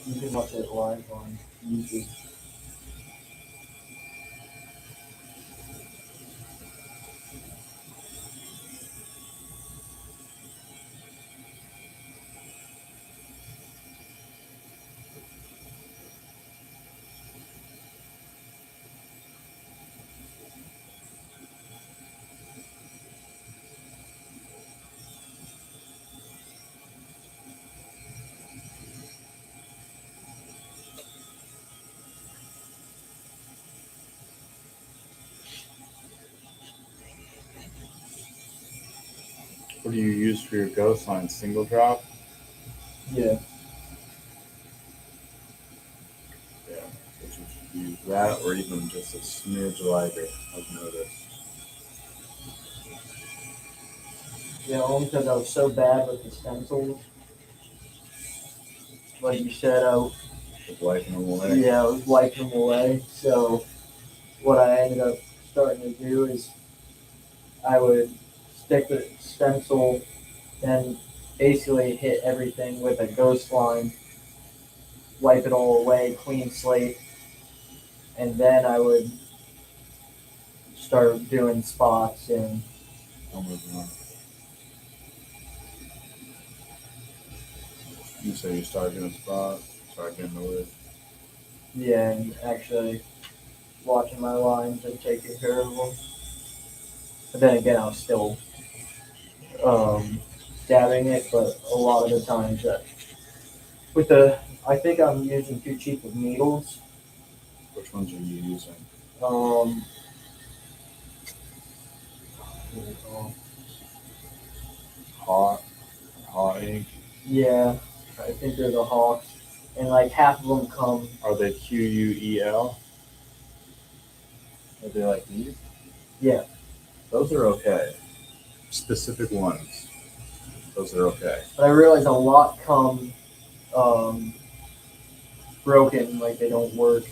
You can watch it live on YouTube. What do you use for your ghost line? Single drop? Yeah. Yeah. But you should use that or even just a smidge lighter, I've noticed. Yeah, only because I was so bad with the stencils. Like you said, Just wiping them away. yeah, I was wiping them away. So what I ended up starting to do is I would stick the stencil and basically hit everything with a ghost line, wipe it all away, clean slate, and then I would start doing spots and I'm moving on. You say you start doing spots, start getting the wood. yeah, and actually watching my lines and taking care of them. But then again, I was still dabbing it, but a lot of the times with I think I'm using too cheap of needles. Which ones are you using? Um, what do they call 'em? Hot ink? Yeah, I think they're the Hawks, and like half of them come. Are they QUEL? Are they like these? Yeah, Those are okay. Specific ones. Those are okay. but I realize a lot come broken, like they don't work.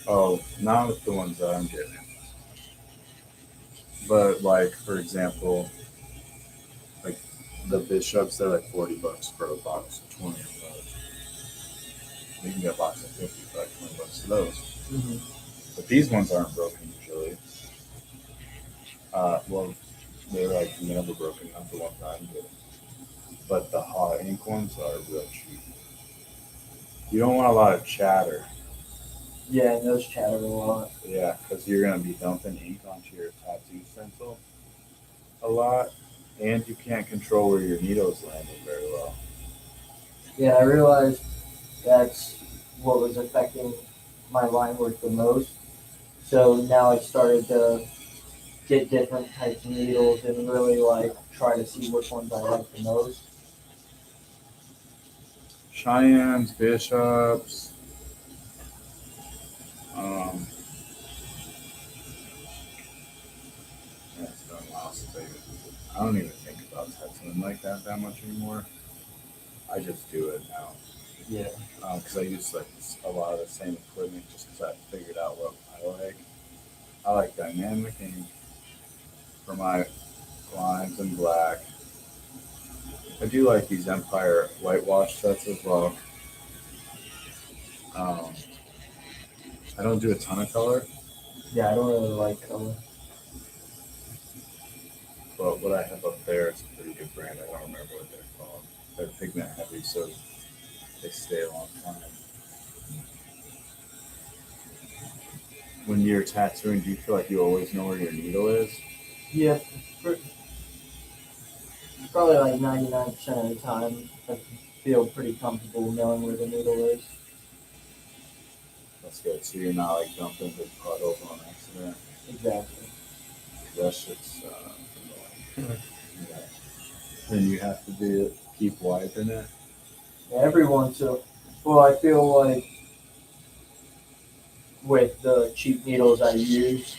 Oh, not with the ones that I'm getting. But like, for example, like the bishops, they're like $40 for a box of 20 of those. You can get a box of 50 for like $20 of those. Mm-hmm. But these ones aren't broken usually. Well, they're like never broken, not the ones I'm getting. But the hot ink ones are real cheap. You don't want a lot of chatter. Yeah, and those chatter a lot. Yeah, because you're going to be dumping ink onto your tattoo stencil a lot, and you can't control where your needle is landing very well. Yeah, I realized that's what was affecting my line work the most. So now I started to get different types of needles and really like try to see which ones I like the most. Cheyennes, bishops, um, yeah, it's been a while since I don't even think about tattooing like that much anymore. I just do it now. Yeah. Because I use like a lot of the same equipment just because I figured out what I like. I like DynamiQ Ink for my lines in black. I do like these Empire whitewash sets as well. I don't do a ton of color, Yeah, I don't really like color. but what I have up there is a pretty good brand. I don't remember what they're called. They're pigment heavy, so they stay a long time. When you're tattooing, do you feel like you always know where your needle is? Yeah, probably like 99% of the time, I feel pretty comfortable knowing where the needle is. That's good. So you're not like dumping big puddles on accident. Exactly. That shit's annoying. Yeah. Then you have to keep wiping it. Every once in a well, I feel like with the cheap needles I use,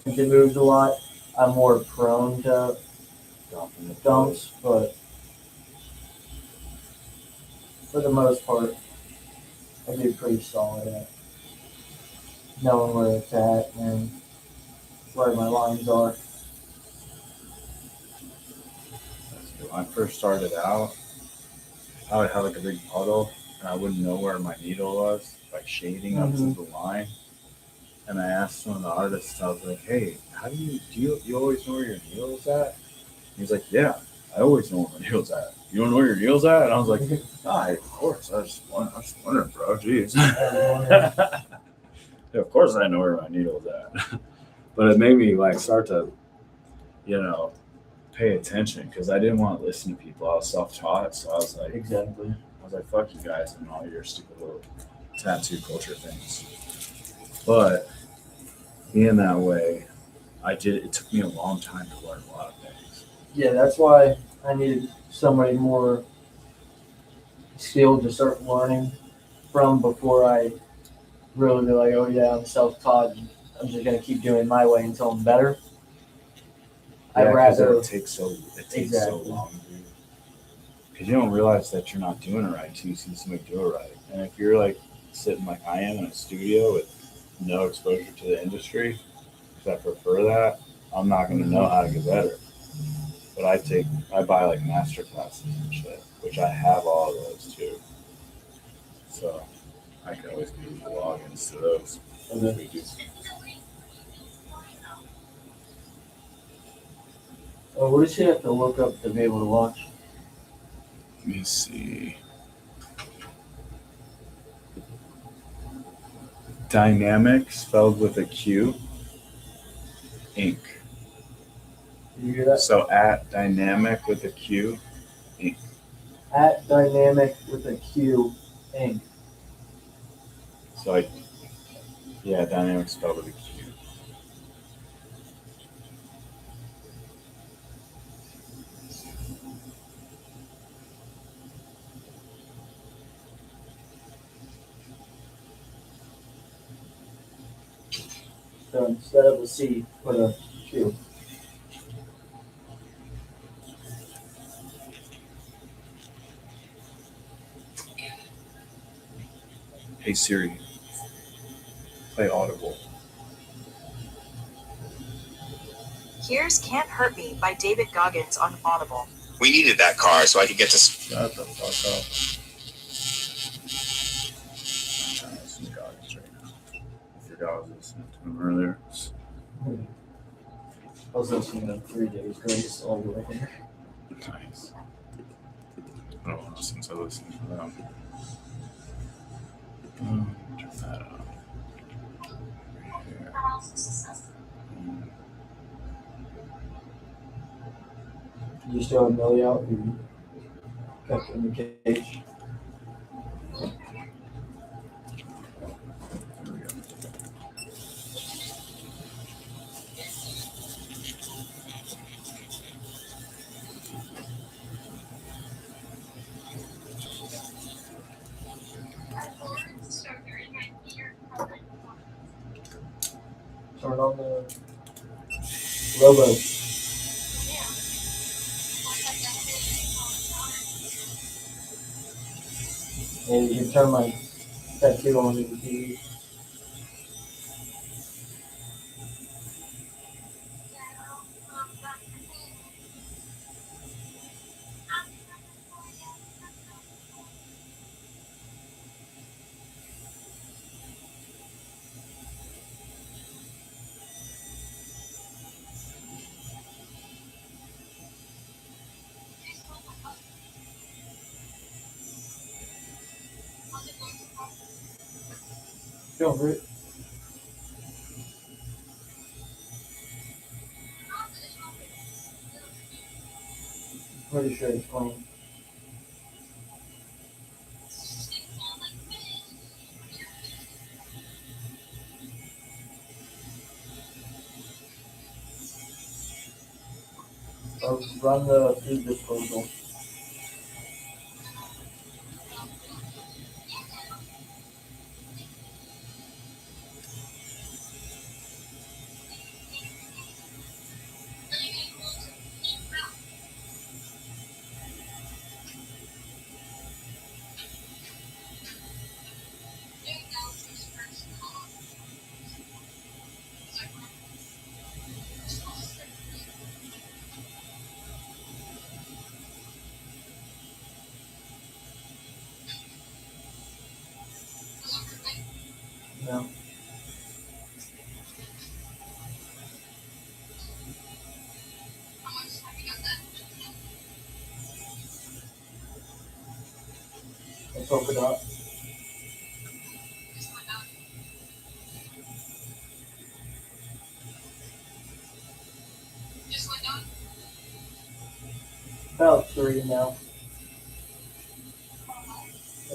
since it moves a lot, I'm more prone to Dumping the dumps, but for the most part, I do pretty solid at knowing where it's at and where my lines are. When I first started out, I would have like a big puddle, and I wouldn't know where my needle was by shading up to the line. And I asked one of the artists, I was like, "Hey, how do you always know where your needle's at?" He's like, "Yeah, I always know where my needle's at. You don't know where your needle's at?" And I was like, "Ah, of course. I was wondering, bro. Jeez." Yeah, of course I know where my needle's at. But it made me like start to, pay attention because I didn't want to listen to people. I was self-taught, so I was like, Exactly. "Fuck you guys and all your stupid little tattoo culture things." But being that way, it took me a long time to learn a lot of things. Yeah, that's why I needed somebody more skilled to start learning from before I really be like, oh yeah, I'm self-taught. And I'm just gonna keep doing it my way until I'm better. Yeah, I'd rather it takes so Exactly. long, dude. Because you don't realize that you're not doing it right until you see somebody do it right. And if you're like sitting like I am in a studio with no exposure to the industry, because I prefer that, I'm not going to know how to get better. But I buy like master classes and shit, which I have all of those too. So I can always give you the logins to those. Okay. What does she have to look up to be able to watch? Let me see. Dynamic, spelled with a Q, ink. Did you hear that? So at dynamic with a Q, ink. At Dynamic with a Q, Ink. So dynamic spelled with a Q. So instead of a C, put a Q. Hey Siri, play Audible. Here's Can't Hurt Me by David Goggins on Audible. We needed that car so I could get to. Shut the fuck up. I'm trying to listen to Goggins right now. I forgot I was listening to him earlier. I was listening to 3 Days Grace all the way here. Nice. I don't know since I listened to them. Turn that up. Right here. You still have Millie out? You kept in the cage. There we go. Turn on the Robo. And you can turn my tattoo on the TV. Feeling great. Pretty sure it's clean. Run the food disposal. No. A polka dot. About 3 now.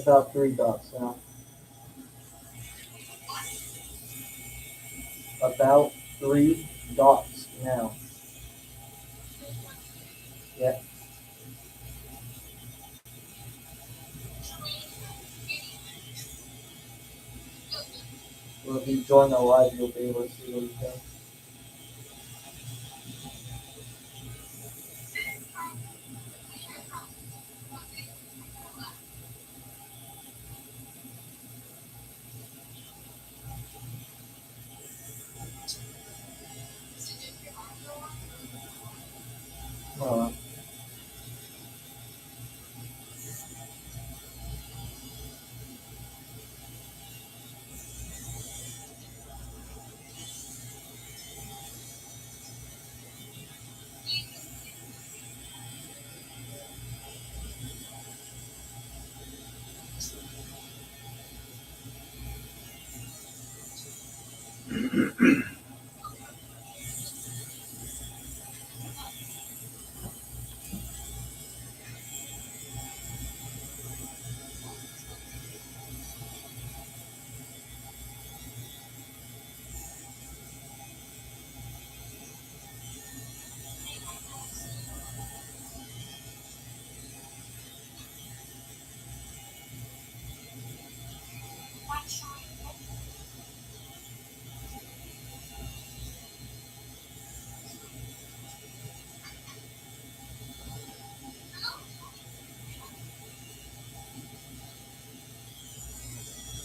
About 3 dots now. About 3 dots now. Yeah. Well, if you join the live, you'll be able to see what he's doing. Uh,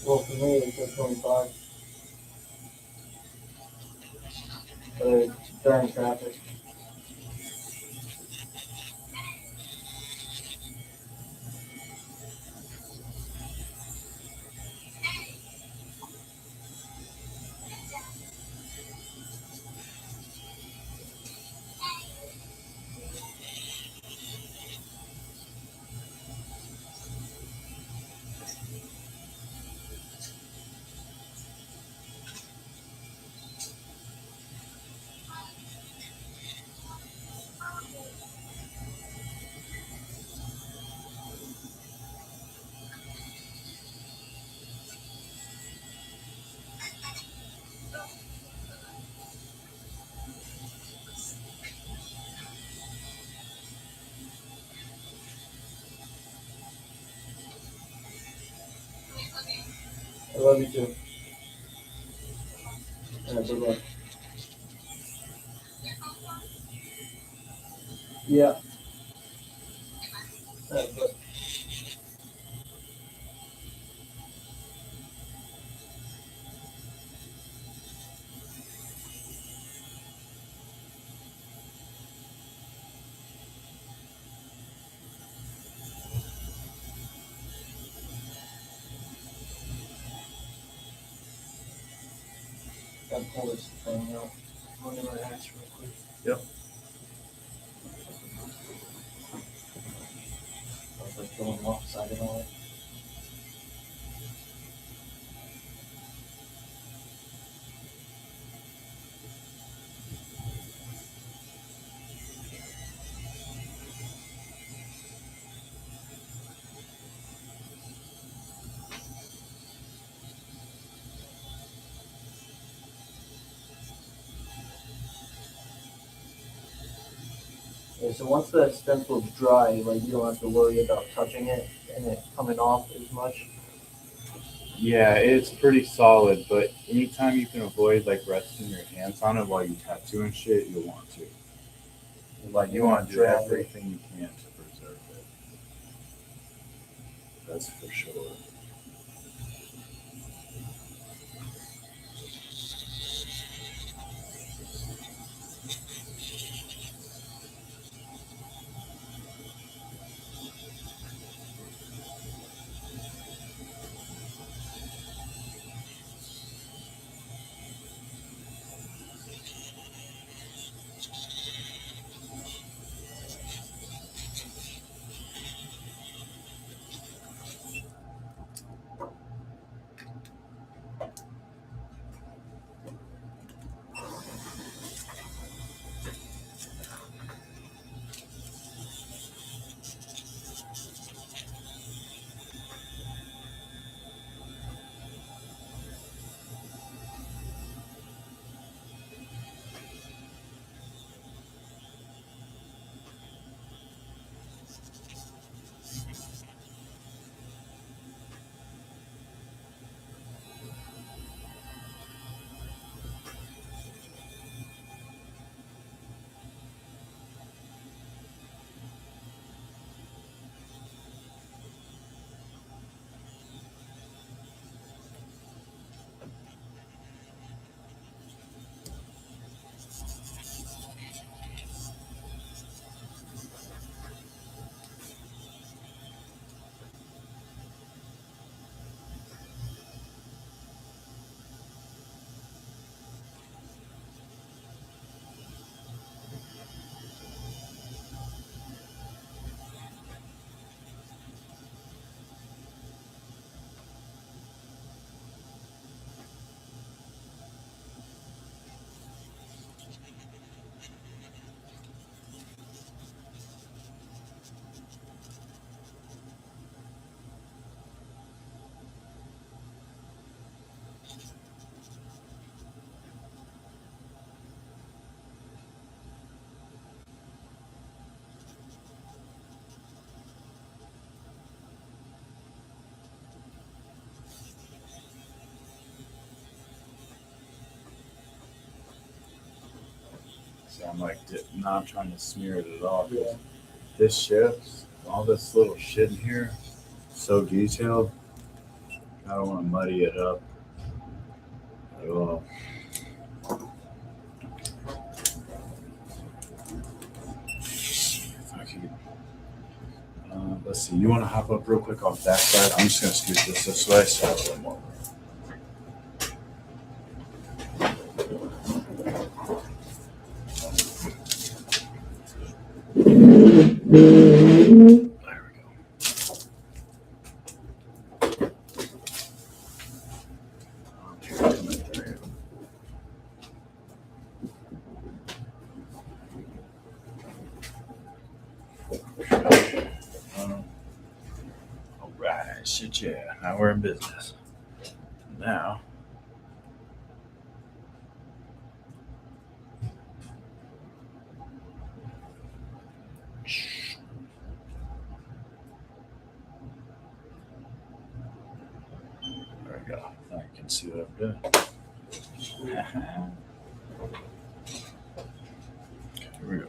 well, for me, it's a 25. During traffic. I love you too. Alright, bye-bye. Yeah. Alright, bye. Gotta pull this thing out. Run to my ass real quick. Yep. I was like going lopsided on it. Yeah, so once that stencil's dry, like you don't have to worry about touching it and it coming off as much. Yeah, it's pretty solid, but anytime you can avoid like resting your hands on it while you tattoo and shit, you'll want to. Like you want to do Drag it. everything you can to preserve it. That's for sure. So I'm like, not trying to smear it at all. 'Cause Yeah. this shifts, all this little shit in here, so detailed. I don't want to muddy it up at all. If I could, let's see. You want to hop up real quick off that side? I'm just gonna scoot this way so I have a little more. There we go. All right, shit, yeah. Now we're in business. Now, there we go. Now you can see what I'm doing. Here we go.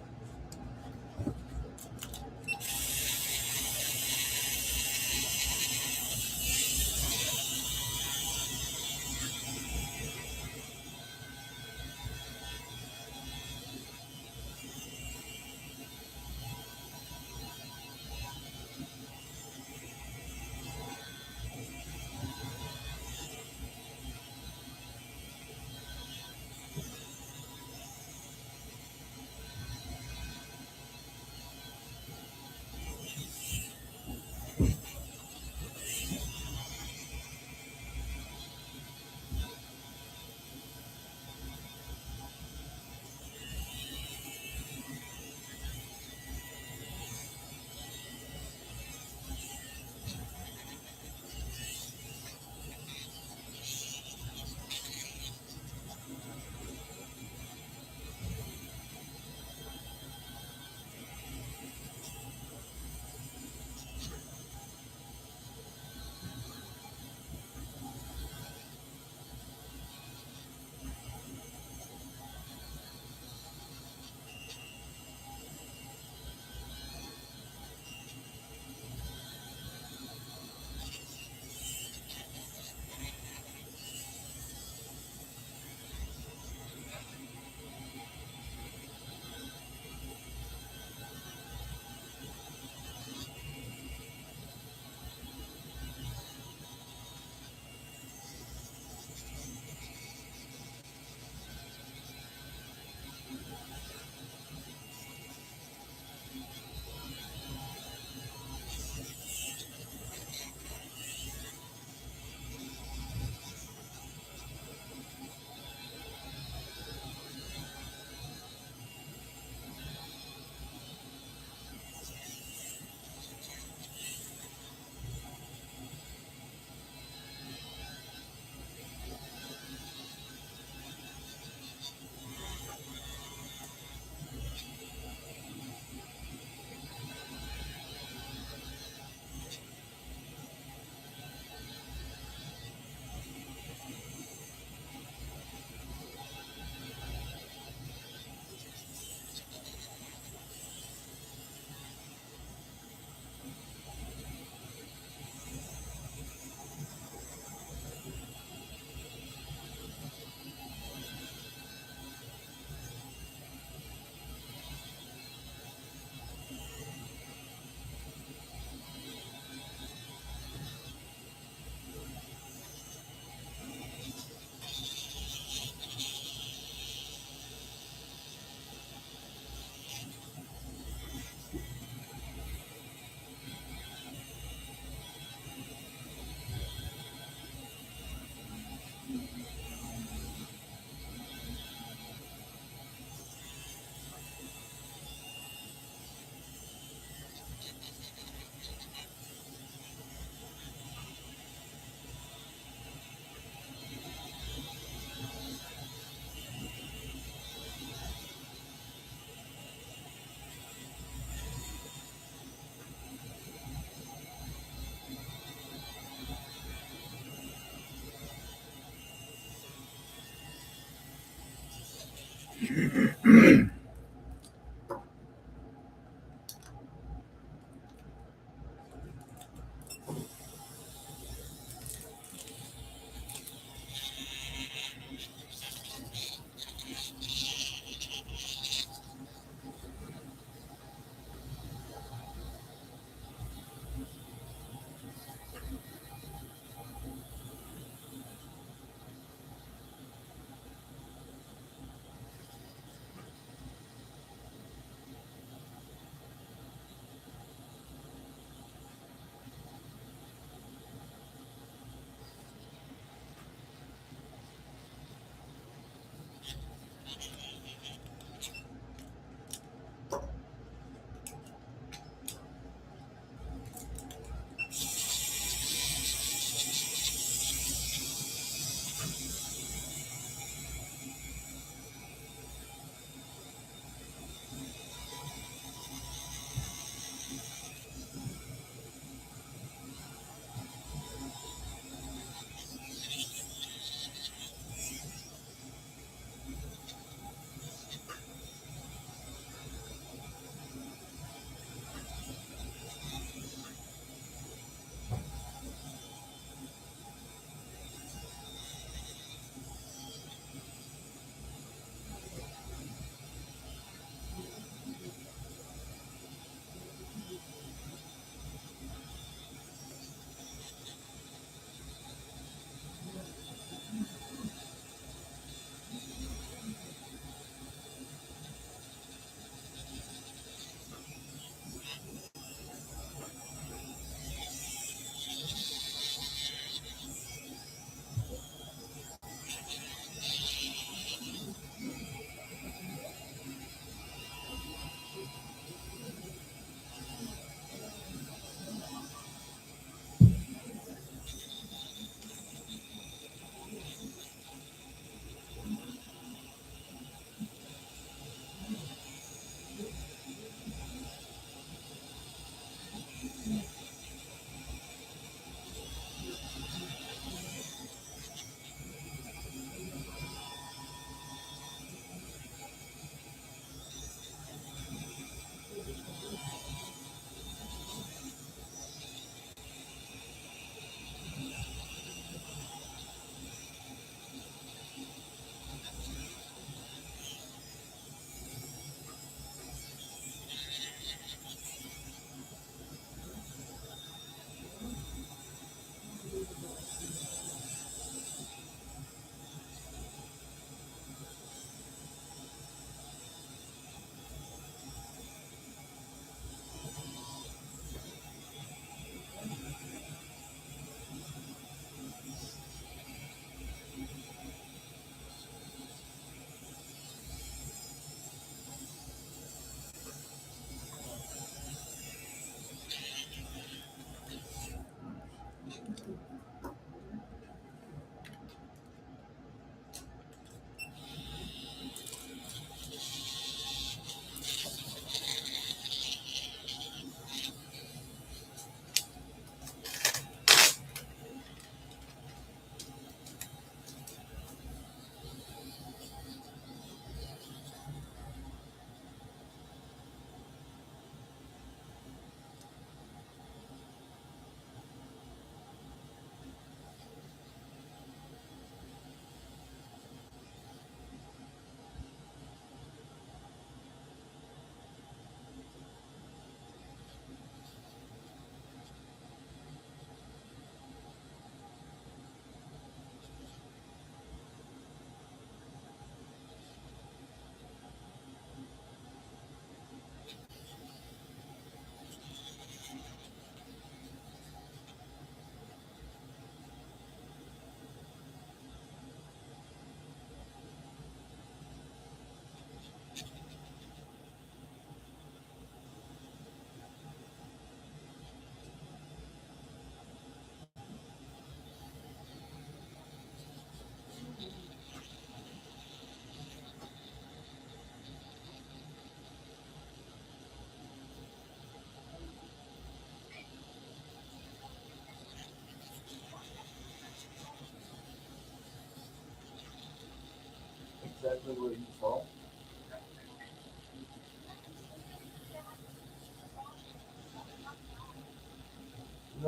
exactly what you saw?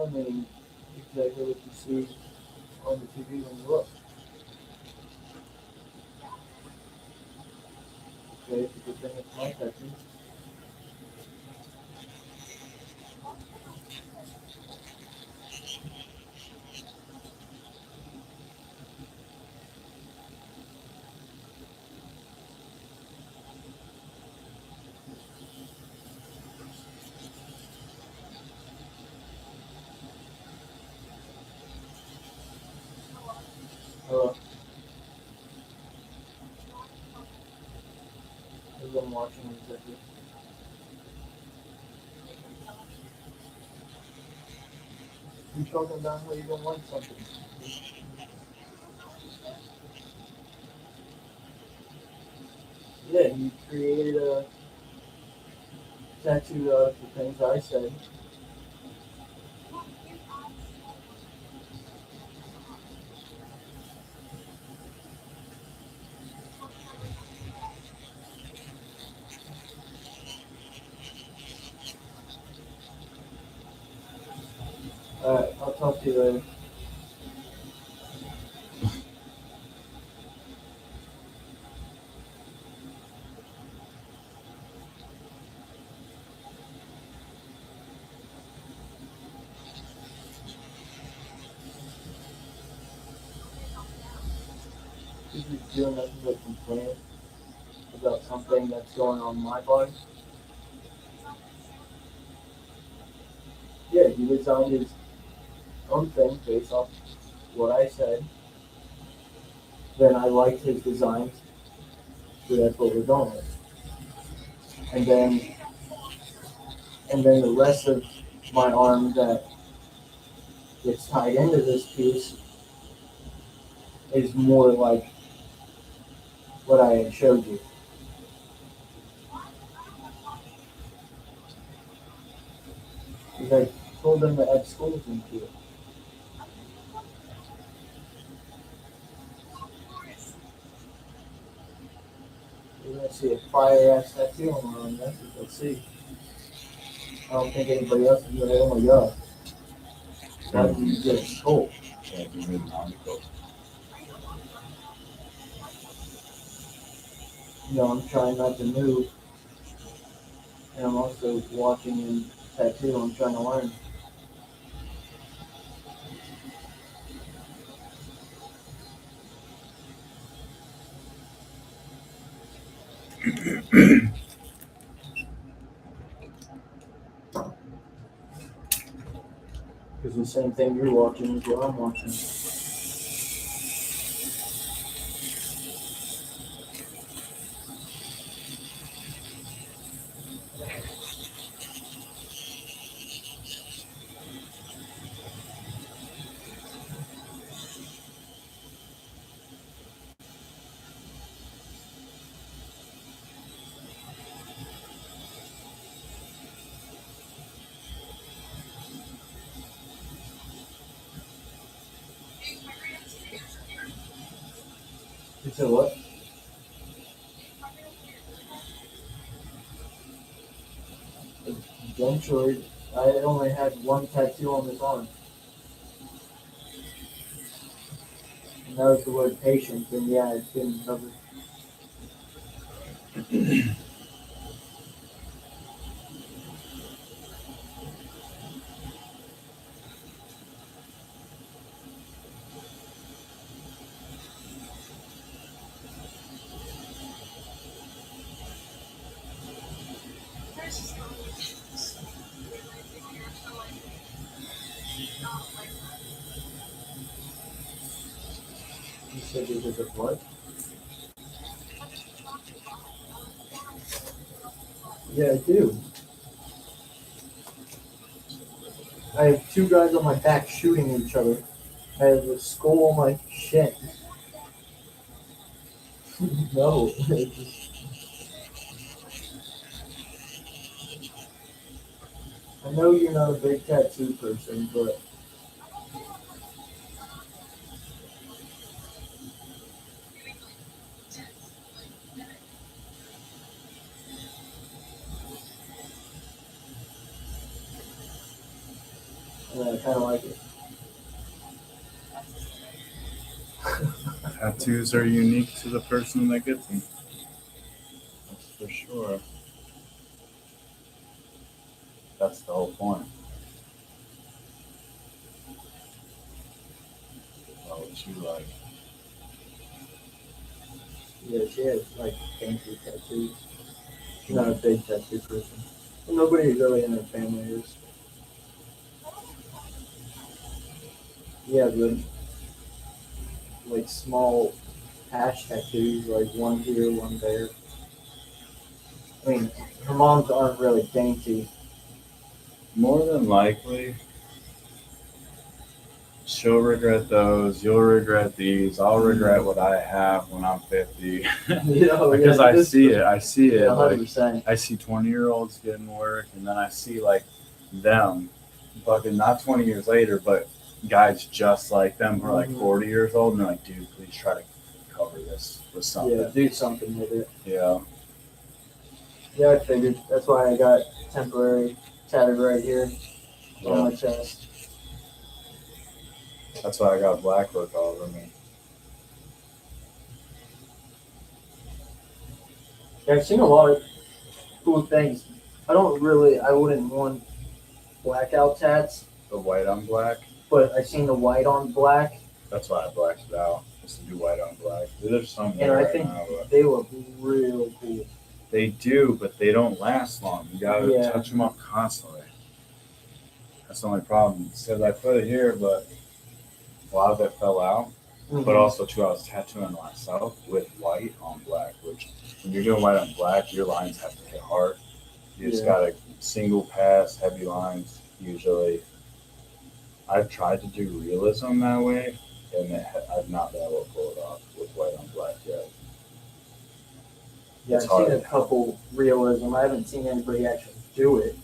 I mean exactly what you see on the TV when you look. Okay, it's a good thing it's my tattoo. As I'm watching the tattoo. You're talking about how you don't like something. Yeah, you created a tattoo of the things I said. Alright, I'll talk to you later. This is doing nothing but complain about something that's going on in my body. Yeah, he designed his own thing based off what I said. Then I liked his designs, so that's what we're going with. And then the rest of my arm that gets tied into this piece is more like what I had showed you. Because I told them to add schools into it. You're gonna see a fire ass tattoo on my arm, that's what you'll see. I don't think anybody else is gonna, oh my god. Why did you get a skull? Yeah, you made Nautical. No, I'm trying not to move. And I'm also watching him tattoo, I'm trying to learn. Because the same thing you're watching is what I'm watching. You said what? Eventually, I only had one tattoo on this arm. And that was the word patient, and yeah, it's been covered. You said it was a what? Yeah, I do. I have two guys on my back shooting each other. I have a skull on my shin. No. I know you're not a big tattoo person, but kind of like it. Tattoos are unique to the person that gets them. That's for sure. That's the whole point. Well, what you like. Yeah, she has like fancy tattoos. She's not a big tattoo person. Nobody really in her family is. Yeah, the like small hash tattoos, like one here, one there. I mean, her moms aren't really dainty. More than likely, she'll regret those. You'll regret these. I'll regret what I have when I'm 50. Because I see it. I see it. Yeah, Like, 100%. I see 20-year-olds getting work, and then I see like them, fucking not 20 years later, but guys just like them who are like 40 years old, and they're like, dude, please try to cover this with something. Yeah, do something with it. Yeah. Yeah, I figured. That's why I got temporary tatted right here on my chest. That's why I got black work all over me. Yeah, I've seen a lot of cool things. I wouldn't want blackout tats, The white on black. but I've seen the white on black, That's why I blacked it out. Just to do white on black. There's some and there I right think now, but they look real cool. they do, but they don't last long. You gotta Yeah. touch them up constantly. That's the only problem. Because I put it here, but a lot of it fell out. But also, too, I was tattooing myself with white on black, which when you're doing white on black, your lines have to hit hard. You just got a single pass, heavy lines, usually. I've tried to do realism that way, and I've not been able to pull it off with white on black yet. Yeah, It's I've seen hard. a couple realism. I haven't seen anybody actually do it.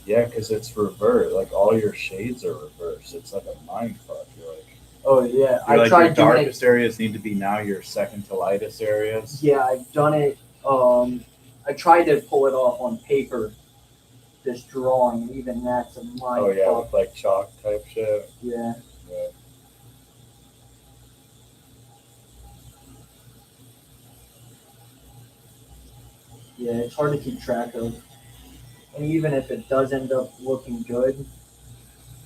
Yeah, because it's reversed. Like, all your shades are reversed. It's like a mind fuck. You're like, Oh yeah, I your tried doing it. darkest areas need to be now your second to lightest areas. Yeah, I've done it. I tried to pull it off on paper, just drawing. Even that's a mind Oh, yeah, fuck. with like chalk type shit. Yeah. Yeah. Yeah, it's hard to keep track of. And even if it does end up looking good,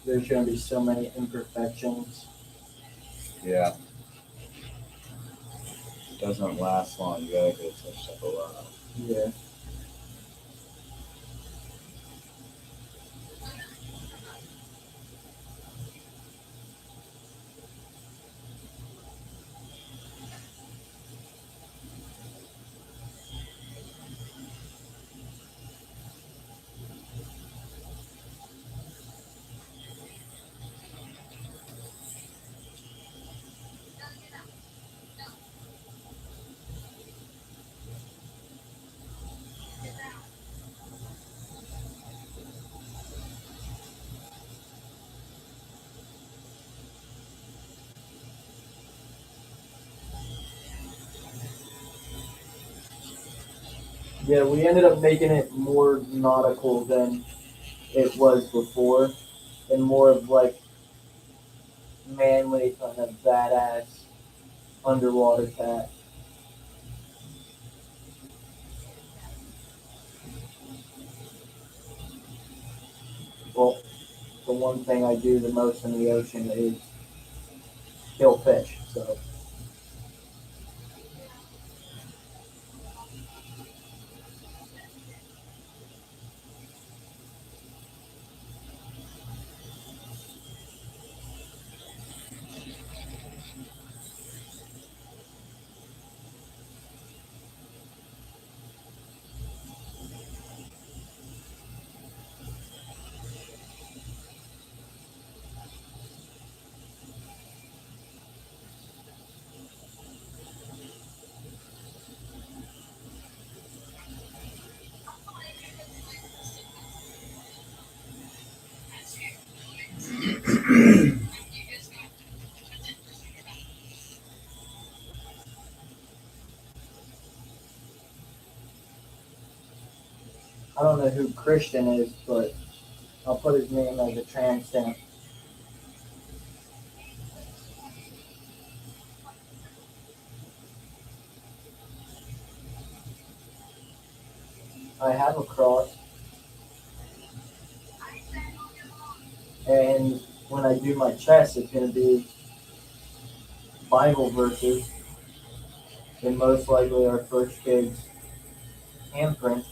there's going to be so many imperfections. Yeah. It doesn't last long. You gotta get it touched up a lot. Yeah. Yeah, we ended up making it more nautical than it was before, and more of like manly kind of badass underwater cat. Well, the one thing I do the most in the ocean is kill fish. So I don't know who Christian is, but I'll put his name as a tramp stamp. I have a cross, and when I do my chest, it's going to be Bible verses, and most likely our first kid's handprint.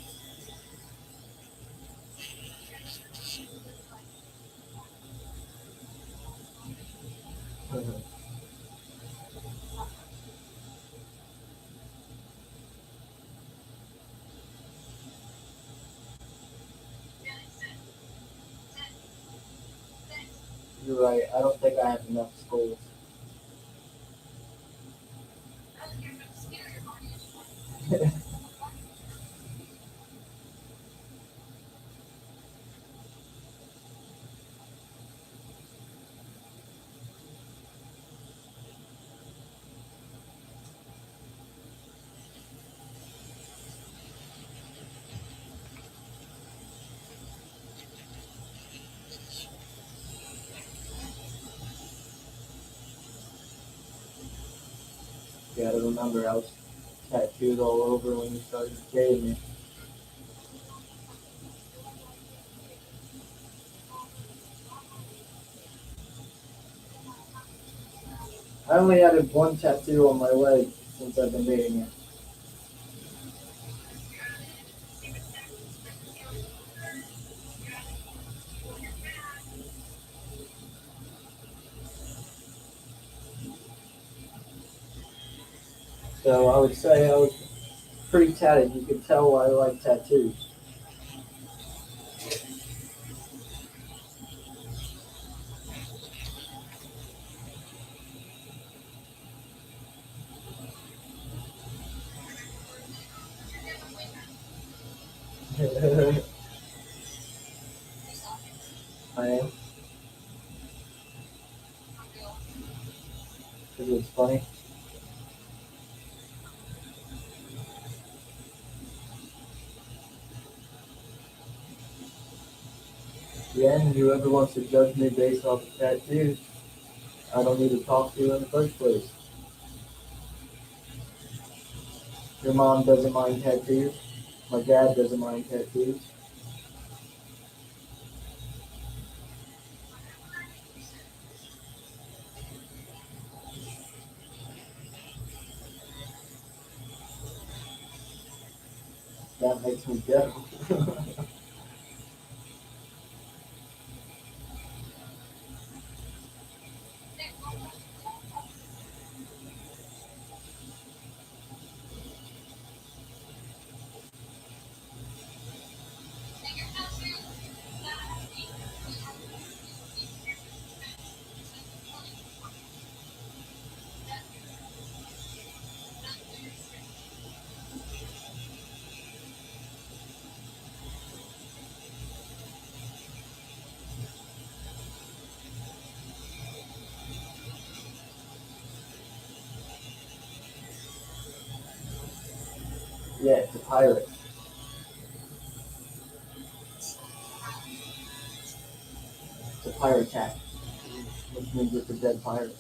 You're right. I don't think I have enough skulls. You gotta remember, I was tattooed all over when you started dating me. I only added one tattoo on my leg since I've been dating you. So I would say I was pretty tatted. You could tell I like tattoos. I am. Because it's funny. Yeah, and whoever wants to judge me based off of tattoos, I don't need to talk to you in the first place. Your mom doesn't mind tattoos. My dad doesn't mind tattoos. That makes me jealous. Yeah, it's a pirate. It's a pirate attack, which means it's a dead pirate.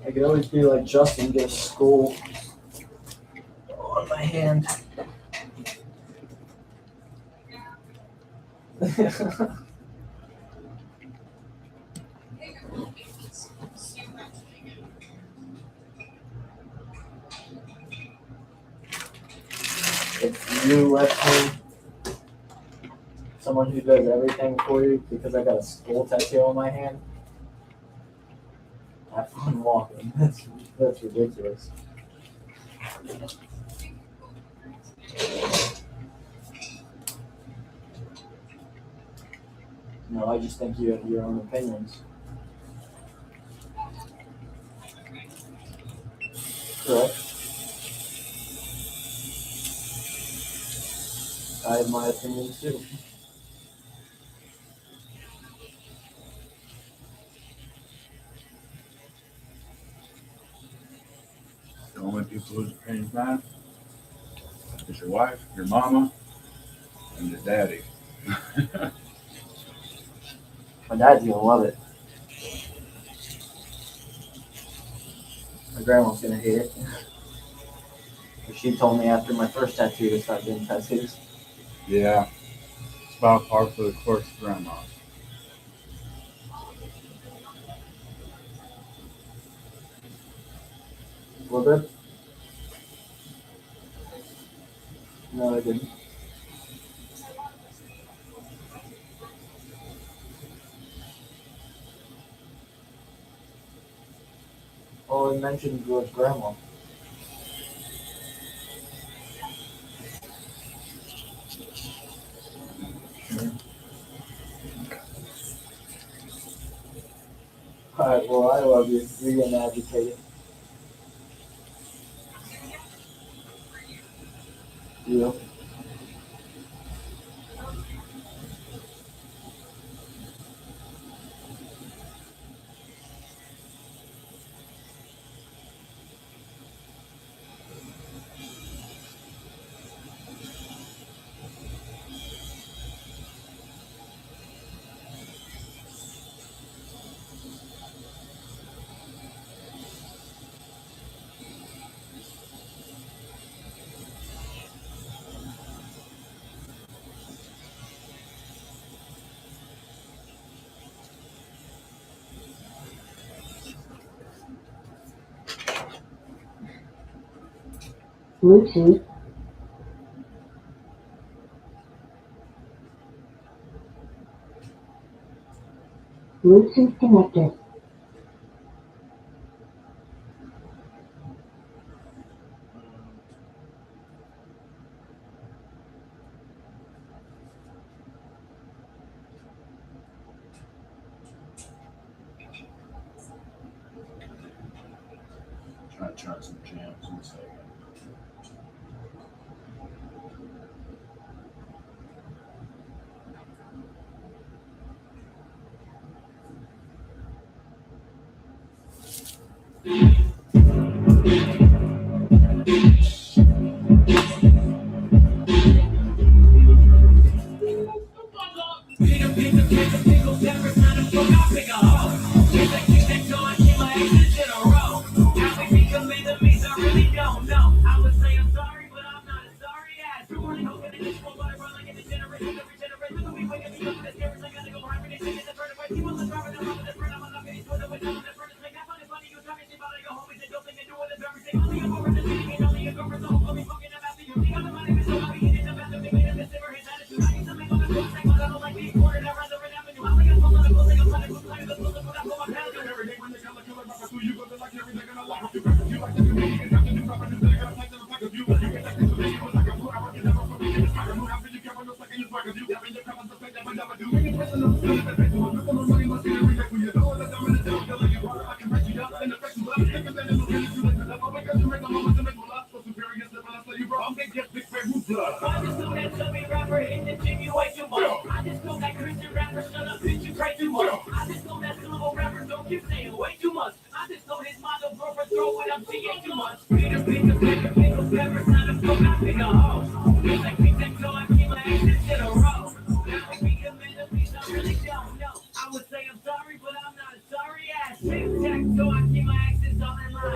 I could always be like Justin, get a skull on my hand. If you let me someone who does everything for you because I got a skull tattoo on my hand. Have fun walking. That's ridiculous. No, I just think you have your own opinions. Correct. I have my opinions too. The only people whose opinions matter is your wife, your mama, and your daddy. My dad's gonna love it. My grandma's gonna hate it. But she told me after my first tattoo to start getting tattoos. Yeah, it's about par for the course, grandma. A little bit? No, I didn't. All I mentioned was grandma. Alright, well, I love you. You're getting agitated. You? Bluetooth. Bluetooth connected. Try to chart some jams in a second.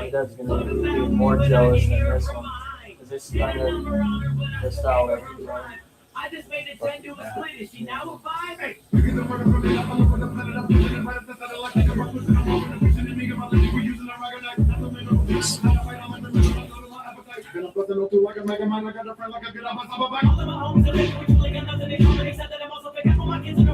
That's gonna be more jealous than this one. Cause this is kind of the style that he's running. I just made a 10 do a split. Is she now a 5? Hey.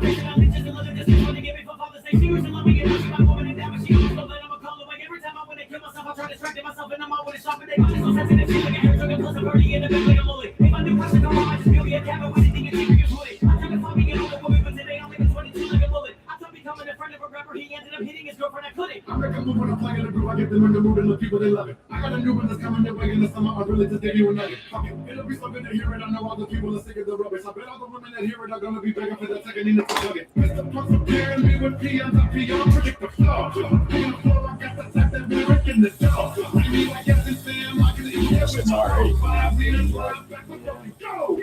motivation. I leech and love it. This is what they give me for father's sake. She used to love me and now she my woman and damn it, she always know that I'm a call away. Every time I want to kill myself, I try to distract myself and I'm out with a shop and they find it so sensitive. She like a hair took plus a birdie in the bed like a mullet. If I knew I should go on, I just feel me a cabin with anything and secret you put it. I tried to find me an older woman, but today I'm like a 22 like a bullet. I tried becoming a friend of a rapper, he ended up hitting his girlfriend, I couldn't. I make a move when I'm playing the groove. I get them in the mood and the people they love it. I got a new one that's coming their way in the summer. I really just gave you a nugget. Fuck it, it'll be so good to hear it. I know all the people are sick of the rubbish. I bet all the women that hear it are gonna be begging for that second in the nugget. Mr. Puzzle carrying me with peons. I peon, predict the flow. On the floor, I got the type that be in the dough. I mean, I guess it's Sam. I can eat it with my whole 5 meters. Back with fucking go.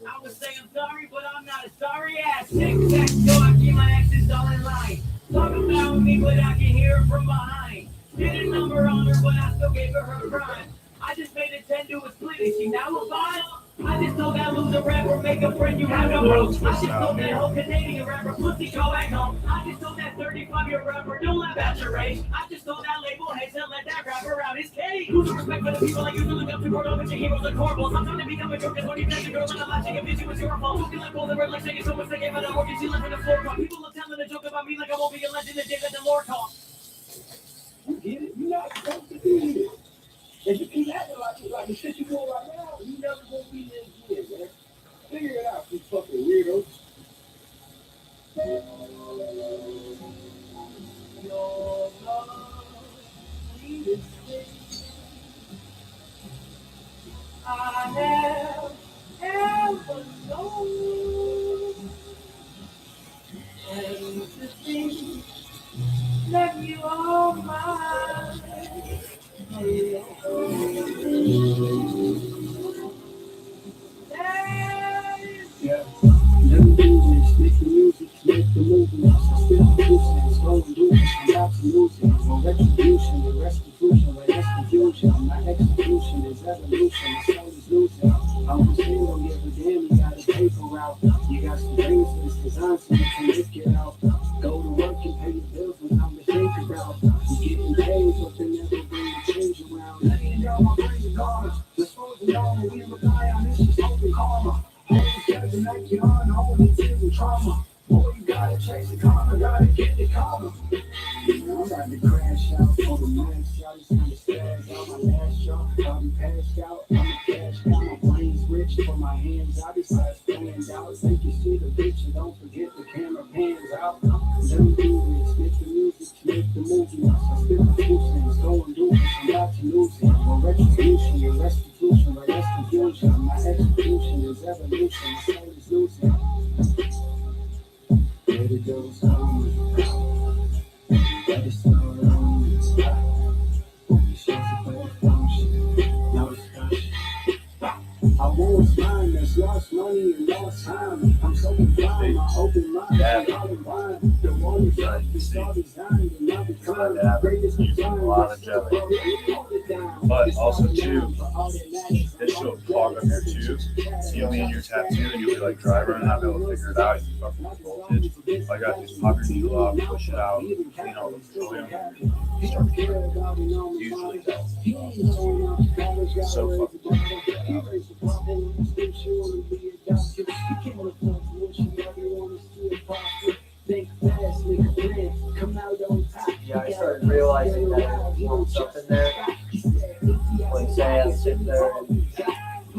I would say I'm sorry, but I'm not a sorry ass. Tic-tac, so I keep my exes all in line. Talk about me, but I can hear it from behind. Did a number on her, but I still gave her her prime. I just made a 10 to a split, and she now a 5. I just told that loser rapper, make a friend, you have no room. I just told that whole Canadian rapper, pussy, go back home. I just told that 35-year rapper, don't laugh at your age. I just told that label head to let that rapper out his cage. Lose the respect for the people like you to look up to, grow up with your heroes and horrible. Sometimes they become a joke, cause when you catch a girl in a latching and bitch, it was your fault. Talking like golden red, like shaking so much they gave her the mortgage, she left in the floor call. People are telling a joke about me like I won't be a legend the day that the Lord calls. You get it? You're not supposed to do this. If you keep acting like the shit you doing right now, you never gonna be there again, man. Figure it out, you fucking weirdos. Your love, sweetest thing I have ever known. And to think that you are mine. Yeah. Never do this, make the music, make the movements. I still producing, it's going to do it. I'm about to lose it. No retribution, the restitution, but that's confusion. My execution is evolution, the soul is losing. I'm a single, give a damn, you got a paper route. You got some things for this design, so you can make it out. Go to work and pay your bills when I'm the think about. You getting paid, but they never bring the change around. Laying down my brain gone. Disposing on, we rely on this, just hoping karma. Always judging like you're on, only tears and trauma. Boy, you gotta chase the karma, gotta get the karma. I'm about to crash out for the max out. It's on the stairs on my last job. I'll be passed out, I'm a cash cow. My brain's rich, but my hands out. These last plans out. Think you see the bitch and don't forget the camera pans out. Let me do this, make the music, make the movements. I still produce things, go and do it. I'm about to lose it. No retribution, your restitution, but that's confusion. My execution is evolution, the soul is losing. Where the devil's coming. Let it slow down. You should play the function. No discussion. I was mine, that's lost money and lost time. I'm so confined, my open mind, I'm all in line. The one is up, it's all designed, and I'll become the greatest design. A lot of jelly. But also too, this will clog up your tubes. So you'll be in your tattoo and you'll be like driver and not be able to figure it out. You fucking voltage. So I got this, pop your needle off, push it out, clean all the petroleum, and start to get it. Usually that's so fucking good. Yeah, I started realizing that there's something there. Like say I sit there and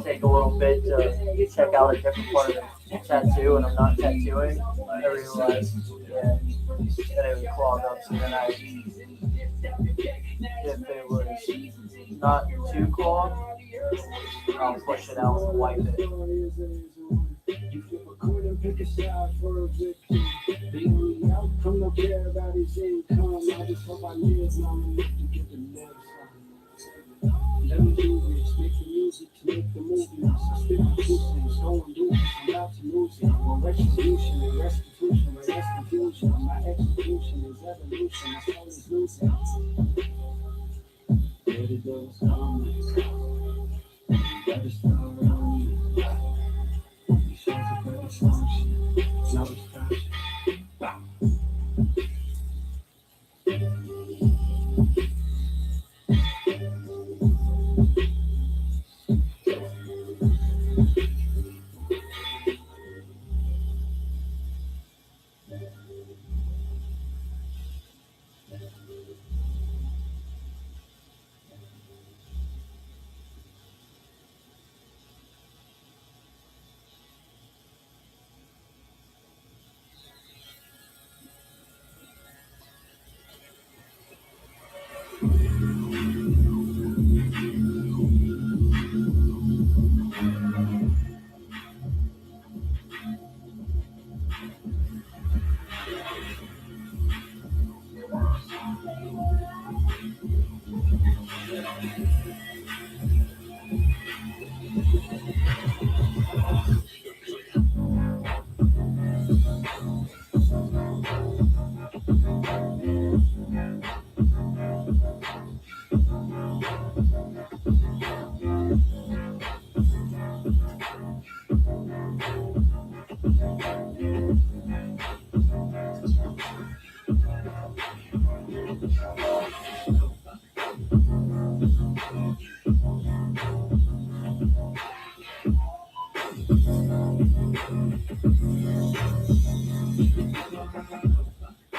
take a little bit to check out a different part of the tattoo and I'm not tattooing, I realized that it would clog up. So then if it was not too clogged, I'll push it out and wipe it. You flip a coin and pick a side for a victim. The only outcome don't care about his income. I just hope I live long enough to get the next one. Let me do this, make the music to make the movements. I still produce things, go and do this, I'm about to lose it. Well, retribution and restitution, but that's confusion. My execution is evolution, my soul is losing. Where the devil's coming. Let it slow down. You should play the function. No discussion.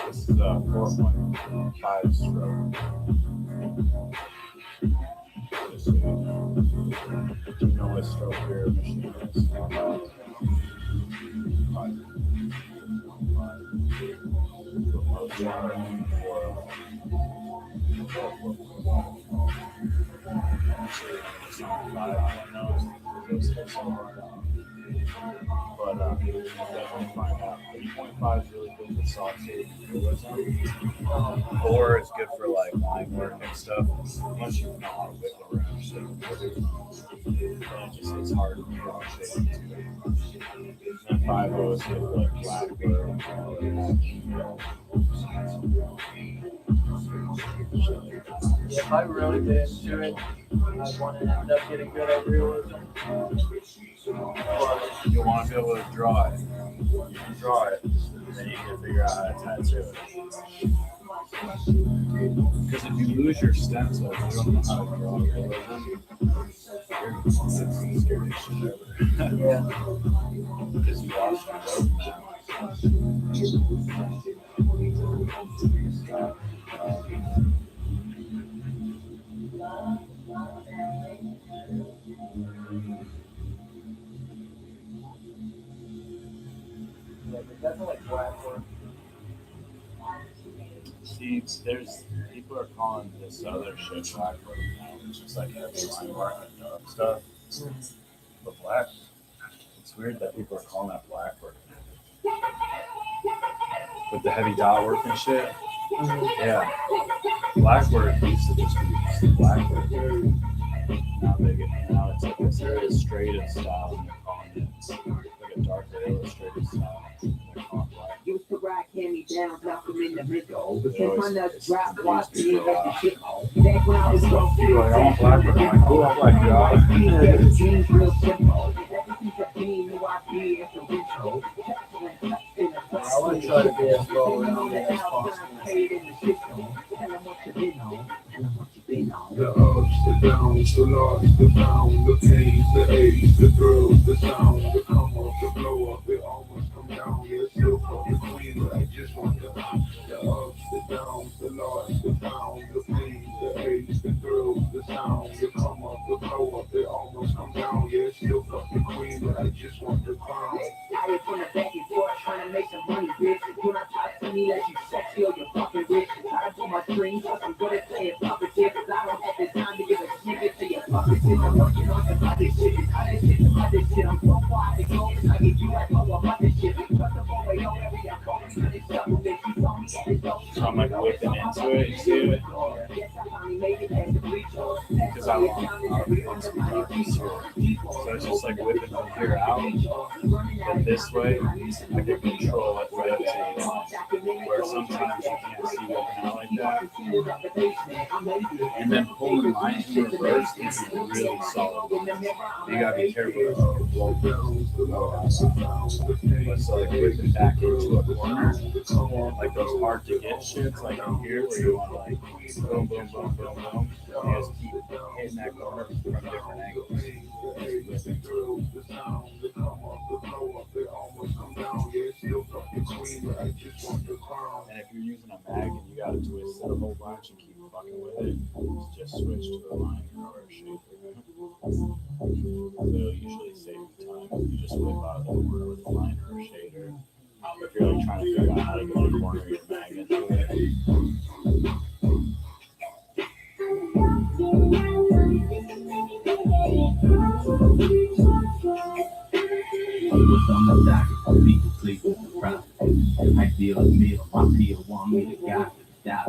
This is a 4.5 stroke. Just so you know. Do you know what stroke your machine is? But definitely find out. 3.5 is really good for sausage realism, or it's good for like line work and stuff. Once you know how to wiggle around shit, it's hard to draw shading too. And 5.0 is good for like black work. If I really get into it, I want to end up getting good at realism. You want to be able to draw it. You can draw it, and then you can figure out how to tattoo it. Because if you lose your stencil, you don't know how to draw realism. It's the scariest shit ever. Yeah. Because you lost your road. Yeah, but definitely black work. See, there's people are calling this other shit black work now, which is like heavy line work and dark stuff. But black, it's weird that people are calling that black work. With the heavy dot work and shit. Yeah. Black work used to just be black work. Now it's like this illustrative style, and they're calling it like a darker illustrative style. They're calling it black. Used to rock hand-me-downs, knock them in the middle. Since my nuts dropped, watch me and let the shit go. Back when I was broke, People are like, I want black work. I'm like, cool, I like y'all. jeans real simple. Everything's a team, who I be, it's a ritual. I want to try to be as well rounded as possible. The ups, the downs, the loss, the found, the pains, the aches, the thrills, the sound, the come up, the blow up, it almost come down. Yeah, still fucking queen, but I just want the ups, the downs, the loss, the found, the pains, the aches, the thrills, the sound, the come up, the blow up, it almost come down. Yeah, still fucking queen, but I just want the crown. I from the back and forth trying to make some money, bitch. You not talk to me like you sexy or you're fucking rich. Try to do my dreams, I'm good at playing puppeteer, cause I don't have the time to give a snippet to your puppeteer. I'm working on some other shit, other shit. I'm so far to go, I get you like all of other shit. First of all, I know every I'm going to this double, bitch. You told me that it's dope. So I'm like whipping into it, you see it? Because I want to be dark. So it's just like whipping from here out. But this way, I can control it right up to the line. Where sometimes you can't see whipping out like that. And then pulling mine in reverse is really solid. You gotta be careful with the blow but so like whipping back into a corner, like those hard to get shits, like in here where you want to like boom, boom, boom, boom, boom. You just keep hitting that corner from different angles. And if you're using a mag and you gotta twist it a whole bunch and keep fucking with it, just switch to a liner or a shaper. It'll usually save you time. You just whip out of the corner with a liner or a shader. If you're like trying to figure out how to get the corner of your mag into it. On the docket, people sleep, proud I deal a meal, my peer want me to guide the stop.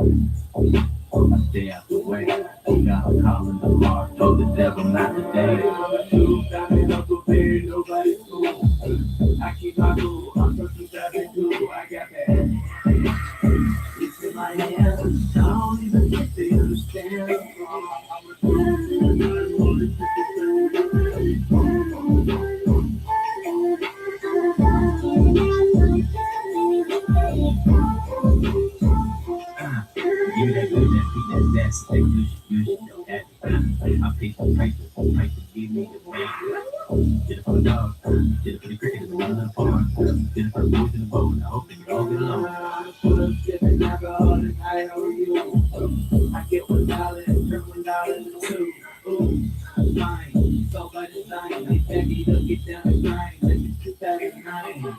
I stay out the way. Got a call in the heart, told the devil not today. Nobody's cool. I keep my cool, I'm so cool. I got that. It's in my hands. I don't even think they understand. Give me that good, that beat, that use that. I pay some prices, give me the pay. Did it for the dog, did it for the cricket, one of the farm, did it for the boys in the boat, I hope they all get along. I get $1, turn $1 into two. Ooh, fine, somebody's lying. They beg me to get down the grind. Let me 2009.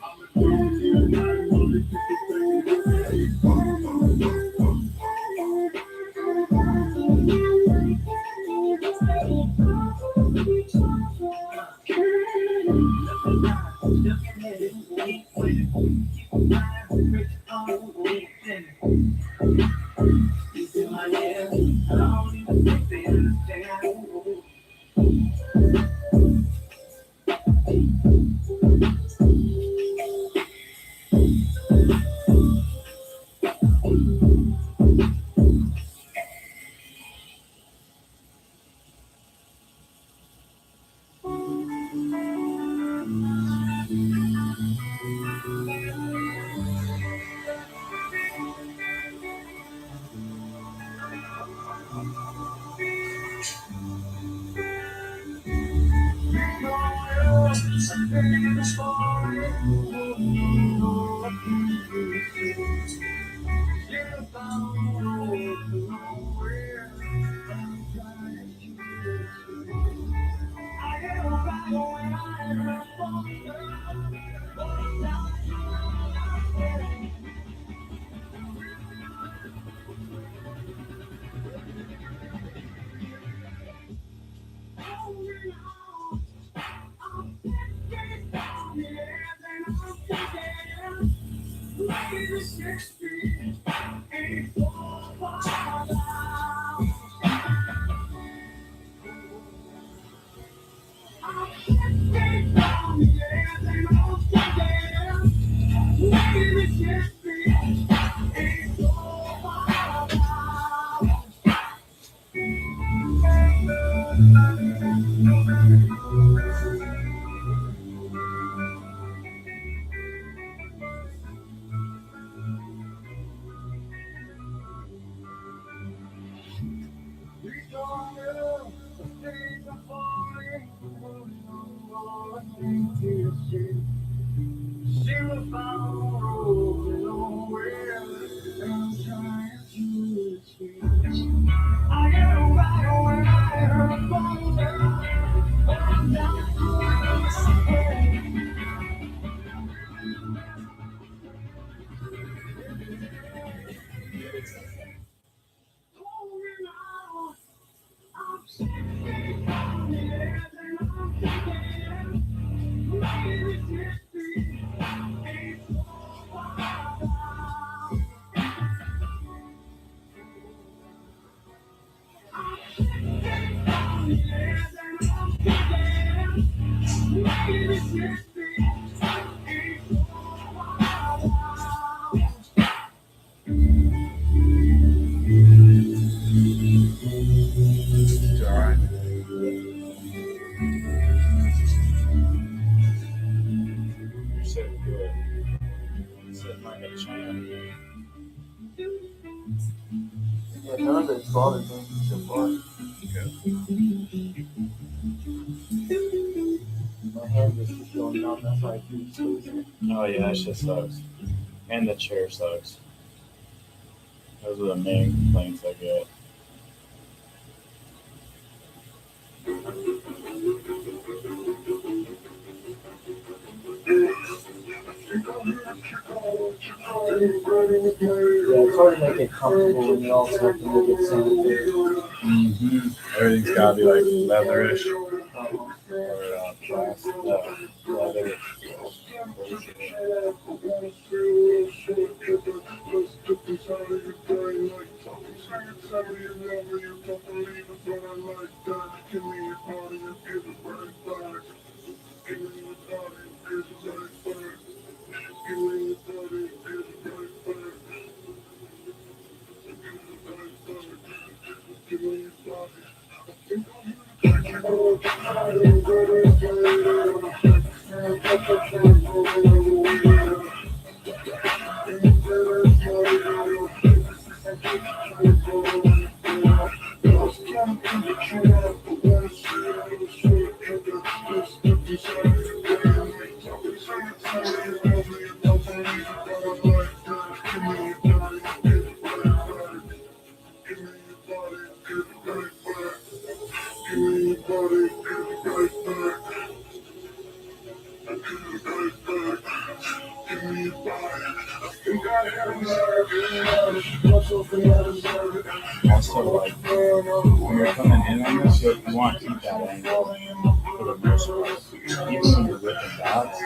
Yeah, none of it's bothered me so far. My hand just keeps going numb, that's why I keep squeezing it. Oh yeah, that shit sucks. And the chair sucks. Those are the main complaints I get. Yeah, it's hard to make it comfortable when you also have to make it sanitary. Everything's gotta be like leatherish Uh-huh. or plastic, leather. Also, like, when you're coming in on this, you want to keep that angle for the most part. Even when you're ripping dots,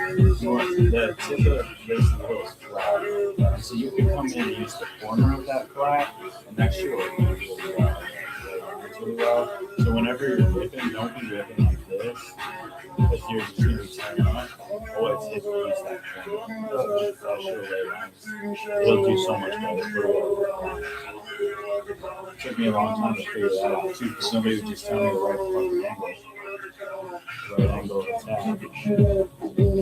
you want the tip of the racing wheel is flat. So you can come in and use the corner of that flat, and that should work really well. Really well. So whenever you're ripping, don't be ripping like this, because you're just going to be tearing up. Always hit that corner. That should lay down. It'll do so much better for you. It took me a long time to figure that out too, because somebody would just tell me the right fucking angle. Right angle of attack.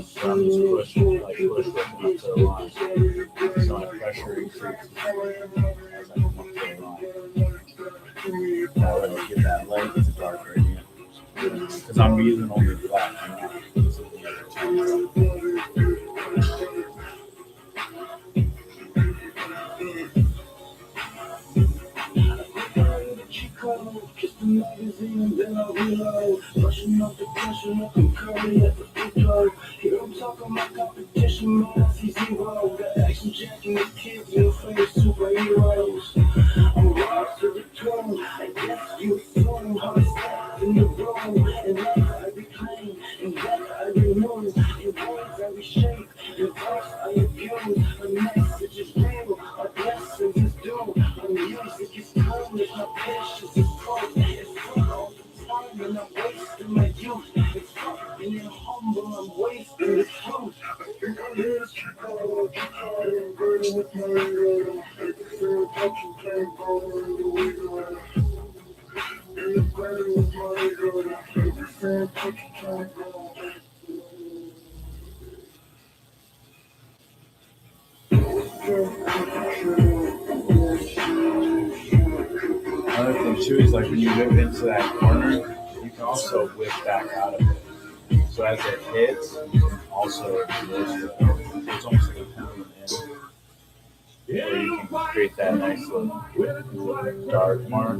So I'm just pushing, push ripping up to the line. So my pressure increases as I come up to the line. That way I get that light to dark gradient. Because I'm using only black now. Just the magazine, then I reload. Brushing up the pressure, looking curly at the window. Here I'm talking my competition, man, I see zero. Got action jacking the kids in the face, superheroes. I'm rock to the tone, I guess you assume how I step in the room. And life I reclaim, and death I remove. In words I reshape, in verse I abuse. My message is real, our blessings is due. My music is cold, it's my patience is cold. It's full all the time, and I'm wasting my youth. It's fucking and humble, I'm wasting this truth. I think I hear it, Chicago, and burning with my ego. I can feel a touch and can't go in the window. And it's burning with my ego. I can feel a touch and can't go. Another thing too is like when you whip into that corner, you can also whip back out of it. So as it hits, you can also reverse it. It's almost like a pounding in. Where you can create that nice little dark mark.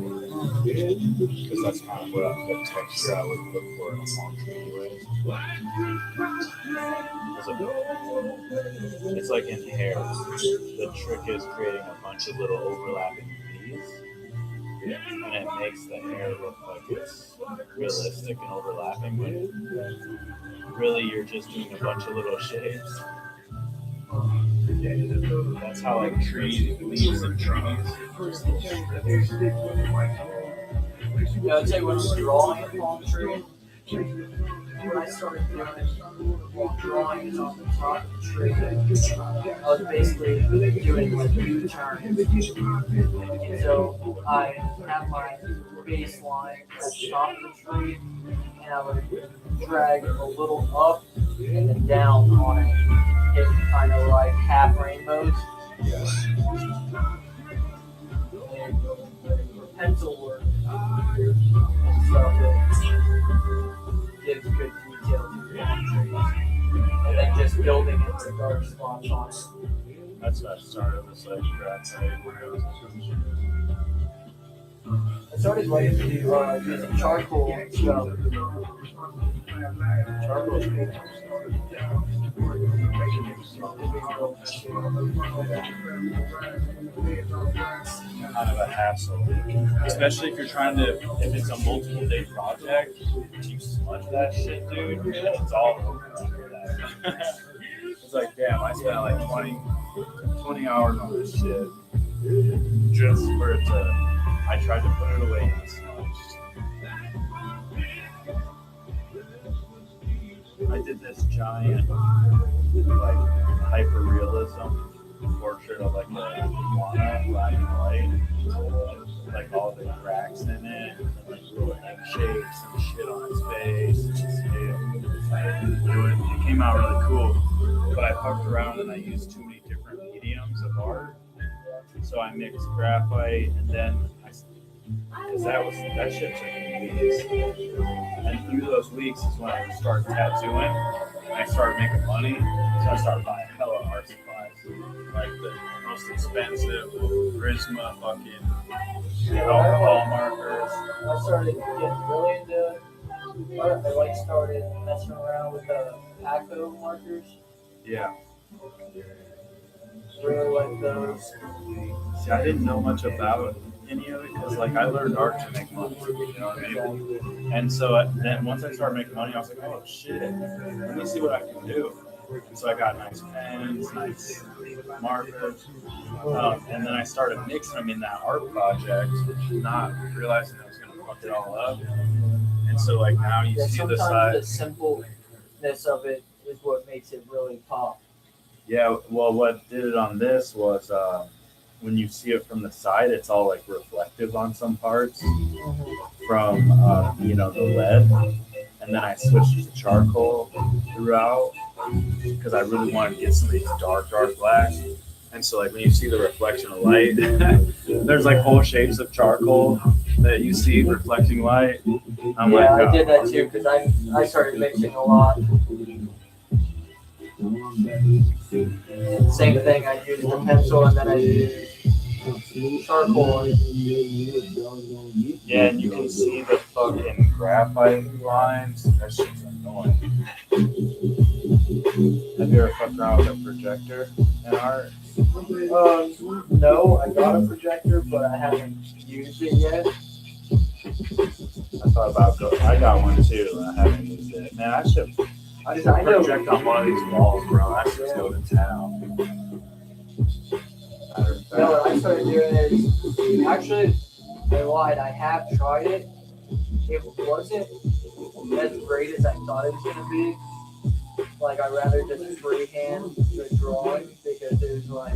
Because that's kind of what the texture I would look for in a monk anyways. It's like in hair. The trick is creating a bunch of little overlapping V's. And it makes the hair look like it's realistic and overlapping, but really you're just doing a bunch of little shapes. That's how like trees, leaves and trees. Yeah, I'd say when I'm drawing a palm tree, when I started doing it, while drawing it on the top of the tree, I was basically doing like U-turns. So I have my baseline at the top of the tree, and I would drag a little up and then down on it, hit kind of like half rainbows. And pencil work and stuff that gives good detail to the palm trees. And then just building it with dark spots on it. That's what I started with like grass. I started like using charcoal and stuff. Charcoal is good. Kind of a hassle, especially if you're trying to, if it's a multiple day project, if you smudge that shit, dude, it's all over after that. It's like, damn, I spent like 20 hours on this shit. just for it to. I tried to put it away in the smudge. I did this giant, like, hyper realism portrait of like a iguana, black and white, like all the cracks in it, and like little egg shapes and shit on its face. It came out really cool, but I fucked around and I used too many different mediums of art. So I mixed graphite and then because that shit took weeks. And through those weeks is when I started tattooing and I started making money. So I started buying hella art supplies. Like the most expensive Prisma fucking alcohol markers. I started getting really into art. I like started messing around with the Paco markers. Yeah. Really like those. See, I didn't know much about any of it because like I learned art to make money. You know what I mean? And so then once I started making money, I was like, oh shit, let me see what I can do. And so I got nice pens, nice markers, and then I started mixing them in that art project, not realizing I was going to fuck it all up. And so like now you see the side. The simpleness of it is what makes it really pop. Yeah, well, what did it on this was when you see it from the side, it's all like reflective on some parts from the lead, and then I switched to charcoal throughout because I really wanted to get some of these dark blacks. And so like when you see the reflection of light, there's like whole shapes of charcoal that you see reflecting light. I did that too because I started mixing a lot. Same thing, I used a pencil and then I used charcoal. Yeah, and you can see the fucking graphite lines. That shit's annoying. Have you ever fucked around with a projector in art? No, I got a projector, but I haven't used it yet. I thought about I got one too, and I haven't used it. Man, I should project on one of these walls, bro. I should just go to town. No, what I started doing is, actually, I lied, I have tried it. It wasn't as great as I thought it was going to be. Like, I'd rather just freehand the drawing because there's like...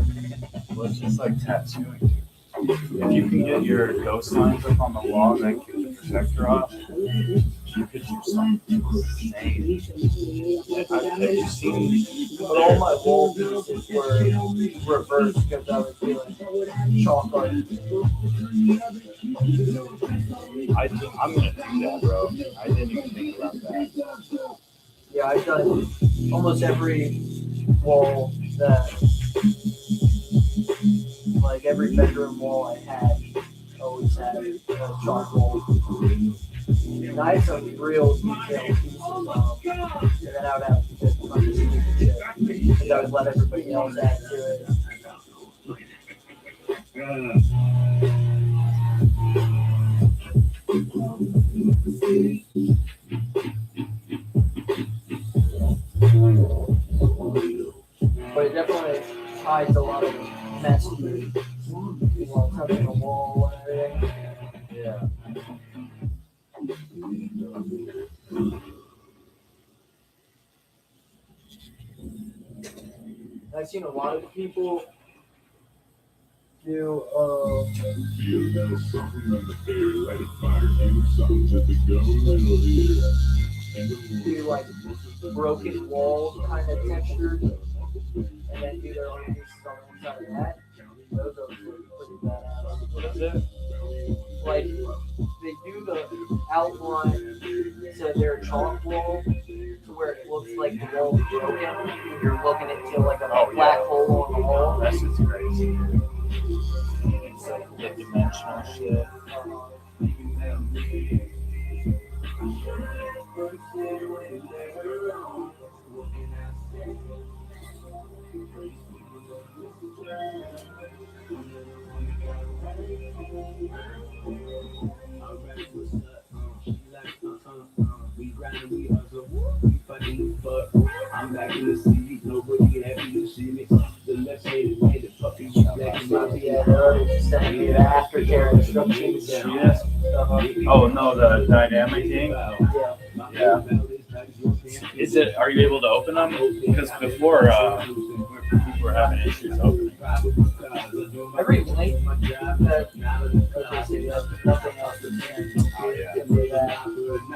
Well, it's just like tattooing. If you can get your ghost lines up on the wall and then keep the projector off, you could do something insane. Have you seen? But all my wall pieces were reversed because I was doing chalk art. I'm gonna do that, bro. I didn't even think about that. Yeah, I've done almost every wall that, like every bedroom wall I had, always had a chalk wall. And I had some real detailed pieces and then I would have just a bunch of stupid shit. And I would let everybody else add to it. But it definitely hides a lot of mess to it. Touching the wall and everything. Yeah. I've seen a lot of people do like broken wall kind of textures and then do their own pieces on the inside of that. Those are pretty badass. What is it? Like they do the outline to their chalk wall to where it looks like the wall is broken. You're looking into like a black hole on the wall. That's just crazy. It's like the dimensional shit. I'm back in the city, nobody happy to see me. The left hand is made the Yeah, they're already sending me the aftercare instructions. She is? Uh-huh. Oh no, the DynamiQ Ink. Yeah. Yeah. Is it? Are you able to open them? Because before people were having issues opening. Every link that obviously has nothing else to can do that.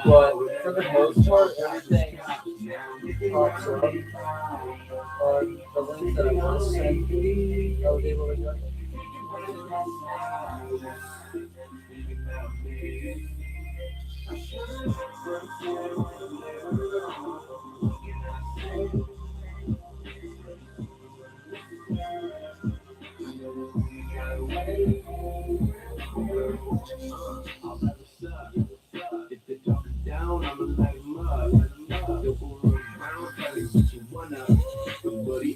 But for the most part, everything pops up on the links that I want to send. I was able to do it.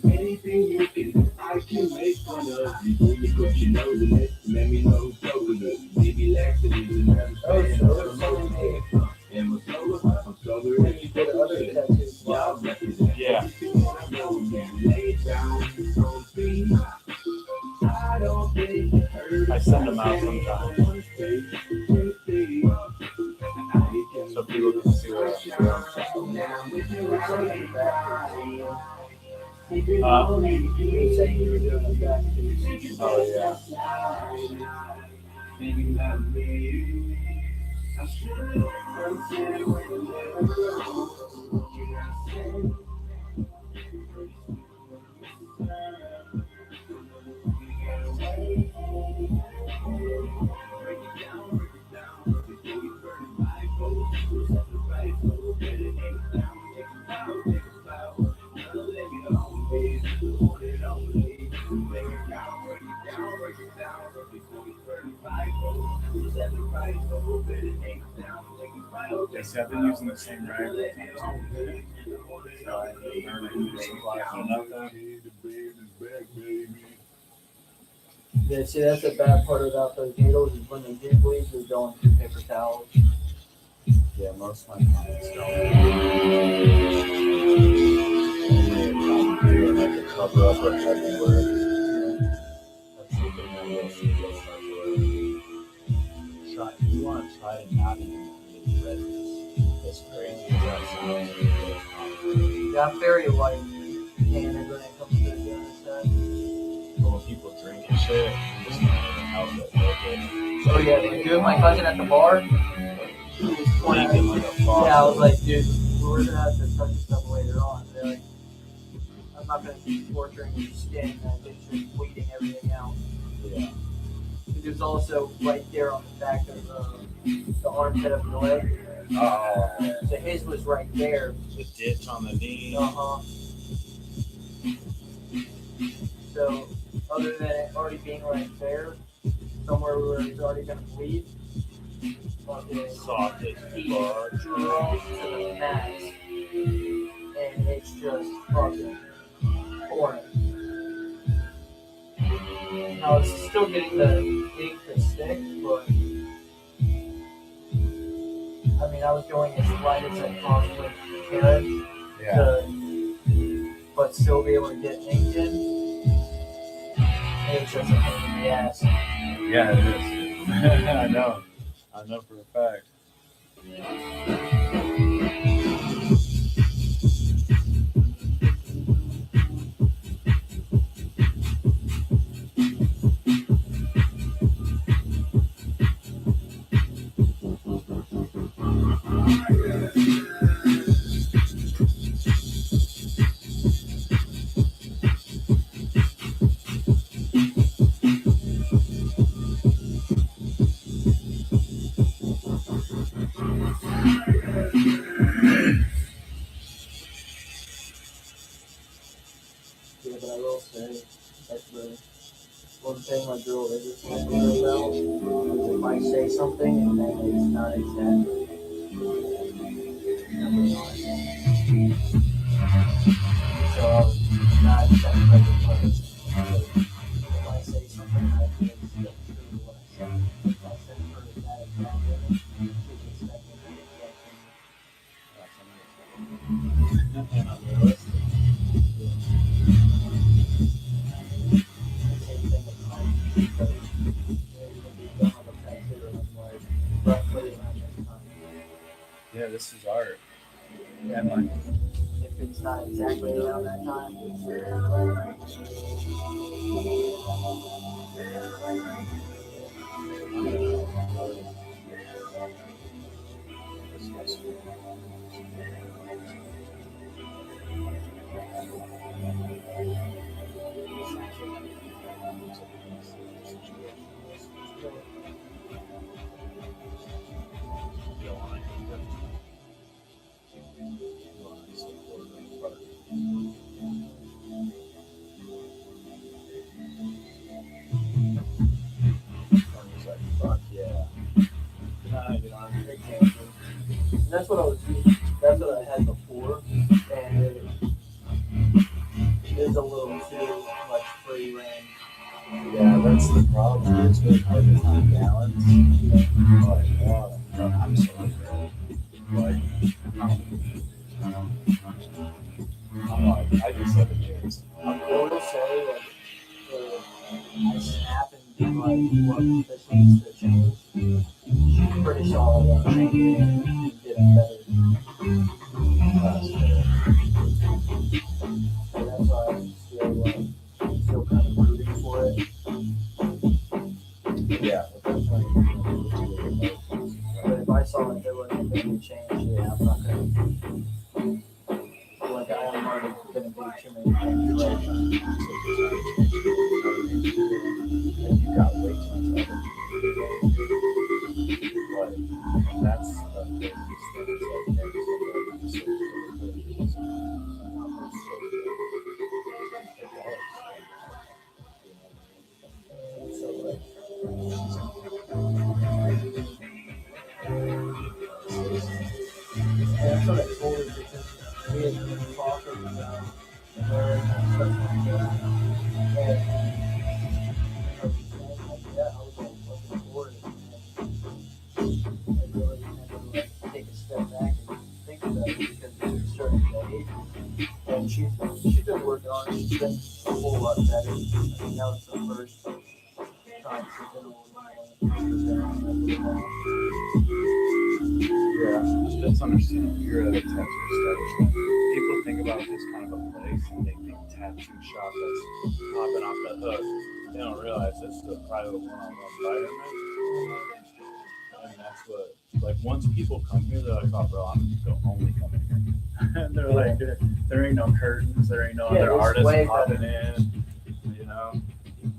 Anything you can, I can make fun of. Before you put your nose in it, let me know who's broken it. Maybe laxatives and other things. And I'm sober. You did other tattoos. Yeah. I send them out sometimes. So people can see what I'm doing. Oh yeah. Yes, I've been using the same rag. Yeah, see, that's the bad part about those needles is when they do bleed, they're going through paper towels. Yeah, most of my clients don't. Only like a cover up or heavy work. That's the thing I will see. You want to try to not even use redness. As crazy as that sounds. Yeah, I'm very light-handed when it comes to doing that. But when people drink and shit, you just can't even help it. Oh yeah, dude, my cousin at the bar, he was Drinking like a faucet. Yeah, I was like, dude, we're gonna have to touch this stuff later on. They're like, I'm not gonna keep torturing your skin and it's just bleeding everything out. Yeah. It was also right there on the back of the armpit of the leg. Oh. So his was right there. The ditch on the knee. Uh-huh. So, other than it already being right there, somewhere where it's already gonna bleed, Soft as he fuck. draws to the max, and it's just fucking pouring. Now it's still getting the ink to stick, but I mean, I was going as light as I possibly could Yeah. but still be able to get ink in. It's just a pain in the ass. Yeah, it is. I know. I know for a fact. Yeah, but I will say that's the one thing my girl is thinking about is if I say something and then it's not exactly. So I was not exactly like the first. If I say something that is true what I said, if I said her that exactly, she's expecting me to get Unrealistic. to say this is art. Yeah. And like, If it's not exactly around that time, fuck yeah. that's what I was. That's what I had before, and it is a little too much free reign. Yeah, that's the problem. It's really hard to find balance. Like, wow, I'm so good. Like, I'm like, I do 7 years. I will say that I snap and do like what this needs to change. I'm pretty sure I'll change it and get it better. So that's why I'm still kind of rooting for it. Yeah, but But if I saw that there wasn't anything to change, yeah, I'm not gonna. Like I'm already gonna do too many things. Like, you got way too much of it. But that's the biggest thing is that's what I told her because we had been talking about her and stuff like that. And I was saying, like, yeah, I was like looking forward to it. And I really had to like take a step back and think about it because it's a certain age. And she's been working on it. She's been a whole lot better. I mean, that was the first time she's been a little yeah, that's understandable. You're at a tattoo study. People think about this kind of a place and they think tattoo shop that's popping off the hook. They don't realize it's the private one-on-one environment. And that's what, like, once people come here, they're like, oh, bro, I'm only coming here. And they're like, there ain't no curtains, there ain't no other artists popping in, you know?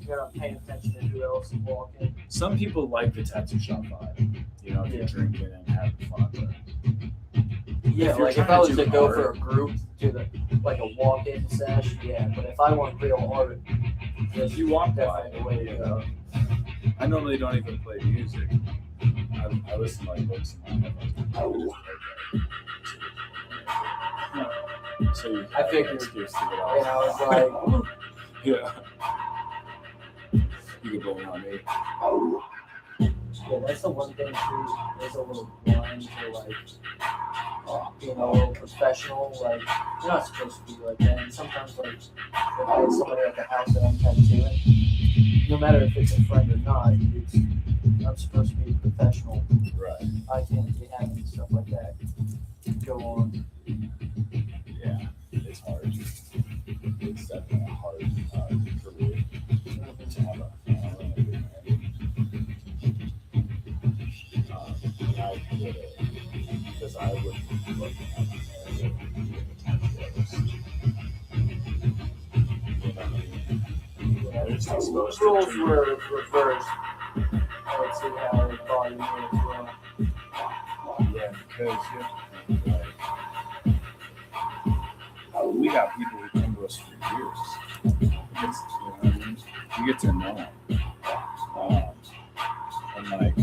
You're not paying attention to who else is walking. Some people like the tattoo shop vibe, you know, if you're drinking and having fun. But Yeah, you're like if trying I was to to do go art- for a group to the like a walk-in sesh, yeah. But if I want real art, if you walk by, definitely the way to go. I normally don't even play music. I listen to like books in my headphones. So you I figured. an excuse to get And I out. was like, Yeah. You can blame it on me. yeah, that's the one thing too. There's a little line to like, you know, a little professional. Like you're not supposed to be like that. And sometimes like if I have somebody at the house that I'm tattooing, no matter if it's a friend or not, I'm supposed to be professional. Right. I can't be having stuff like that go on. Yeah. It's hard. It's definitely a hard career to have a family. I would because I would look at just exposed to Rules treatment. were reversed. I would see how it bothered me as well. Yeah, because we got people who come to us for years. It's, you know what I mean? You get to know them. And like,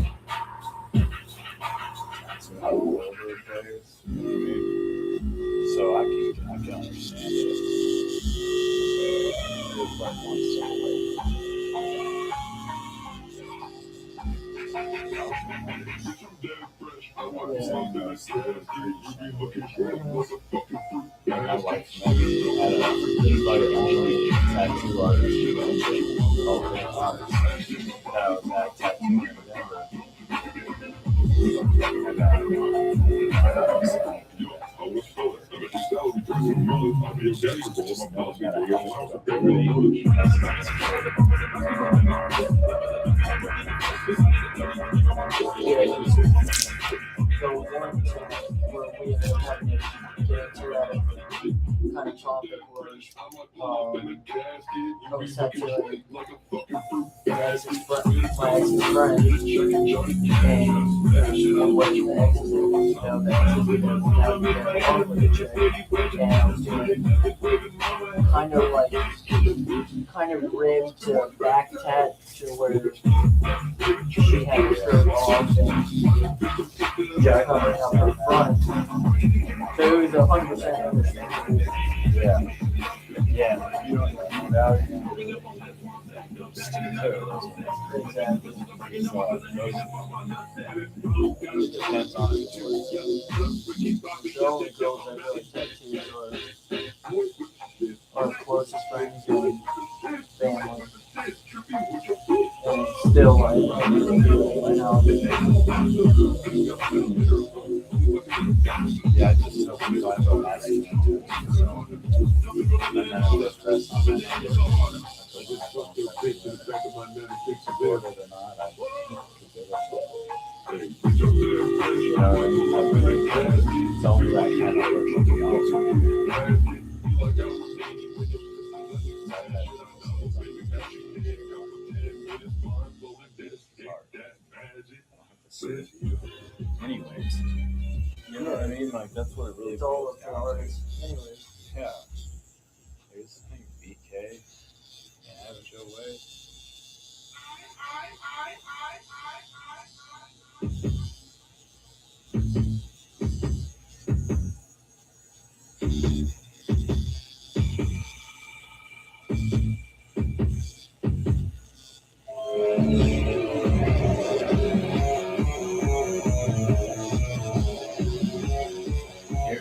that's all over the place. You know what I mean? So I can understand it. It's like one my wife met me at a invite only tattoo artist called Artist that I was at tattooing in Denver. And The one where we ended up having to get into that kind of topic was homosexuality. My ex's friend, and what the exes did, the exes did now get along with the chick, and I was doing kind of rigged to back tat to where she had her shirt off and covering up her front. So it was 100% understandable. Yeah. Yeah. You don't know value. Exactly. Depends on it. The only girls that really tattoos are our closest friends and family. And still, I know. Yeah, I just hope we don't have a lasting tattoo. And then if this rests on that, support it or not, I could give it. You know what I mean? It's only that kind of work, to be honest with you. Anyways, you know what I mean? Like, that's what it really It's all boils up to down artists. Anyways. Yeah. Here's the thing, BK. Can't have it your way.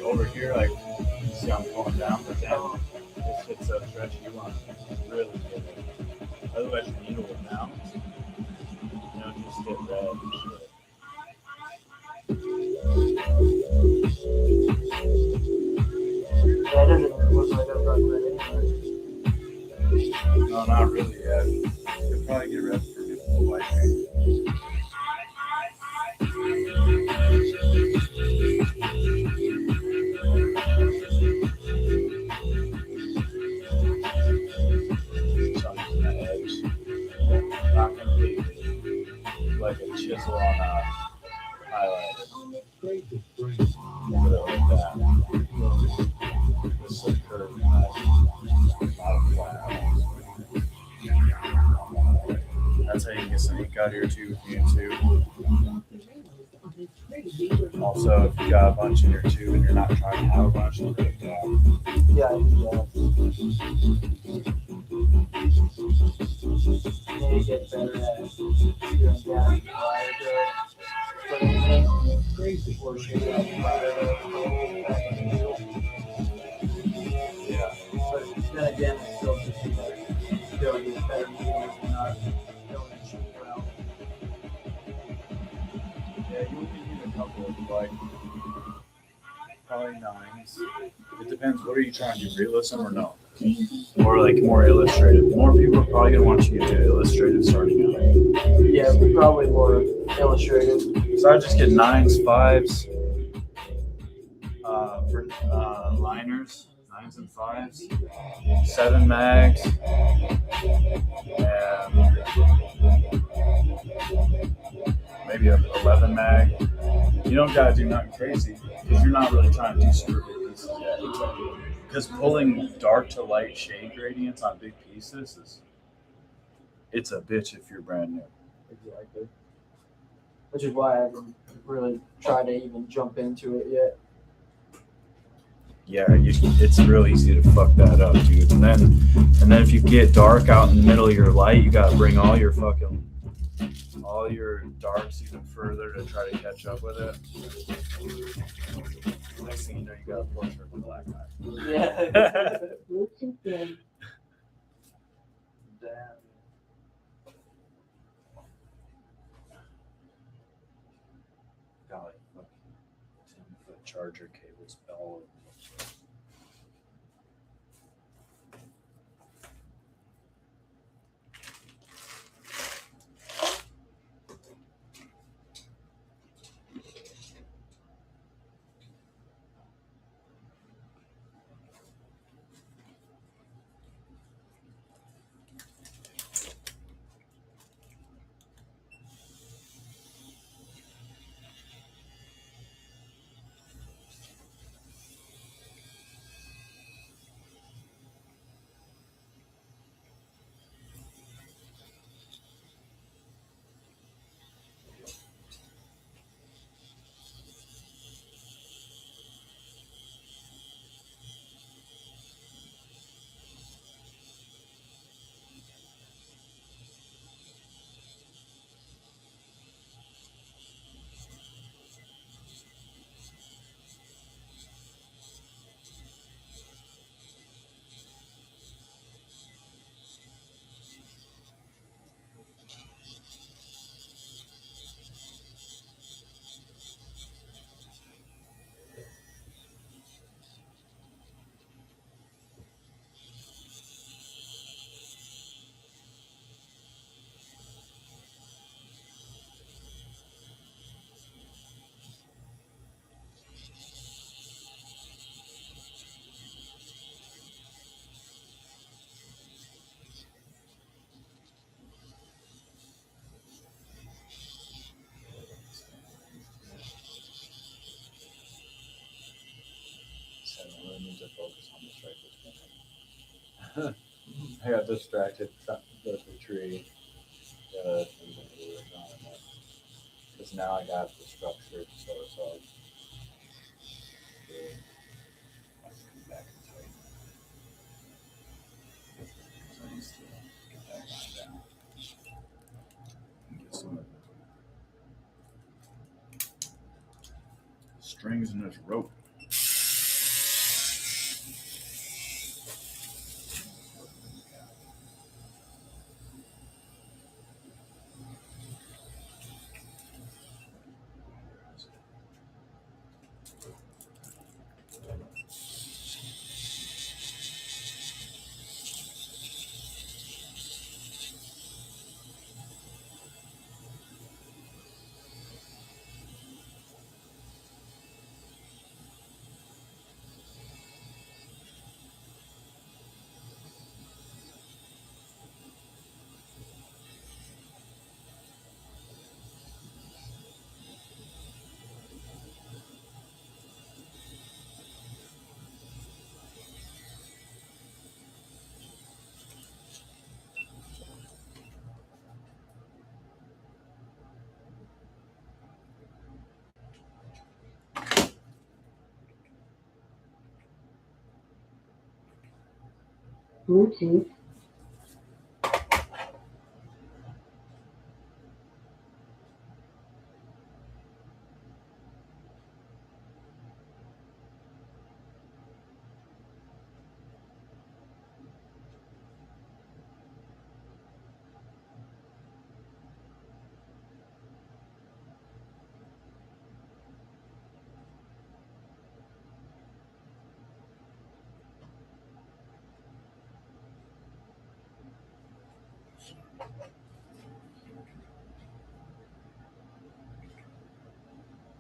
Over here, like, see I'm going down, but then this shit's so stretchy, you want to really get it. Otherwise, your needle will bounce. You know, just get red and shit. That doesn't look like I've run red anyway. No, not really yet. You'll probably get red for getting the white paint. Not completely. Like a chisel on a highlighter. Put it like that. Just a curve, not a flat. That's how you can get some ink out here too if you need to. Also, if you got a bunch in your tube and you're not trying to have a bunch, look at that. Yeah, I do that. Then you get better at doing down prior to putting it in. Or shading out prior to Yeah. But then again, it's still just still get better medium if you're not going to cheap route. Yeah, you only need a couple of like probably 9s. It depends. What are you trying to do? Realism or no? Or like more illustrative. More people are probably gonna want you to do illustrative starting out. Yeah, probably more illustrative. So I just get 9s, 5s for liners, 9s and 5s, 7 mags, and maybe an 11 mag. You don't gotta do nothing crazy because you're not really trying to do super big pieces yet. Because pulling dark to light shade gradients on big pieces it's a bitch if you're brand new. Exactly. Which is why I haven't really tried to even jump into it yet. Yeah, it's real easy to fuck that up, dude. And then if you get dark out in the middle of your light, you gotta bring all your darks even further to try to catch up with it. Next thing you know, you got a portrait with a black eye. Yeah. Roots and stems. Damn. Got like fucking 10-foot charger cables all over. I got distracted. The tree. Because now I got the structure, so it's all good. I can come back and tighten it. So I need to get that line down. And get some of the strings in this rope. Bluetooth.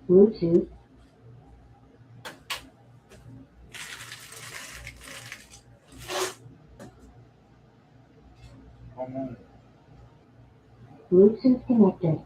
Bluetooth. Come on. Bluetooth connected.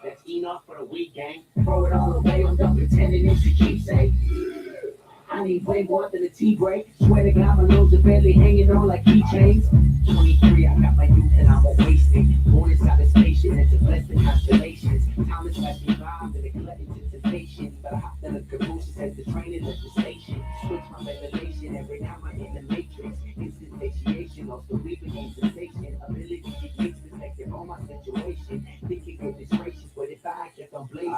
That's enough for the weekend. Throw it all away, I'm done pretending it's a keepsake. I need way more than a tea break. Swear to God, my nose are barely hanging on like keychains. 23, I got my youth and I'm wasted. Born inside a spaceship and to bless the constellations. Time is passing by, I'm neglected to temptation. But I hopped in a caboose, said the train is at the station. Switch my revelation, every now I'm in the matrix. Instant satiation, off the week became sensation. Ability to get perspective on my situation. Thinking goodness gracious, what if I kept on blazing?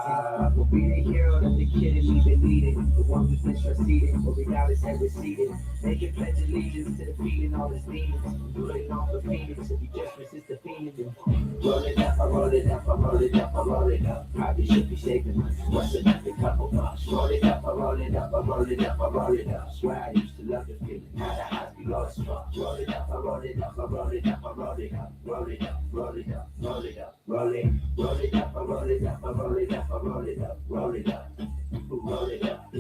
Will be the hero that the kid in me been leading. The one who consciousness receding, but we got his head receded. Making pledge allegiance to defeating all his demons. Putting off the phoenix, if he just resists the phoenix. Roll it up, I roll it up, I roll it up, I roll it up. Probably should be saving what's another couple bucks. Roll it up, I roll it up, I roll it up, I roll it up. Swear I used to love the feeling, now the highs be low as fuck. Roll it up, I roll it up, I roll it up, I roll it up. Roll it up, roll it up, roll it up, roll it up, I roll it up, I roll it up, I roll it up, roll it up, roll it up.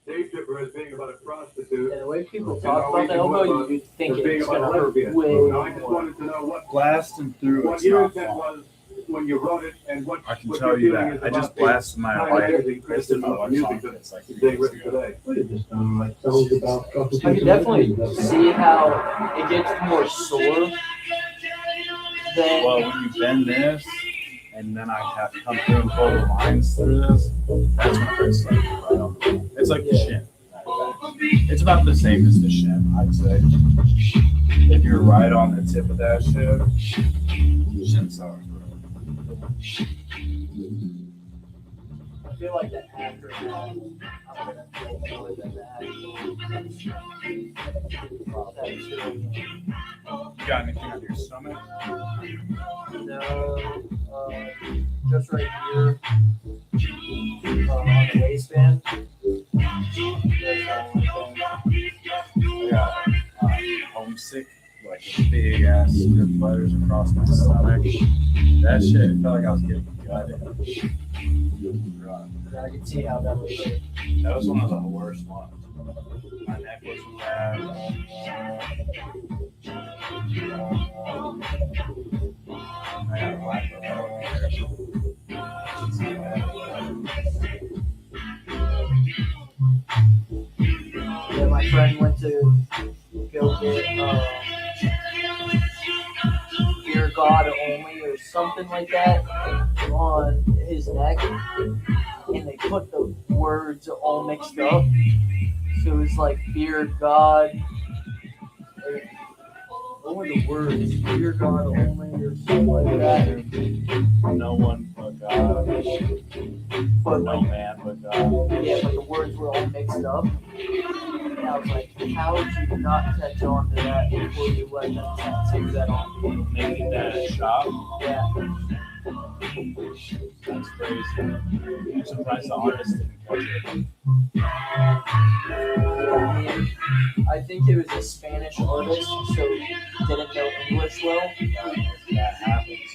Dave Dipper as being about a prostitute. And the way people talk about the elbow, you'd think as being it's about gonna a hurt lesbian. way Now, I just more. wanted to know what Blasting through what it's your not intent fun. was when you wrote it and what I can what tell your you feeling that. is I just about blasted my this life. pioneering criticism of music that It's like Dave written today. Look at this, like songs about I can definitely see how it gets more sore than well, when you bend this, and then I have to come through and pull the lines through this, that's when it hurts like right on the It's like the shin. It's about the same as the shin, I'd say. If you're right on the tip of that shin sucks, bro. I feel like that after that, I'm gonna feel more than that. You got anything on your stomach? No, just right here, on the waistband. That's the only thing. I got homesick, like big ass script letters across my stomach. That shit felt like I was getting gutted. I can see how that would hurt. That was one of the worst ones. My neck was bad. I got a black Yeah, my friend went to go get Dear God Only or something like that on his neck, and they put the words all mixed up. So it was like Dear God. Or, what were the words? Dear God Only or something like that. No one but God. But No like, man but God. yeah, but the words were all mixed up. And I was like, how did you not catch on to that before you let them tattoo that on me? Making that a shop, Yeah. that's crazy. I'm surprised the artist didn't catch it. I think it was a Spanish artist, so didn't know English well. That happens.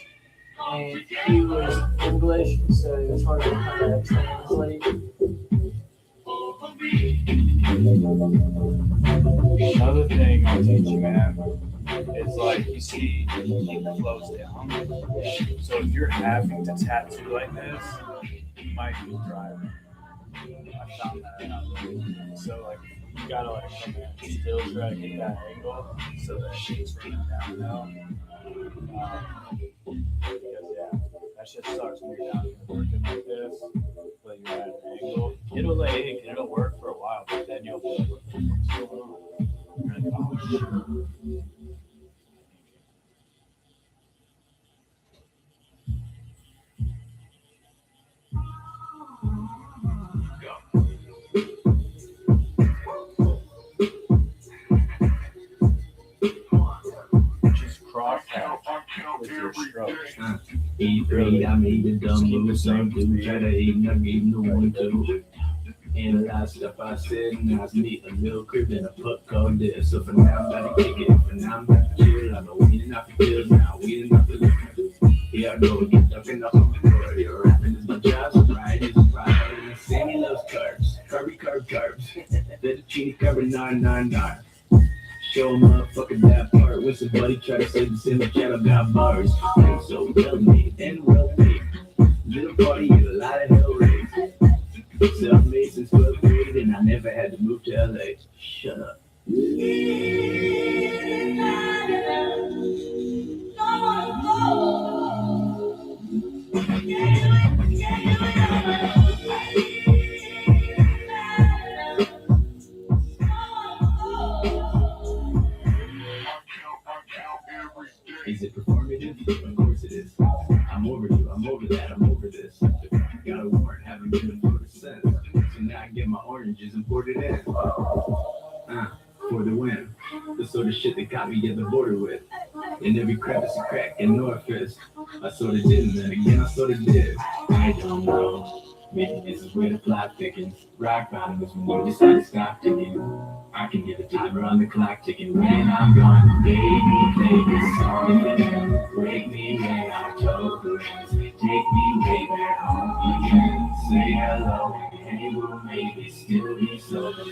And he was English, so it was hard to kind of translate. Another thing I'll teach you, man, is like you see ink flows down. So if you're having to tattoo like this, you might be driving. I found that out. So like you gotta like come in and still try to get that angle so that it's running downhill. Because yeah, that shit sucks when you're down here working like this, but you're at an angle. It'll like it'll work for a while, but then you'll be like, what the fuck's going on? You're like, oh shit. Just cross hatch with your strokes. E3, I made the dumb move, some dude try to hate me, I gave him the 1, 2. Analyze stuff I said, and I was neat, a little crib and a puck called this. So for now, I'm about to kick it, for now, I'm about to chill. I'm weeding off the pills now, weeding off the liquor. Here I go, get up in the humming door. You're rapping is my job, sobriety is a pride. And Sammy loves carbs, carbs. Fettuccine carbon 999. Show motherfucker that part. When somebody try to say this in the chat about bars. And so tell me and well me. Little party, a lot of hell raised. Self-made since 12th grade, and I never had to move to LA. Shut up. Is it performative? Of course it is. I'm over you, I'm over that, I'm over this. Got a warrant, haven't been in 4%. I get my oranges imported in. For the win. The sort of shit that got me at the border with. In every crevice and crack and orifice. I sort of didn't, then again I sort of did. I don't know. Maybe this is where the plot thickens. Rock bottom is when you decide to stop ticking. I can hear the timer on the clock ticking. When I'm gone, baby, play this song again. Break me when October ends. Take me way back home again. Say hello, hey, we'll maybe still be sober.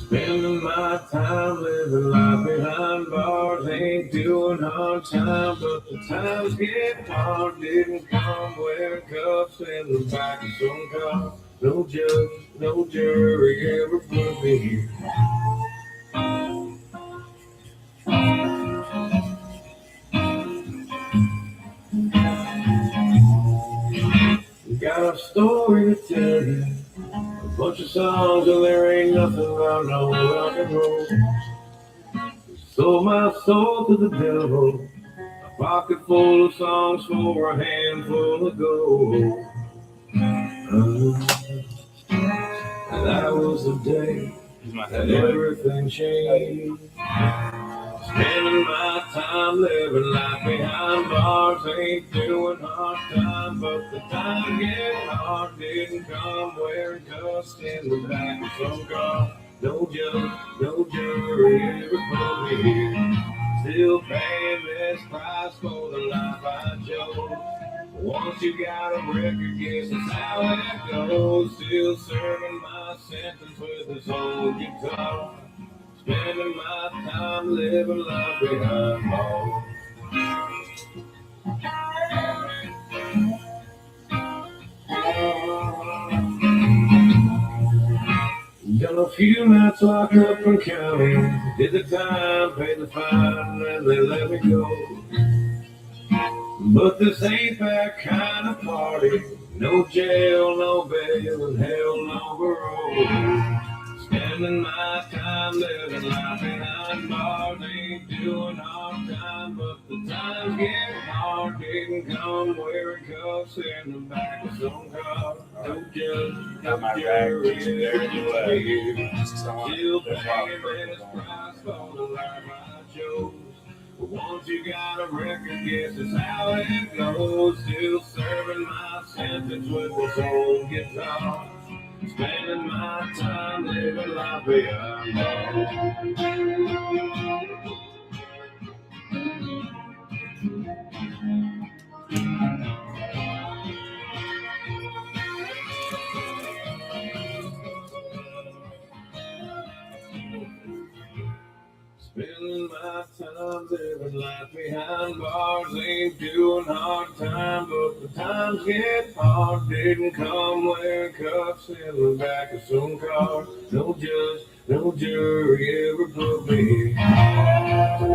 Spending my time living life behind bars, ain't doing hard time, but the times get hard. Didn't come wearing cuffs in the back of some car. No judge, no jury ever put me here. Got a story to tell you, a bunch of songs, and there ain't nothing about no rock and roll. Sold my soul to the devil, a pocket full of songs for a handful of gold. And that was the day that everything changed. Spending my time living life behind bars, ain't doing hard time, but the time getting hard. Didn't come wearing cuffs in the back of some car. No judge, no jury ever put me here. Still paying this price for the life I chose. Once you got a record, guess that's how it goes. Still serving my sentence with this old guitar. Spending my time living life behind bars. Done a few nights locked up in county. Did the time, paid the fine, and they let me go. But this ain't that kind of party. No jail, no bail, and hell no parole. Spending my time living life behind bars, ain't doing hard time, but the times get hard. Didn't come wearing cuffs in the back of some car. No judge, no jury, everywhere. Still paying this price for the life I chose. But once you got a record, guess it's how it goes. Still serving my sentence with this old guitar. Spending my time living life behind bars. Spending my time living life behind bars, ain't doing hard time, but the times get hard. Didn't come wearing cuffs in the back of some car. No judge, no jury ever put me here.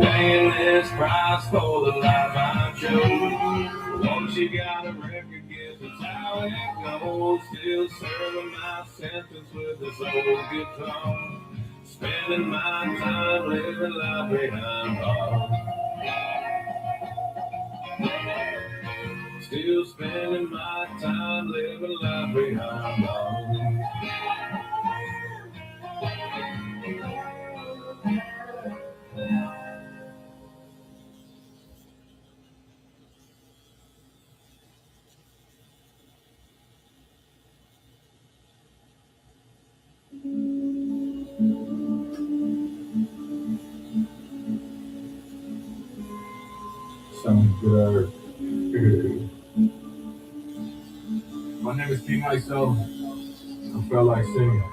Paying this price for the life I chose. Once you got a record, guess it's how it goes. Still serving my sentence with this old guitar. Spending my time living life behind bars. Still spending my time living life behind bars. sound good. My name is P Myself. I felt like singing.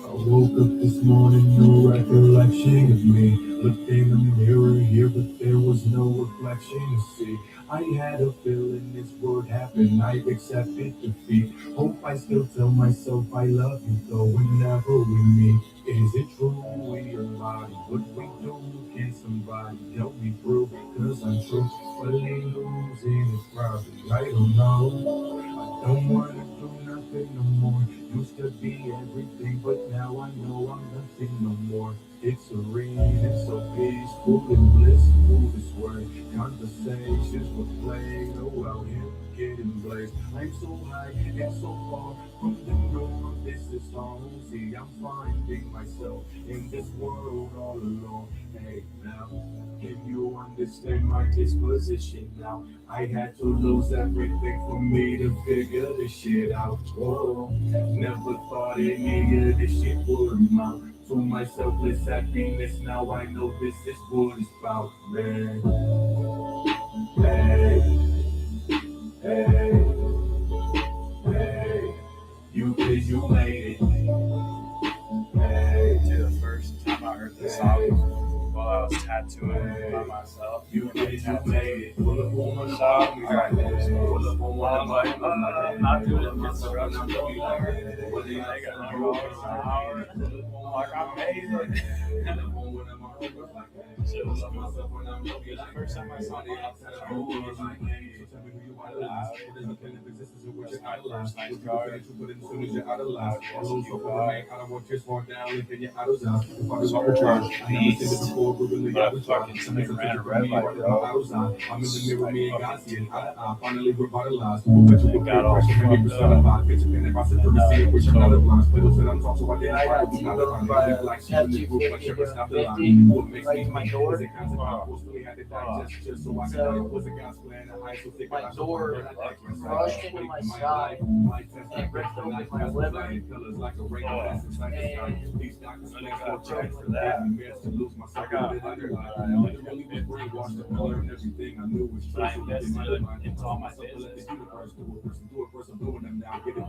I woke up this morning, no recollection of me. Looked in the mirror here, but there was no reflection to see. I had a feeling this would happen. I accepted defeat. Hope I still tell myself I love you, though whenever we meet. Is it true we embody what we do? Can somebody help me through? Cause I'm truthfully losing it probably. I don't know. I don't wanna do nothing no more. Used to be everything, but now I know I'm nothing no more. It's serene, it's so peaceful and blissful this way. Conversations were played, oh out here getting blazed. I'm so high and so far from the norm. This is home. See, I'm finding myself in this world all alone. Hey, now, can you understand my disposition now? I had to lose everything for me to figure this shit out. Oh, never thought any of this shit would amount to my selfless happiness. Now I know this is what it's about, man. Hey, hey, hey, you did, you made it. Hey, Dude, the first time I heard this song while I was tattooing by myself, you did, you made it. Pull up on my so side, pull up on I'm like, not doing it construction, but like, what do you think? $100 an hour? I'm like, I made it. Shit was the first time I saw the first nice card. But fucking somebody ran a red light, bro. Finally revitalized. Got all fucked up. Right to my door. My door crushed into my side and ripped open my liver. And I got checked for that. I got $100. I only got 50. But I invested into all my business.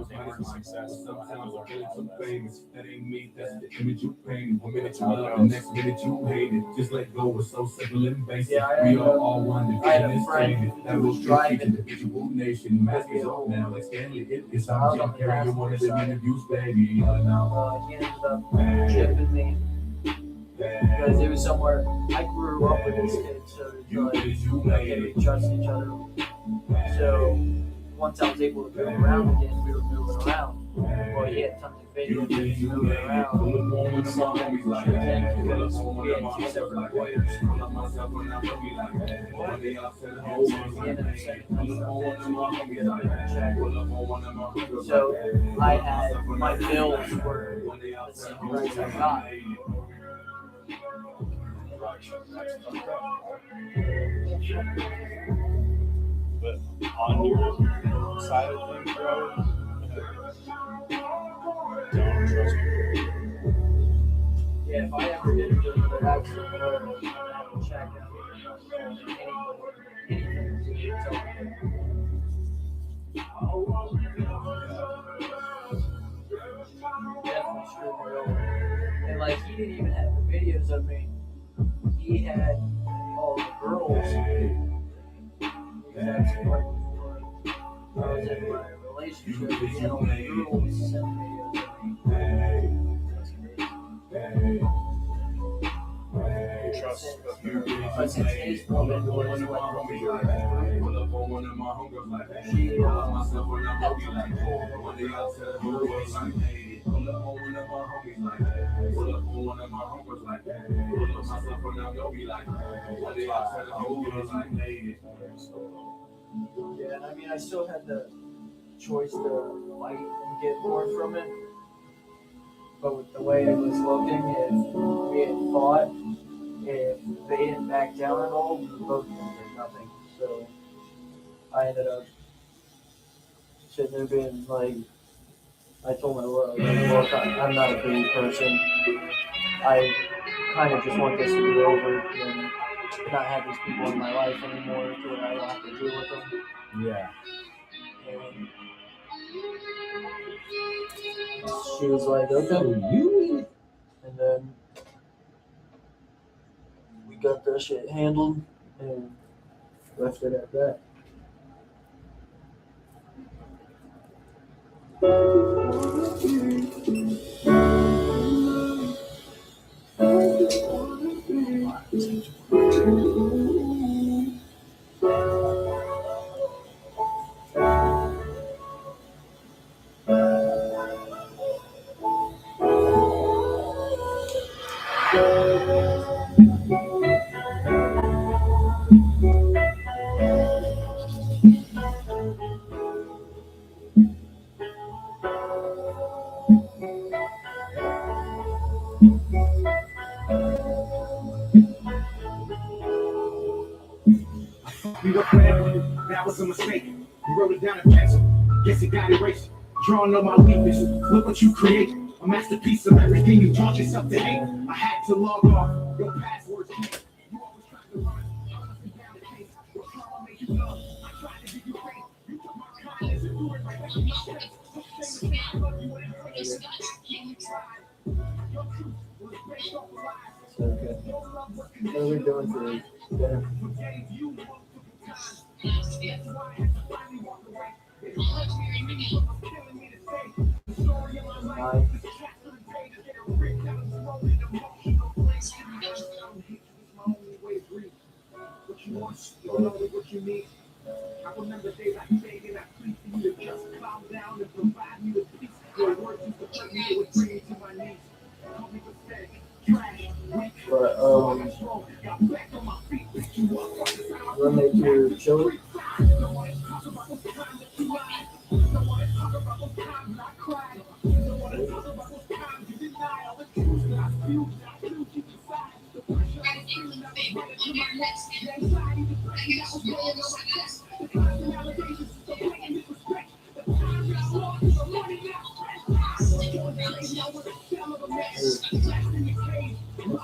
They weren't successful. I had to learn all that. That ain't me, that's the image you paint. One minute you love, the next minute you hate it. Just let go, it's so simple and basic. We are all one. I had a friend that was driving individual nation. Mask is off now, like Stanley. It's I'm carrying you one of the interviews, baby. he ended up chipping me because it was somewhere I grew up with this kid, so we trust each other. So once I was able to move around again, we were moving around. Well, he had tons of videos of me moving around. And some of them because we had two separate lawyers. He ended up sending us a check. So I had my bills were the same price I got. But on your side of things, bro, don't trust people. Yeah, if I ever get into another accident, I would check out anything to tell me. Definitely screwed me over. And like, he didn't even have the videos of me. He had all the girls. That's right before I was in my relationship. He had all the girls send videos of me. Trust But since his woman was like she yeah, and I mean, I still had the choice to fight and get more from it. But with the way it was looking, if we had fought, if they didn't back down at all, we were both going to get nothing. So I ended up sitting there being like, I told my look, I'm not a greedy person. I kind of just want this to be over. And not have these people in my life anymore to where I don't have to deal with them. Yeah. And she was like, okay. And then we got that shit handled and left it at that. You look forever, that was a mistake. You wrote it down in pencil, guess it got erased. Drawing on my weakness, look what you create. A masterpiece of everything you taught yourself to hate. I had to log off, your passwords can't. You always tried to run, I must be down the case. Your trauma made you love, I tried to give you faith. You took my kindness and threw it right back in my face. So shame I love you and embrace it. You tried. Your truth was based off of lies. So good. Your love was What are we doing for dinner? forgave you multiple times. That's why I had to finally walk away. It hurt me, it was killing me to say the story of my life. The chapter and page that are written down and thrown in emotional place. I don't hate you, it's my only way to breathe. What you want is only what you need. I remember days I begged and I plead for you to just calm down and provide me with peace. Your words used to hurt me, it would bring me to my knees. Call me pathetic, trash, weak. But Got back on my feet, picked you up. we'll make your chili.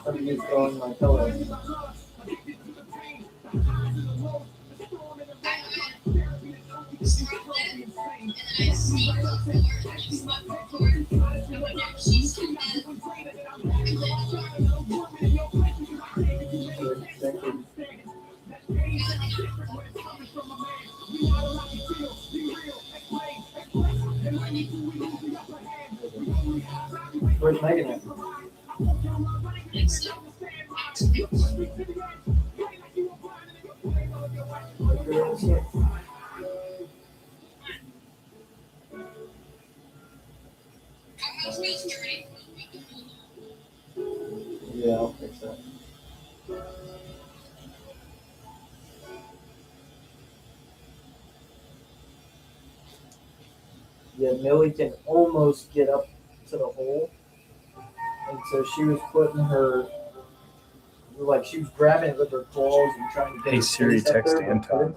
Somebody's throwing my pillow. Where's Megan at? Yeah, I'll fix that. Yeah, Millie can almost get up to the hole. And so she was putting her, like she was grabbing it with her claws and trying to get Hey her Siri, face up text there, Anton.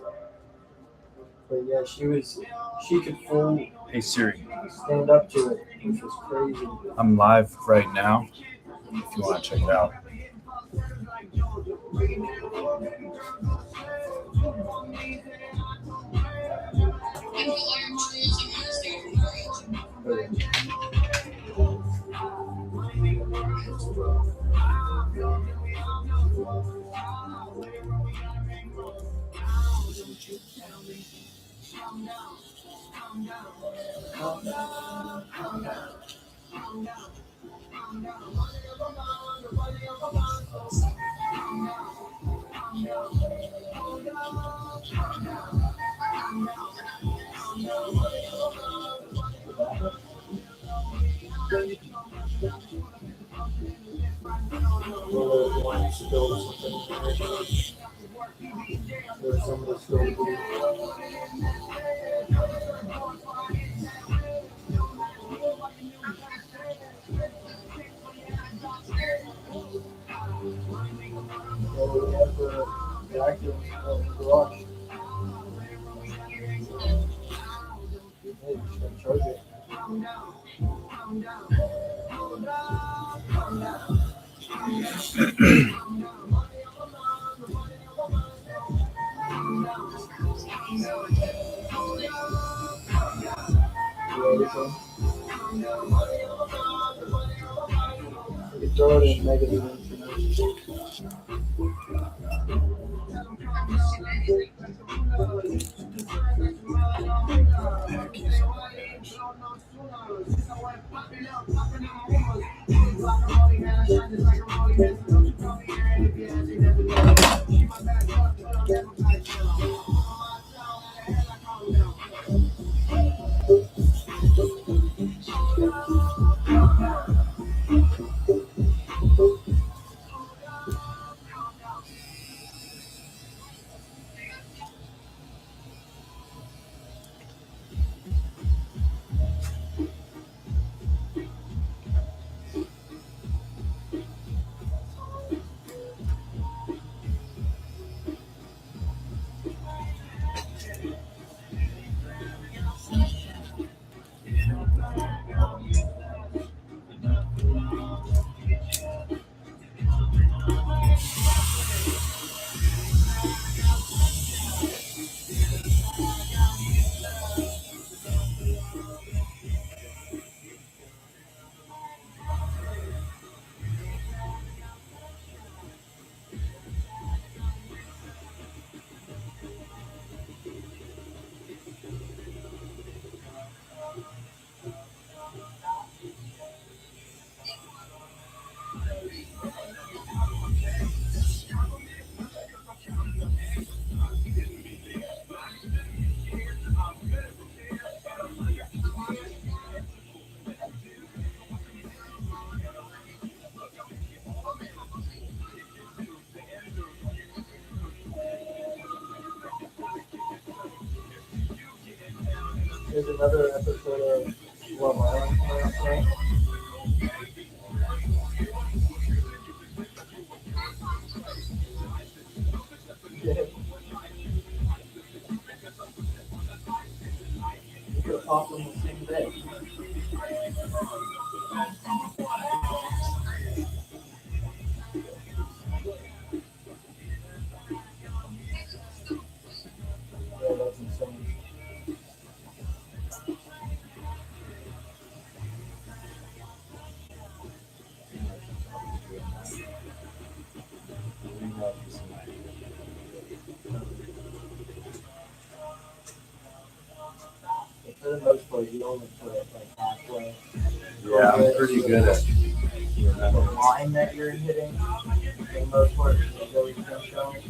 But yeah, she could full Hey Siri, stand up to it, which was crazy. I'm live right now. If you want to check it out. Realism. You throw it in negative information. There's another episode of Love Island coming up tonight. Yeah. You could have popped on the same day. Yeah, that's insane. But for the most part, you only put it like halfway. Yeah, I'm pretty good at The remembering. line that you're hitting, for the most part, is really showing.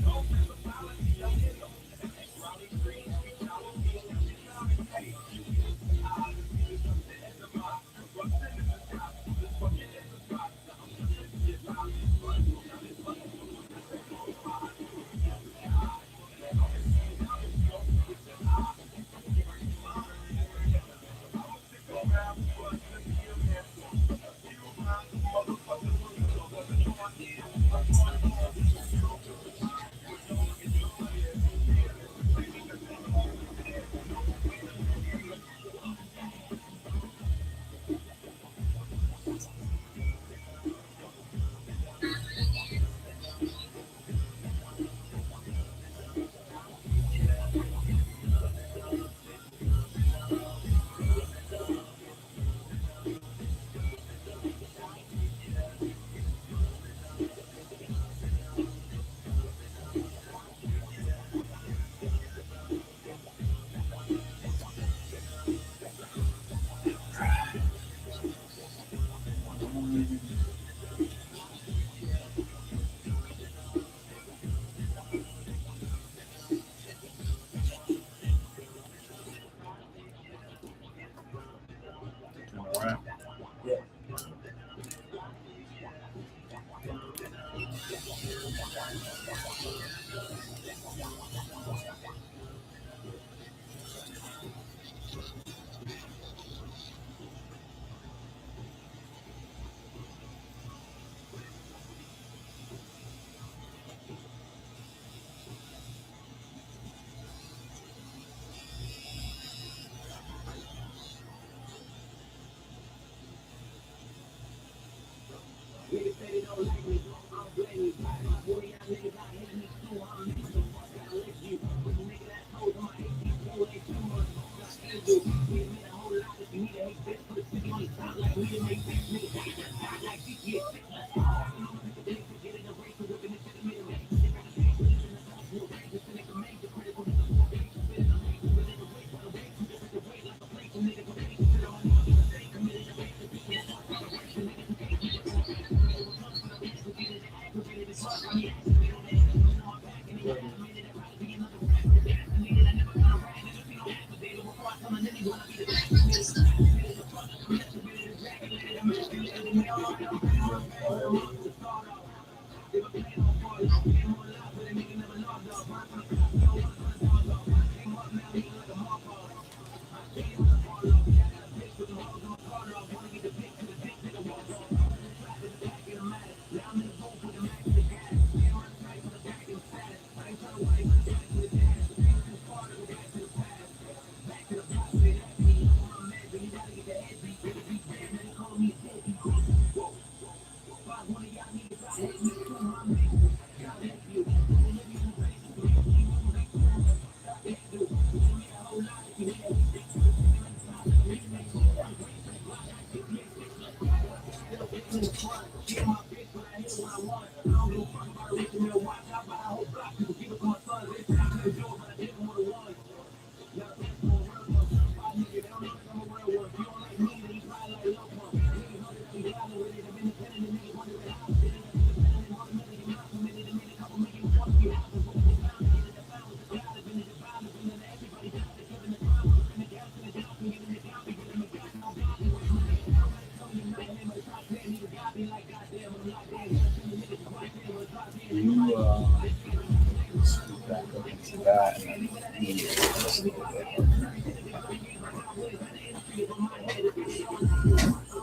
You scoot back up into that and then move just a little bit.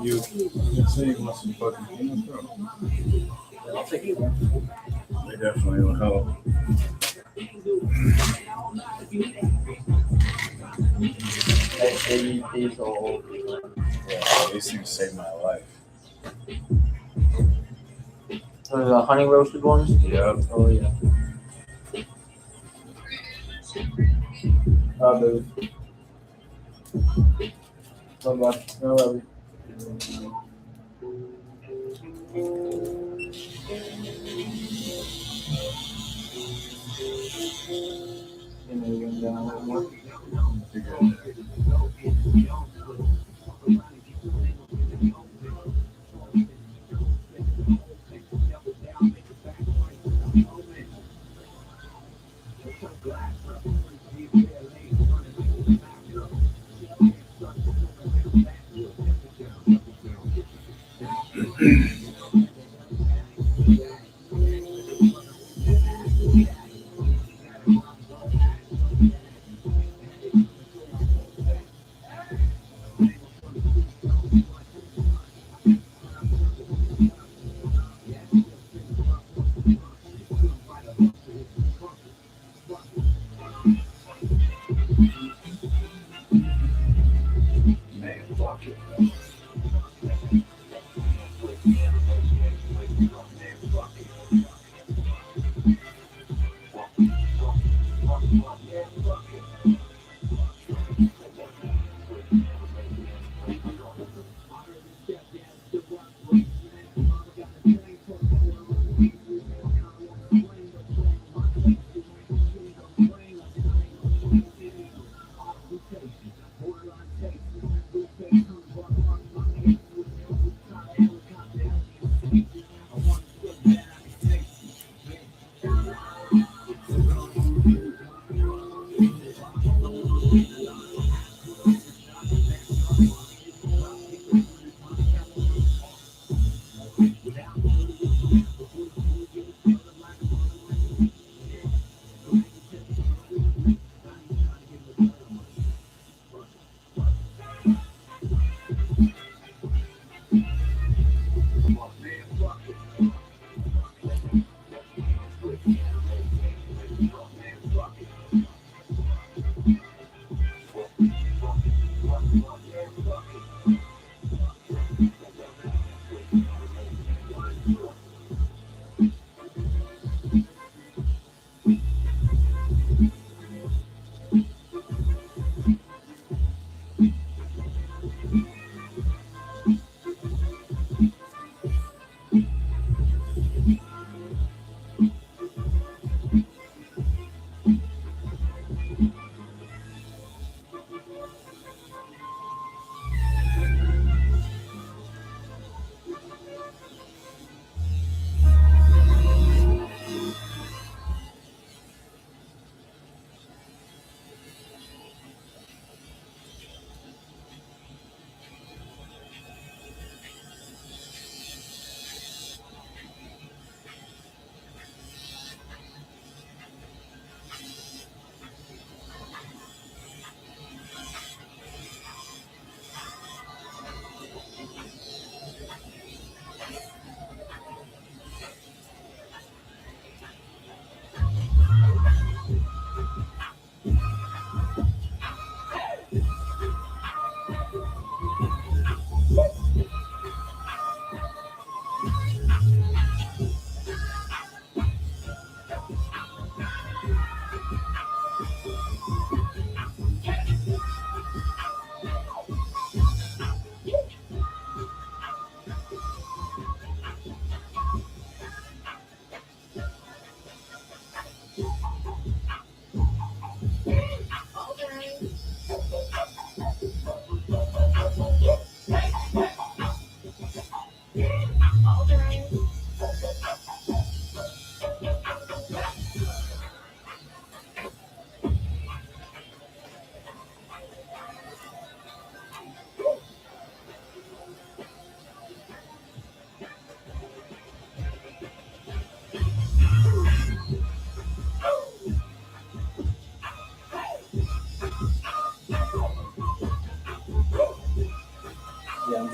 You say you want some fucking peanut bro? I'll take it. They definitely will help. They use these all. Yeah, these things saved my life. The honey roasted ones? Yep. Oh, yeah. Dude. Bye-bye. I love you. Maybe going down a little more.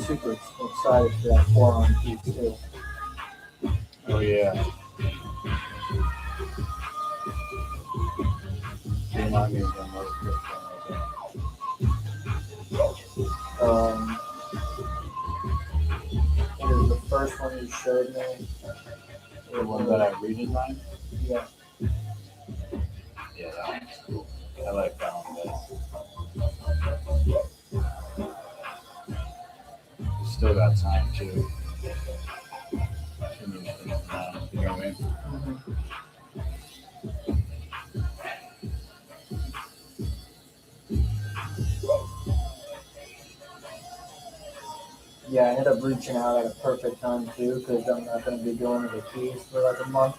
super excited for that forearm piece too. Oh yeah. Remind me of them other It was the first one you showed me. the one that I redesigned. Yeah. Yeah, that one's cool. I like that one better. Still got time too. You know what I mean? Yeah, I ended up reaching out at a perfect time too, because I'm not going to be going to the Keys for like a month.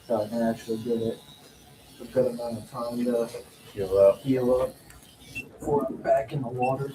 So I can actually give it a good amount of time to heal up before I'm back in the water.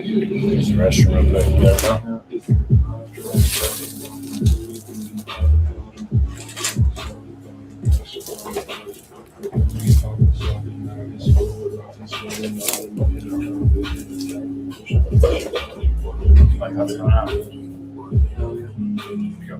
Use the restroom real quick. There we go. Like, how's it going out? Here we go.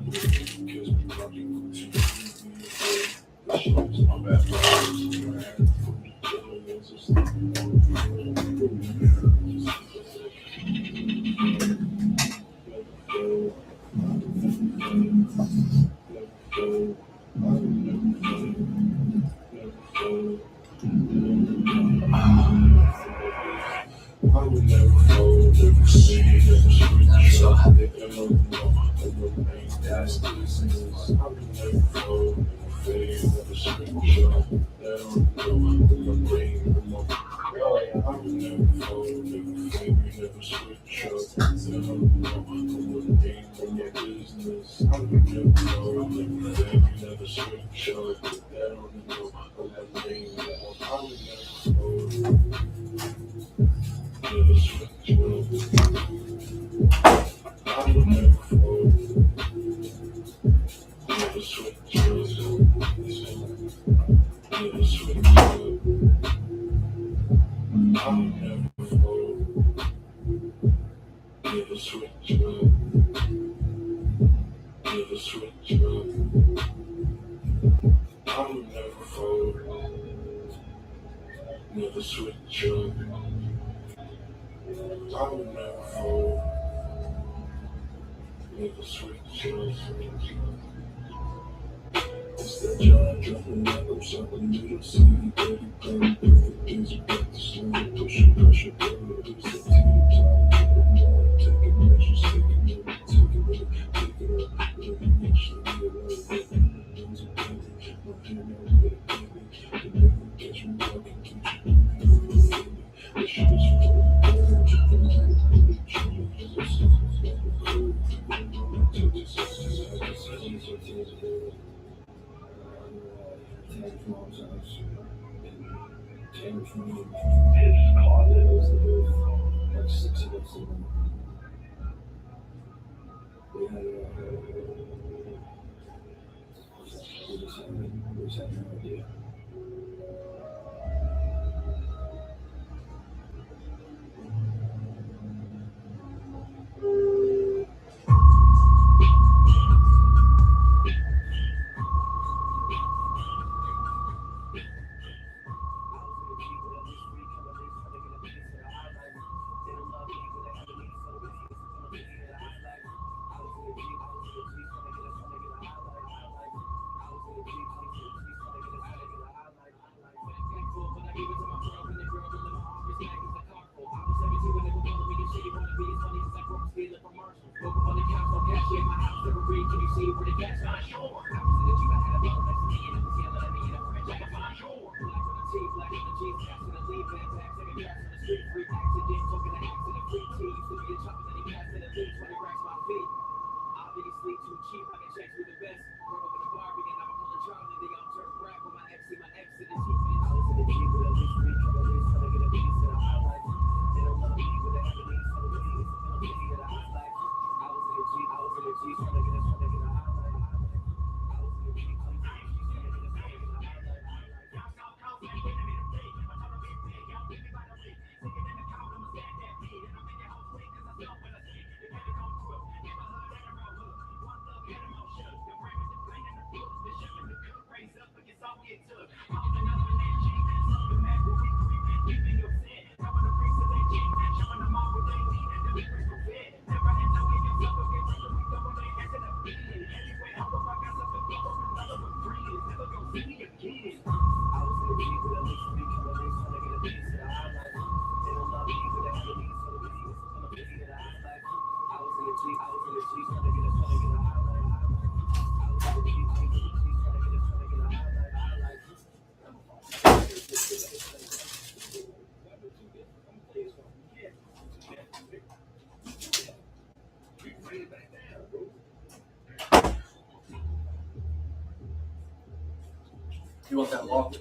You want that lock?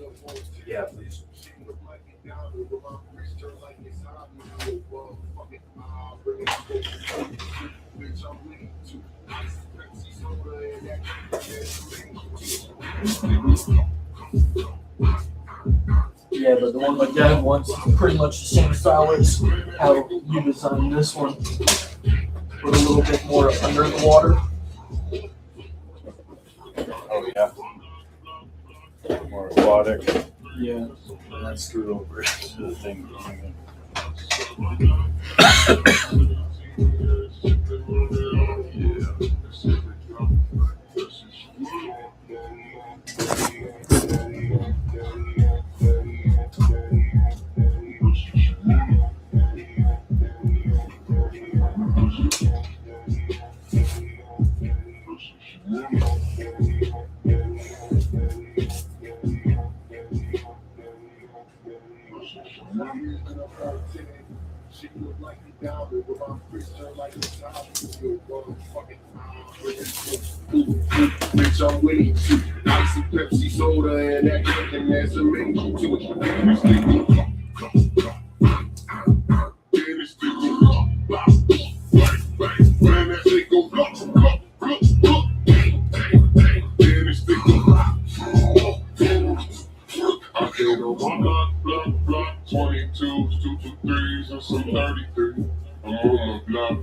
Yeah, please. Yeah, but the one my dad wants is pretty much the same style as how you designed this one. With a little bit more under the water. Oh, yeah. aquatic. Yeah. And then screwed over to the thing. She look like a diamond with my wrist turned like a top. You motherfucking bitch, I'm winning too. Icy Pepsi soda and that chicken that's amazing too. Man, that shit go block, block, block, block. Then it's stick go block. I came on my block, 22s, 223s, and some 33. I'm on my block.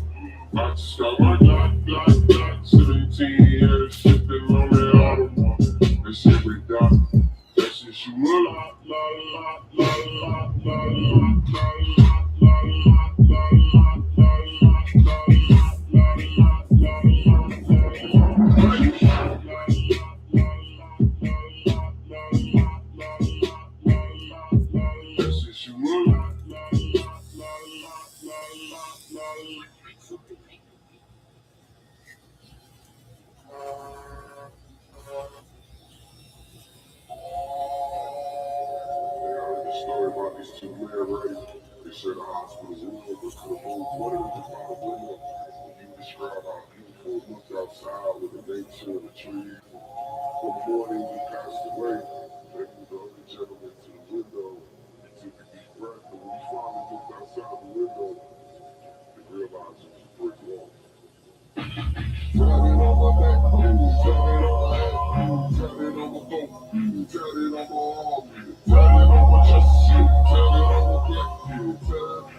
I just got my block, 17 years, shipping on that Ottawa. That shit we got. That shit shoot a lot, story about these two men, right? They said the hospital room was to the whole water was by the window. You describe how beautiful it looked outside with the nature and the trees. One morning he passed away. They moved the other gentleman to the window. He took a deep breath, and when he finally looked outside the window, he realized it was a brick wall. Tell it on my back, tell it on my head, tell it on my boat, tell it on my arm, tell it on my chest, tell it on my back, tell.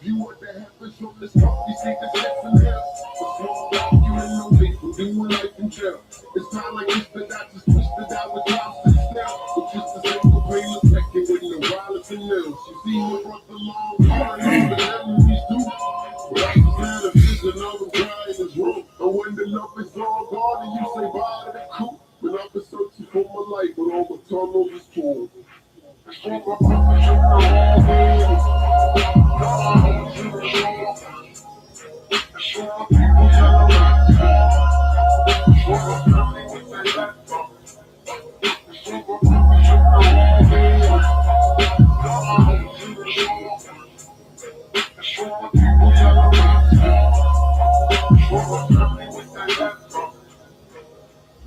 You what that happens from this talk, you see the steps in hell. You ain't no people, doing life in jail. It's time like this, the doctors twisted out with drops to the snap. But just a simple pain of second with no violence and nails. You see me brought the long hard and the enemies do. But I just had a vision of a guy in his room. And when the love is all gone and you say bye to the coop. But I've been searching for my life, but all the tunnels is full.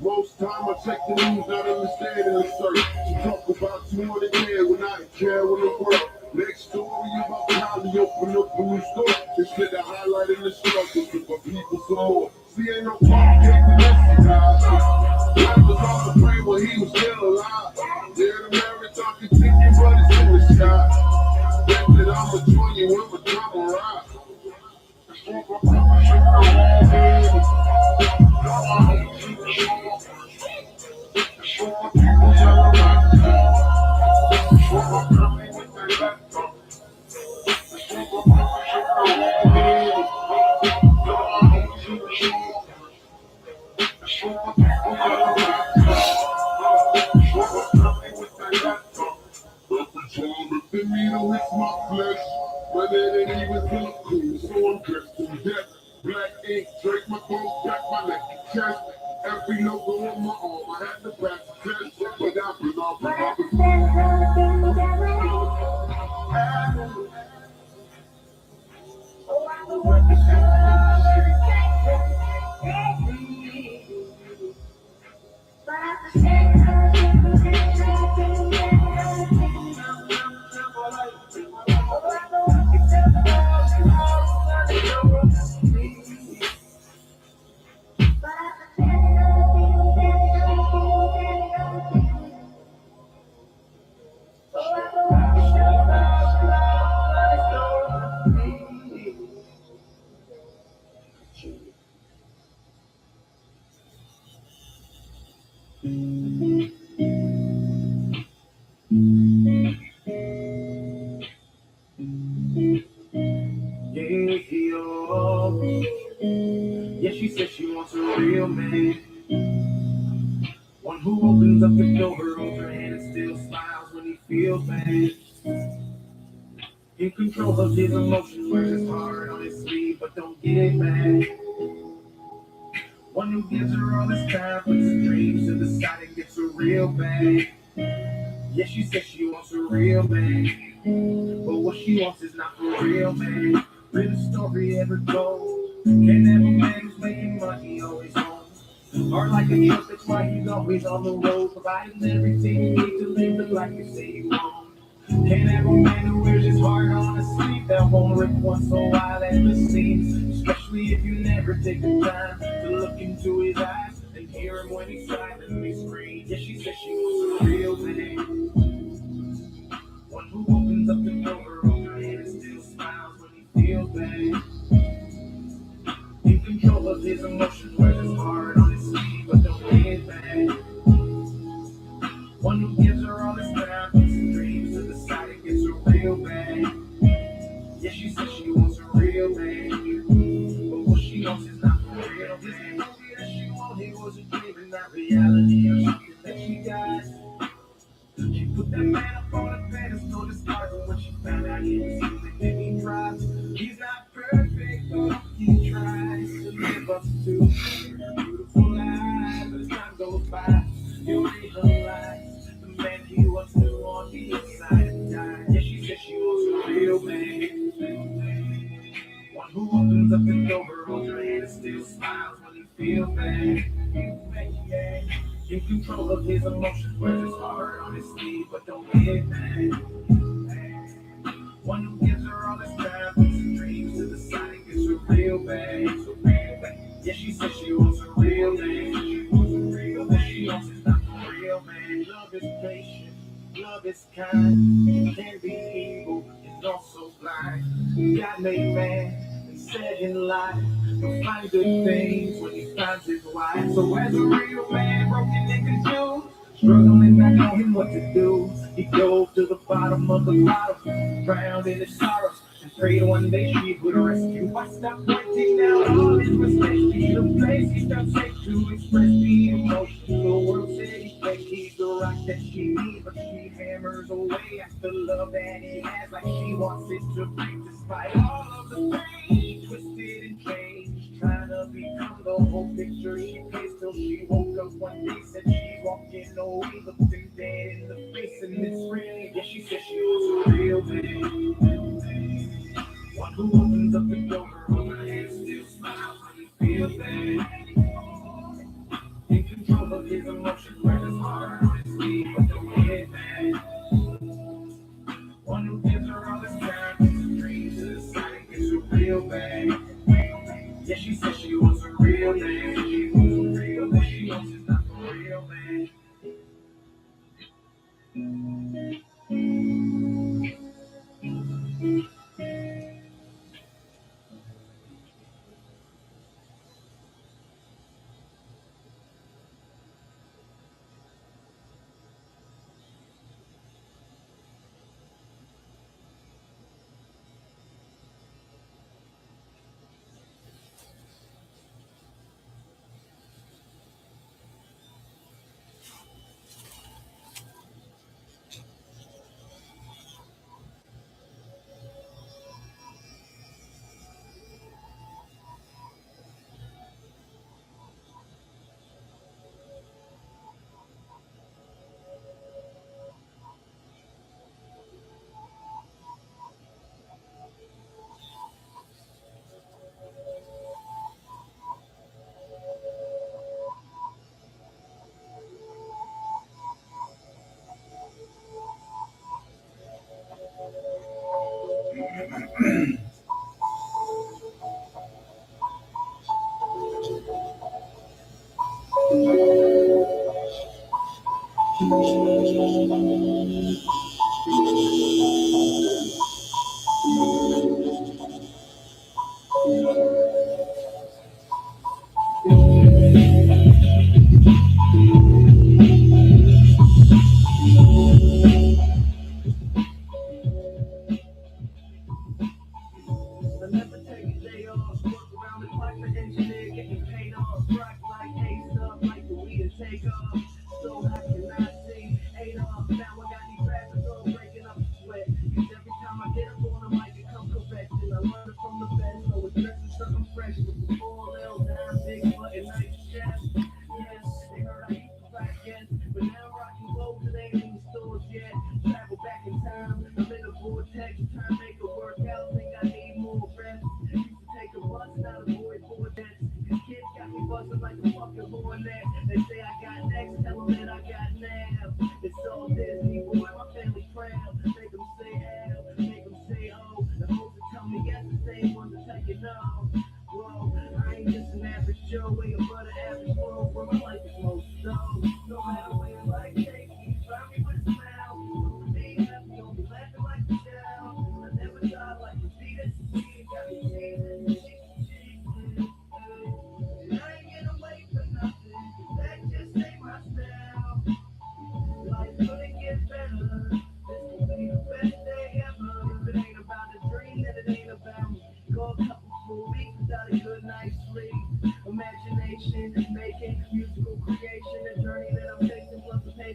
Most time I check the news, not understanding the search. She talk about 200 years when I didn't care when it worked. Next story about how they open up a new store. Instead of highlighting the struggles to put people some more. See, ain't no complicated message, guys. I was off the plane when he was still alive. Yeah, the marathon continue, but it's in the sky. Bet that I'ma join you when my time arrives. The needle hits my flesh, but it ain't even look cool, so I'm dressed to death. Black ink, drape my throat, back my neck and chest. Every logo on my arm, I had to pass the test. opens up the door, holds her hand and still smiles when he feels bad. In control of his emotions, wears his heart on his sleeve, but don't get mad. One who gives her all his time, puts his dreams to the side and gets her real bad. Yeah, she says she wants a real man, but what she wants is not for real man. Realest story ever told. Can't have a man who's making money always home. Or like a truck, that's why he's always on the road, providing everything you need to live the life you say you want. Can't have a man who wears his heart on his sleeve, that won't rip once in a while at the seams. Especially if you never take the time to look into his eyes and hear him when he's silently scream. Yeah, she says she wants a real man, one who opens up the door, holds her hand and still smiles when he feels bad. In control of his emotions, wears his heart on his sleeve, but don't get mad. One who gives her all his time, puts his dreams to the side and gets her real bad. Yeah, she says she wants a real man, but what she wants is not for real. This movie that she wanted was a dream and not reality, or something that she got. She put that man up on a pedestal to start, but when she found out he was human, then he dropped. He's not perfect, but he tries to live up to her beautiful life. But as time goes by, he'll realize the man he was new on the inside and died. Yeah, she said she wants a real man, one who opens up the door, holds her hand and still smiles when he feels bad. In control of his emotions, wears his heart on his sleeve, but don't get mad. One who gives her all his time, puts his dreams to the side and gets her real bad. Yeah, she says she wants a real man, but she wants is not a real man. Love is patient, love is kind, can be evil and also blind. God made man and said in life, he'll find good things when he finds his wife. So as a real man, broken and confused, struggling not knowing what to do, he dove to the bottom of the bottle, drowned in his sorrows, and prayed one day she would rescue. Why stop pointing out all his mistakes? Be the place he felt safe to express the emotions. The world said he think he's the rock that she needs, but she hammers away at the love that he has, like she wants it to break. Despite all of the pain, she twisted and changed, trying to become the whole picture she paints, till she woke up one day, said she walking away, looked him dead in the face, and it's real. Yeah, she said she was a real man, one who opens up the door, holds her hand, still smiles when he feels bad. In control of his emotions, wears his heart on his sleeve, but don't get mad. One who gives her all his time, puts his dreams to the side and gets her real bad. Yeah, she says she wants a real man, she wants a real man, she wants is not a real man. I never take a day off, work around the clock, the engineer getting paid off, rock like A-Stuff, like the weed and take off, so I can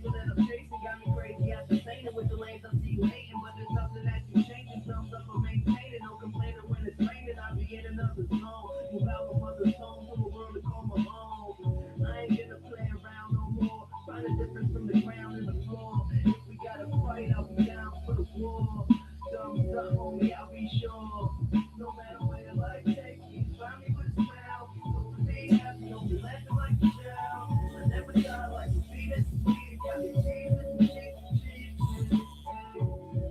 people that I'm chasing got me crazy after saying with the lanes I see waiting, but there's nothing that you changing. Thumbs up or maintaining, no complaining when it's raining. I'll be in another zone. Move out my mother's home to a world to call my home. I ain't gonna play around no more. Find a difference from the ground and the floor. If we gotta fight, I'll be down for the war. Thumbs up, homie, I'll be sure. No matter where life takes me, find me with a smile. So to be happy, don't be laughing like a child. I never die like a fetus. Got me cheating.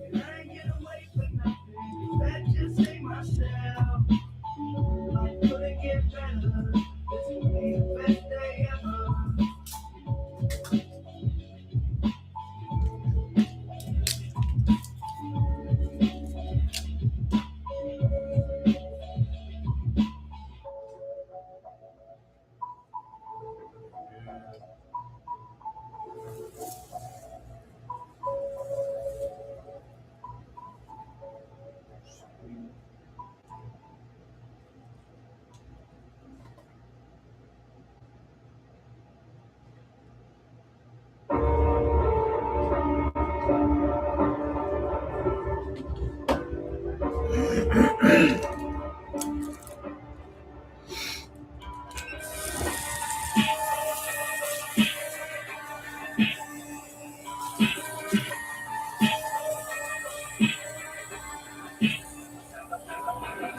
And I ain't get away for nothing. That just ain't myself. I couldn't get better. This will be the best day ever.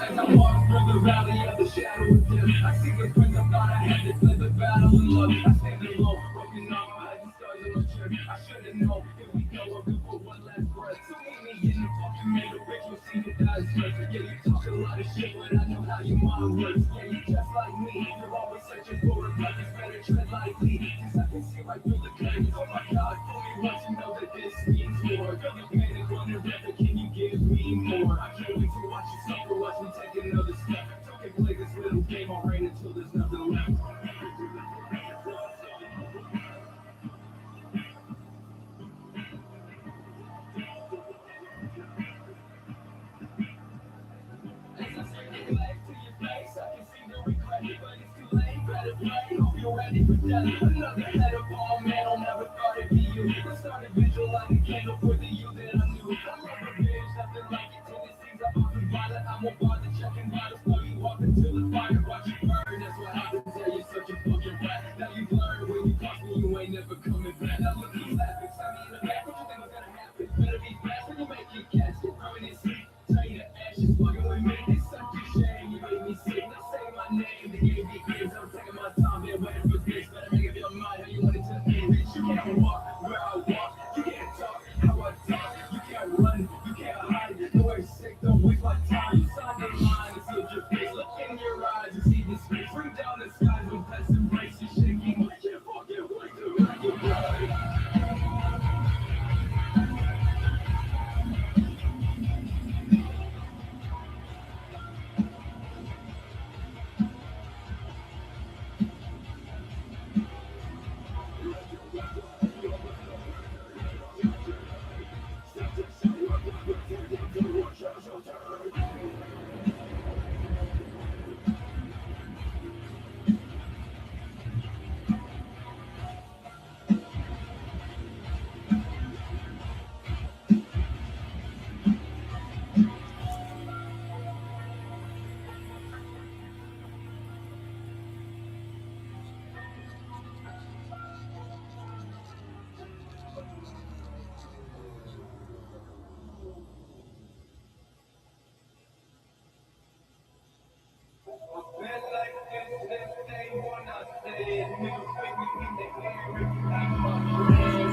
I walk through the valley of the shadow of death. I see the prince of God. I had to flip the battle in love. I stand alone, broken arm, I had the stars in my chest. I should've known. Here we go, I'll do for one last breath. So meet me in the fucking middle, bitch. We'll see the guys first. Yeah, you talk a lot of shit, but I know how your mind works. Yeah, you just like me. You're always searching for a purpose, better tread lightly. Cause I can see right through the curtains. Oh my God, for me once you know that this means more. Feel the pain and wonder, rather, can you give me more? I can't wait to watch you suffer, watch me take another step. Don't play this little game or rain until there's nothing left. Ready for death, another head of all man, I'll never thought it'd be you. I started visualizing candle for the you that I knew. I love revenge, nothing like it till it seems I'm often violent. I won't bother checking bottles while you walk into the fire, watch you burn. That's what happens, yeah, you're such a fucking rat. Now you've learned when you cross me, you ain't never coming back. Now look, he's laughing, stab me in the back, what you think was gonna happen? Better be fast when you make your catch it, permanent sleep. Turn your ashes, fucking with me, it's such a shame. You made me sick, now say my name. The game begins, I'm taking my time, they're waiting for this. Better make up your mind how you want it to end. Bitch, you can't walk where I walk, you can't talk how I talk. You can't run, you can't hide. Nowhere sick, don't waste my time. You sign the line and see your face. Look in your eyes and see this face. Bring down the skies when past embrace is shaking. Let your fucking way to ride your ride.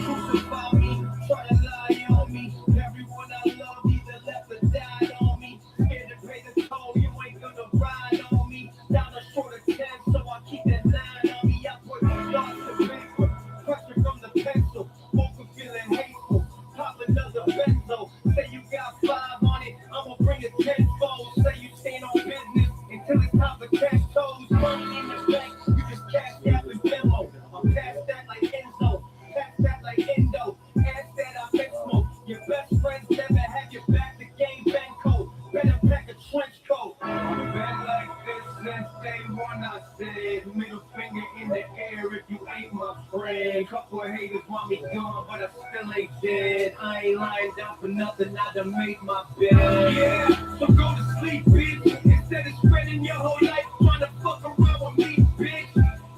Crucify me, try to lie on me. Everyone I love either left or died on me. Scared to pay the toll, you ain't gonna ride on me. Down the short of 10, so I keep that 9 on me. I put thoughts to paper, pressure from the pencil. Woke up feeling hateful, pop another benzo. Say you got 5 on it, I'ma bring it 10-fold. Say you stand on business until it's time for cash toes. Money in the bank, you just cash out with demo. I'm past that like Enzo, past that like Endo. Past that I make smoke. Your best friends never have your back. The game bang code. Better pack a trench coat. I'm been like this since day one. I said middle finger in the air if you ain't my friend. Couple of haters want want me gone, but I still ain't dead. I ain't lying down for nothing, I done made my bed. Yeah, so go to sleep, bitch. Instead of spending your whole life trying to fuck around with me, bitch.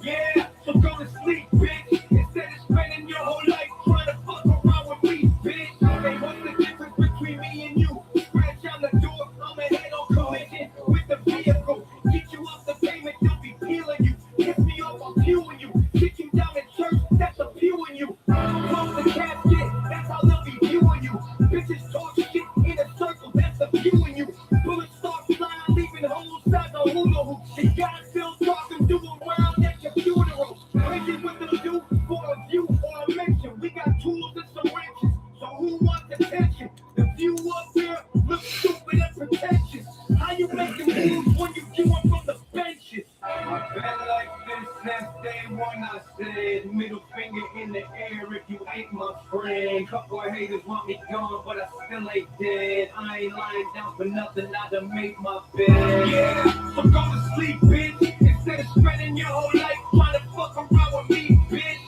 Yeah, so go to sleep, bitch. Instead of spending your whole life trying to fuck around with me, bitch. Hey, what's the difference between me and you? Scratch on the door, I'm a head on collision with the vehicle. Get you off the pavement, they'll be peeling you. Piss me off, I'm pewing you. Sit you down in church, that's a pew in you. Close the casket, that's how they'll be viewing you. Bitches talk shit in a circle, that's a pew in you. Bullets start flying, leaving holes like a hula hoop. She got still talking, do around at your funeral. Crazy what they'll do for a view or a mention. We got tools and some wrenches, so who wants attention? The view up there looks stupid and pretentious. How you making moves when you viewing from the benches? I've been like this since day one, I said. Middle finger in the air if you ain't my friend. Couple of haters want me gone, but I still ain't dead. I ain't lying down for nothing, I done made my bed. Yeah, so go to sleep, bitch. Instead of spending your whole life trying to fuck around with me, bitch.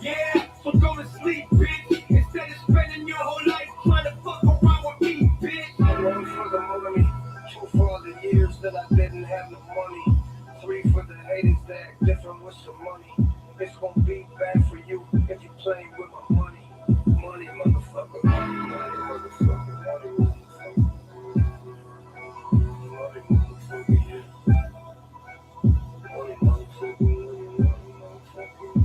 Yeah, so go to sleep, bitch. Instead of spending your whole life trying to fuck around with me, bitch. One for the money, two for all the years that I didn't have the money, three for the haters that act different with some money. It's gonna be bad for you if you play with my money. Money, motherfucker. Money, motherfucker. Money, motherfucker. Money, motherfucker, yeah. Money, motherfucker. Money, motherfucker.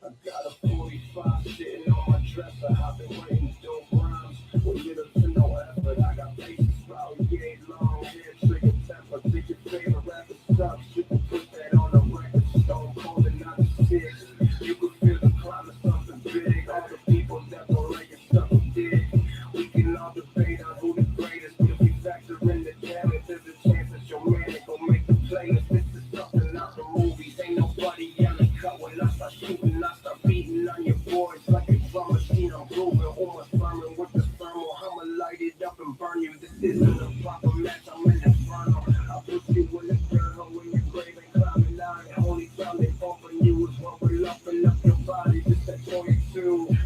I got a 45 sitting on my dresser. I've been waiting dope rhymes with little to no effort. I got faces smile, gay, long hair, trigger temper. Think your favorite rapper sucks. You can put that on a record. Stone cold and 96. You can feel the climb of something big. All the people that were like something big. We can all debate on who the greatest. If we factor in the talent, there's a chance that your man ain't gonna make the playlist. This is something out the movies. Ain't nobody yelling cut when I start shooting. I start beating on your boys like a drum machine. I'm grooving on my sermon with the thermal. I'ma light it up and burn you. This isn't a proper match. I'm in inferno. I'll put you in the dirt hole in your grave and climbing out. The only time they bumping you is when we're lumping up your body. Just that 22.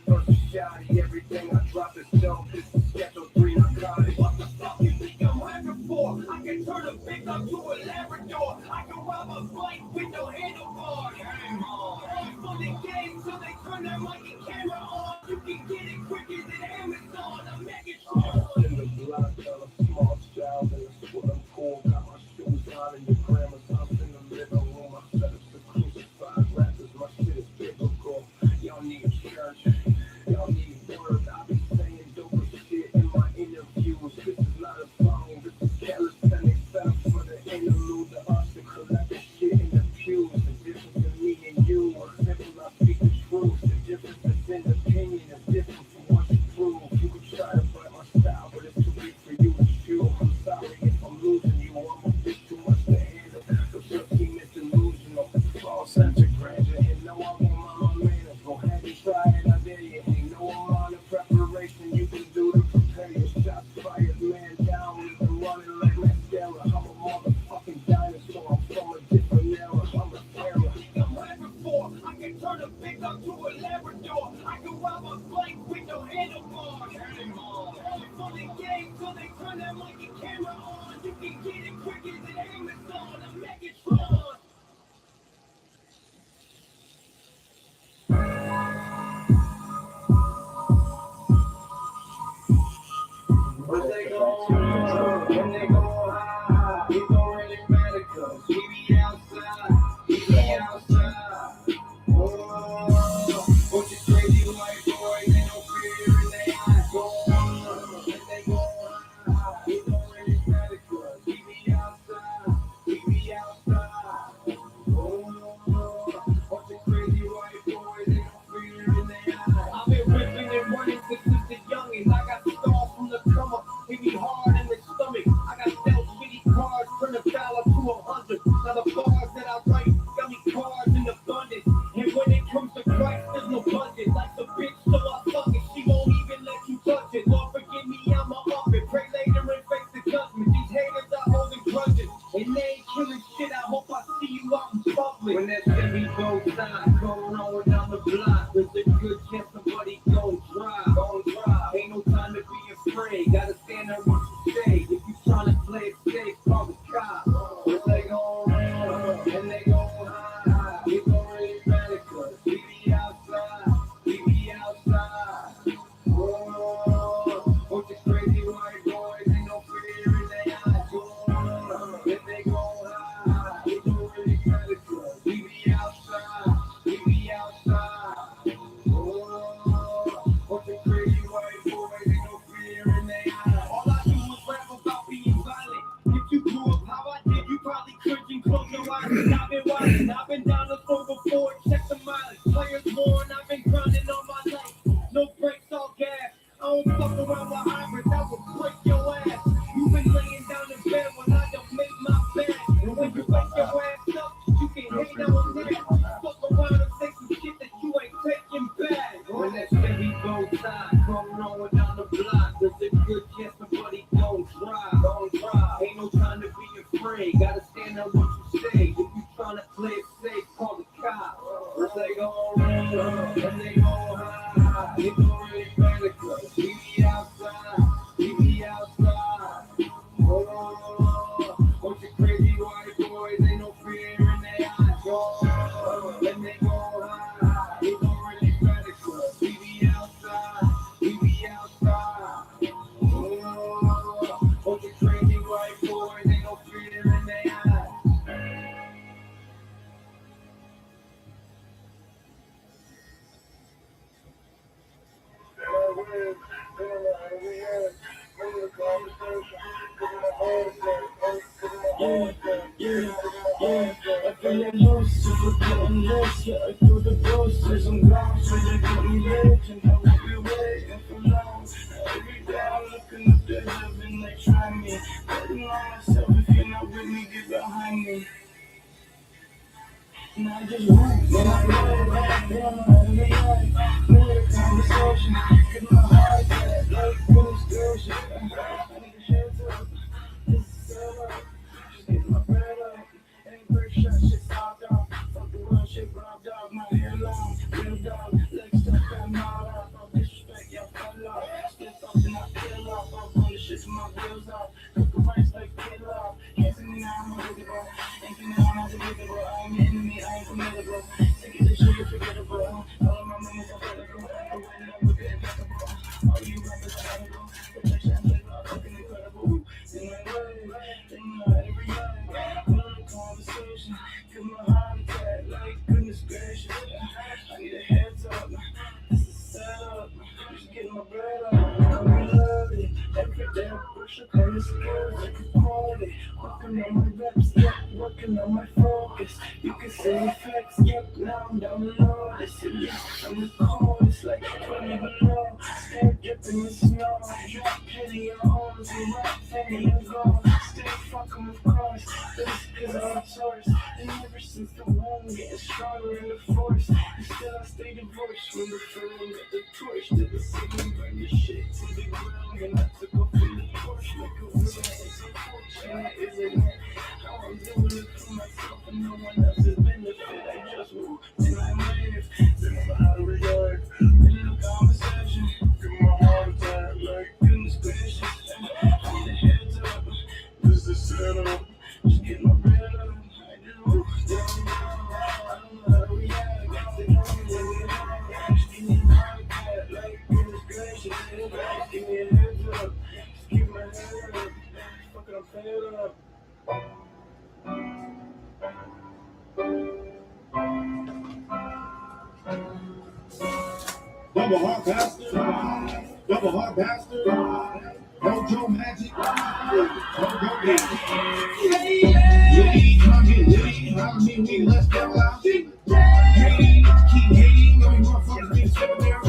First shotty, everything I drop is dope. This is schedule 3 narcotics. What the fuck you think I'm rapping for? I can turn a pickup to a Labrador. I can rob a bike with no handlebar. Game on. For the game, so they turn their mic and camera on. You can get it quicker than Amazon. I'm making sure. In the block, got a small child in the swimming pool. Got my shoes on in your grandma's house in the living room. I set up the crucified rappers. My shit is biblical. Y'all need church. Y'all need words. I be saying dope shit in my interviews. This is not a song. This is calisthenics. Set up for the interlude. The us to collect the shit in the pews. The difference in me and you are simple. I speak the truth. The difference is in opinion is different from what you prove. You can try to fight my style, but it's too big for you to chew. I'm sorry if I'm losing you. I'm a bit too much to handle. So shut bars that I write got me cars in abundance. And when it comes to Christ, there's no budget. Like the bitch, so I fuck it. She won't even let you touch it. Lord, forgive me, I'm a up it. Pray later and face the judgment. These haters are holding grudges. And they ain't killing shit. I hope I see you out in public. When that Chevy goes side, go rolling down the block. There's a good chance somebody gon' drive. Ain't no time to be afraid. Gotta stand up what you say. If you tryna play it safe, call the cops. If they gon' run and they gon' hide, it gon' really matter 'cause we be outside. We be outside. Oh, bunch of crazy white boys, ain't no fear in their eyes. Oh, if they gon' hide, it gon' really matter 'cause we be outside. We be outside. Oh, bunch of crazy white boys, ain't no fear in their eyes. All I do is rap about being violent. If you grew up how I did, you probably couldn't close your eyes. I've been watching, I've been down the road before. Check the mileage, players worn. I've been grinding all my life. No brakes, all gas. I don't fuck around with hybrids, I will break your ass. You been laying down in bed when I don't make my bed. And when you wake your ass up, you can hate on that. Fuck around and say some shit that you ain't taking back. When that Chevy goes side, come rolling down the block. There's a good chance somebody gon' drive. Ain't no time to be afraid. Gotta stand on what you say. If you tryna play it safe, call the cops. If they gon' run and they gon' hide, it don't really matter 'cause we be outside. We be outside. Oh, bunch of crazy white boys, ain't no fear in their eyes. Oh, and they gon' hide, it don't really matter 'cause we be outside. We be outside. Oh, bunch of crazy white boys, ain't no fear in their eyes. I feel like loose, so we're getting loose. Yeah, I do the posters, I'm gone, so they're getting rich. And I won't be waiting for long. Every day I'm looking up to heaven, they try me. Betting on myself, if you're not with me, get behind me. And I just move, and I know the conversation. Get my heart back, like finish girl shit. I need a hands up, this is set up. Just get my bread up, ain't break shot, shit soft off. Fuck the world, shit robbed off, my hair long, real dog, legs stuck, I'm not off. All disrespect, y'all fell off. Still something I feel off, I'm on the shit to my wheels off. Cook the rice like kill off, can't see me now, I'm unbelievable. Ain't you now, I'm unbelievable. I ain't the enemy, I ain't formidable. Take it this shit, you're forgettable. All of my moments are critical. I'm waiting up with the impeccable. All you rappers are credible. Protection, flavor, fucking incredible. In my way, every night. One conversation, give my heart attack. Like goodness gracious, I need a heads up. This is set up. Just getting my bread up. I'm loving every day. I push up on the skills, I can call it. Working on my reps, yep, working on my focus. You can say effects, yep, now I'm down low. Listen, yeah, I'm the coldest, like 20 below. Hair dripping in snow, drop penny on arms and rock penny and gold. Stay fucking with cars, this cause I'm a source. And ever since the womb, getting stronger in the force. And still I stay divorced when the film got the torch. Did the city burn the shit to the ground. And I took off in the Porsche like a real. It's unfortunate, isn't it? How I'm doing it for myself and no one else's benefit. I just move and I live. Then I'm out of regard. In a conversation, give my heart attack like goodness gracious. I need a heads up. This is set up. Just get my bread up. I do. I don't know how we act. Got the number. Just give me a heart attack like goodness gracious. Give me a heads up. Just keep my head up. Fucking I'm fed up. Double heart bastard, double heart bastard, Mojo magic, don't go down. Lady, come get lady, how me, we let's go out. Hating, keep hating, no motherfuckers be sitting there.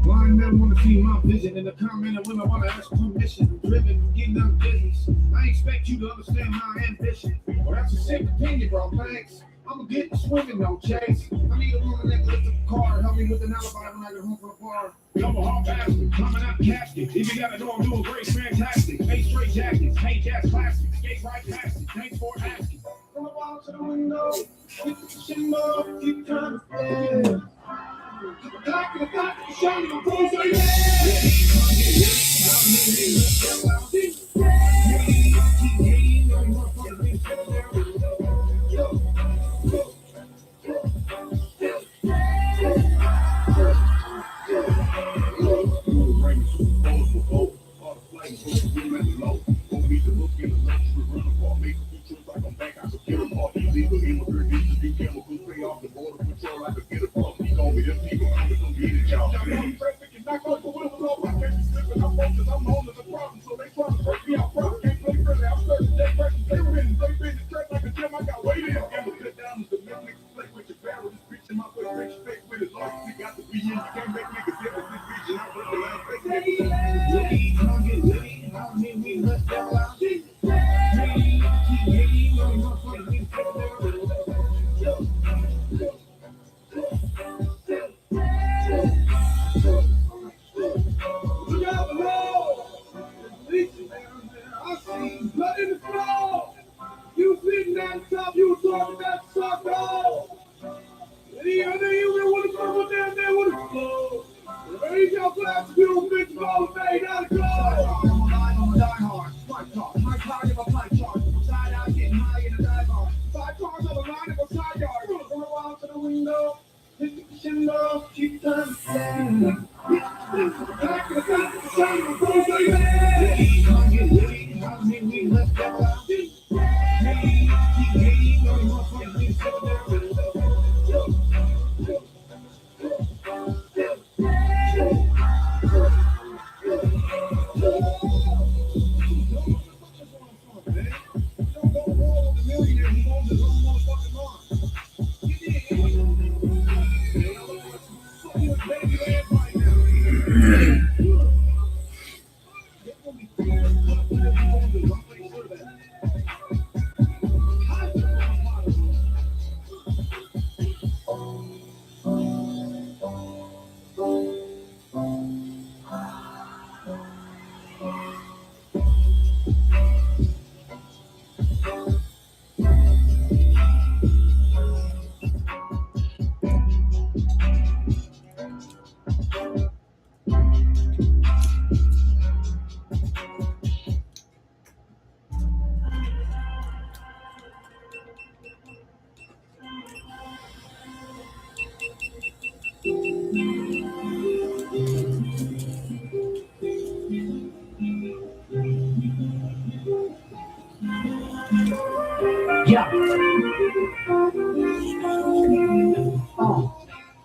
Why I never wanna see my bitch. vision in the comment and women wanna ask permission. I'm driven, getting up business. I expect you to understand my ambition. Well, that's a sick opinion, bro. Thanks. I'm a good swimming, no chase. I need a woman that can lift the car, help me with an alibi when I get home from the bar. I'm a hard bastard, coming out the casket. If you gotta know I'm doing great, fantastic. 8 straight jackets, hey, jazz classics. Skate right past it, thanks for asking. From the wall to the window, keep the shimmer, keep trying to play. To the clock, to the clock, shining my voice, so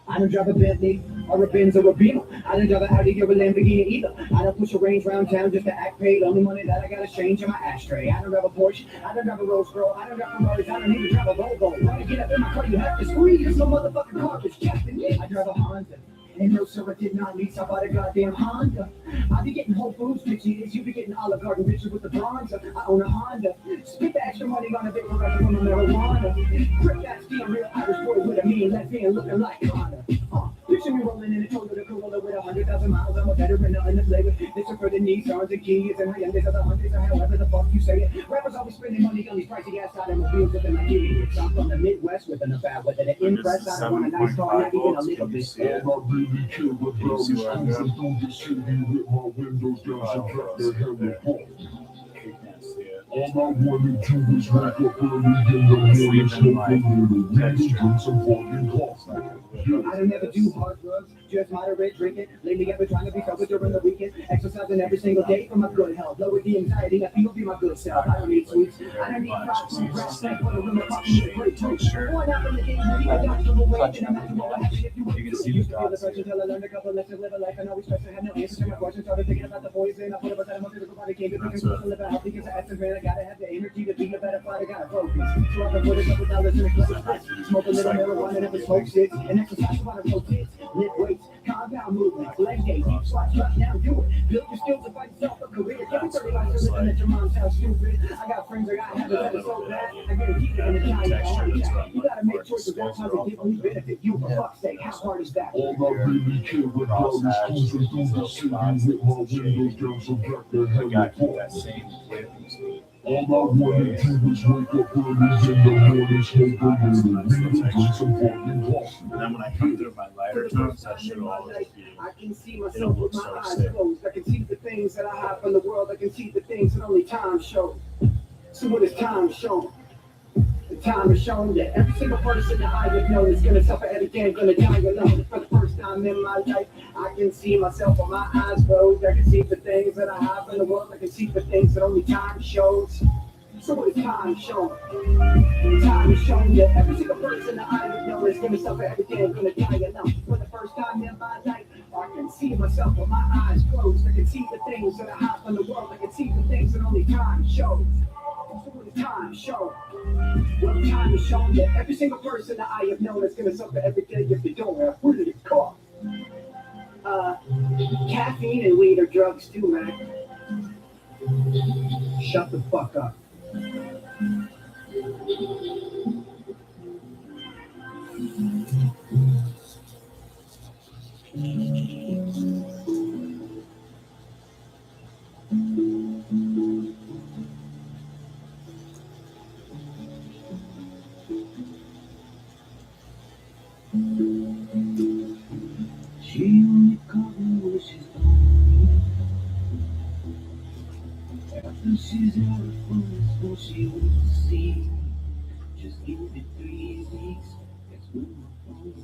I don't drive a Bentley or a Benz or a Beamer. I don't drive an Audi or a Lamborghini either. I don't push a range round town just to act paid. Only money that I got is change in my ashtray. I don't drive a Porsche. I don't drive a Rolls Royce. I don't drive Ferraris. I don't even drive a Volvo. When you get up in my car, you have to squeeze. Some motherfucking car is Captain. I drive a Honda. And no, sir, I did not lease. I bought a goddamn Honda. I be getting Whole Foods pictures. You be getting Olive Garden pictures with the bronze. I own a Honda. Spit the extra money on a bit for from a marijuana. Grip that steel, real Irish boy with a mean left hand looking like Connor. Picture me rolling in a Toyota Corolla with 100,000 miles. I'm a veteran in the flavor. This is for the Nissans and Kias and Hyundais of the hundreds or however the fuck you say it. Rappers always spending money on these pricey ass automobiles with the Nigerians. I'm from the Midwest with an affair with an impress. I don't want a nice car, not even a little bit. Really kill the blows. I'm through the city with my windows down so drop the hell apart. All I wanna do is wake up early in the morning, smoke a little weed, drink some fucking coffee. I don't never do hard drugs, just moderate drinking. Lately I've been trying to be sober during the weekend. Exercise exercising every single day for my good health. Lower the anxiety, I feel be my good self. I don't need sweets, I don't need fries, rest, like what a woman fucking need a great toast. Going out in the game, really adaptable way, and I'm not gonna happy if you want to. Used to feel the pressure till I learned a couple lessons, live a life, and always stressed. I had no answers to my questions, started thinking about the poison. I put up a set of my physical body, came to thinking to live a healthy, because I essence, man, I gotta have the energy to be a better fighter, gotta focus. So I've been putting a couple dollars in a class, smoke a little marijuana, never smoke shit, and exercise a lot of rotates, lift weights, compound movements, leg day, deep squats, drop down, do it. Build your skills to fight yourself a career. Give me 35 to living at your mom's house, stupid. I got friends that got habits that are so bad. I gotta keep it in the giant. You gotta make choices that positively benefit you. For fuck's sake, how hard is that? All I really care about is cruising through the city with my windows down so black the hell got that same whip and speed. All I wanna do is wake up early in the morning, smoke a little weed, drink some fucking coffee. And then when I come through my lighter tones, that shit will always be. I can see It'll myself look with my so eyes sick. closed. I can see the things that I hide from the world. I can see the things that only time shows. So what is time shown? The time has shown that every single person that I have known is gonna suffer every day, gonna die alone. For the first time in my life, I can see myself with my eyes closed. I can see the things that I have in the world. I can see the things that only time shows. So what is time shown? Time has shown that every single person that I have known is gonna suffer every day, gonna die alone. For the first time in my life, I can see myself with my eyes closed. I can see the things that I have in the world. I can see the things that only time shows. So what is time shown? Well, time has shown that every single person that I have known is gonna suffer every day if they don't have what did it cost? Caffeine and weed are drugs too, man. Shut the fuck up. She only called me when she's lonely. After she's out of fun, so she wants to see me. Just give it 3 weeks, that's when we're home.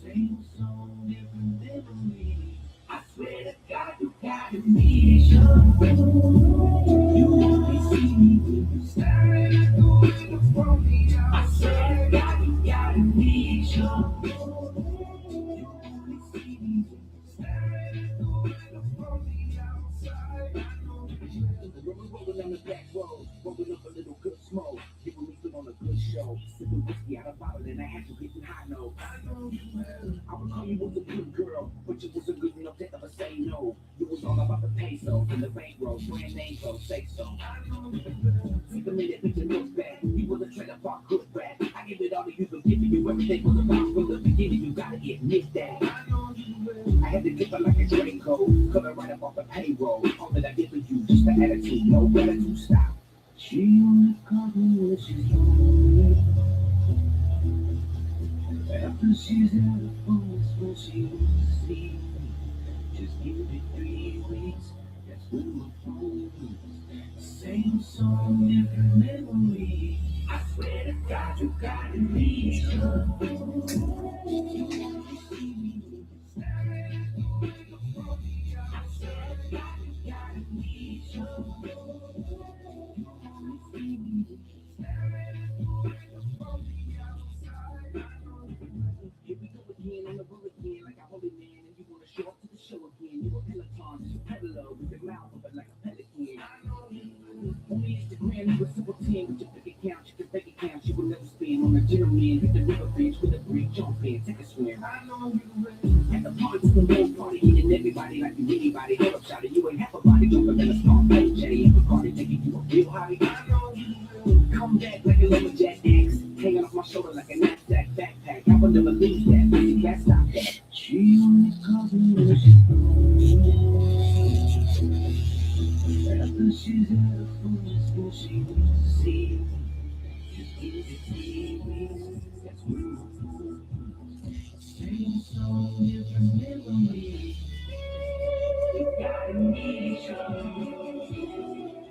Same song, different memory. I swear to God, you got me, Sean. You only see me when you're staring at the window from the outside. I swear to God, you got me, Sean. On the back road, rolling up a little good smoke, giving me good on a good show, sipping whiskey out of a bottle and I had to get high note. I would call you was a good girl, but you wasn't good enough to ever say no. You was all about the pesos and the bankroll, brand name, so say so. Take a minute, bitch, and look back. You was a trailer park good rat. I give it all to you, so giving you everything was about from the beginning. You gotta admit that. I had to get her like a Draco, coming right up off the payroll. All that I did for you, just the attitude, no gratitude, stop. She only called me when she's lonely. After she's out of fun, when she wants to see me. Just give it 3 weeks, that's when we're home. Same song, different memory. I swear to God, you got me. Here we go again on the road again, like a holy man, and you wanna show up to the show again. You a Peloton, peddler with your mouth open like a pelican. On the Instagram, you a simple 10 with your bank account, check your bank account, you will never spend on a gentleman, hit the river bench with a brick, jump in, take a swim. At the party, to the main party, hitting everybody like you anybody. Hold up, shawty, you ain't half a body, jumping in a storm, like Jenny, everybody thinking you a real hottie. Come back like a lumberjack X, hanging off my shoulder like a knapsack backpack. I will never lose that, but you can't stop that. She only calls me when she's lonely. After she's out of fun, when she wants to see me. Just give it 3 weeks, that's when we're home. Same song, different memory. You gotta need you.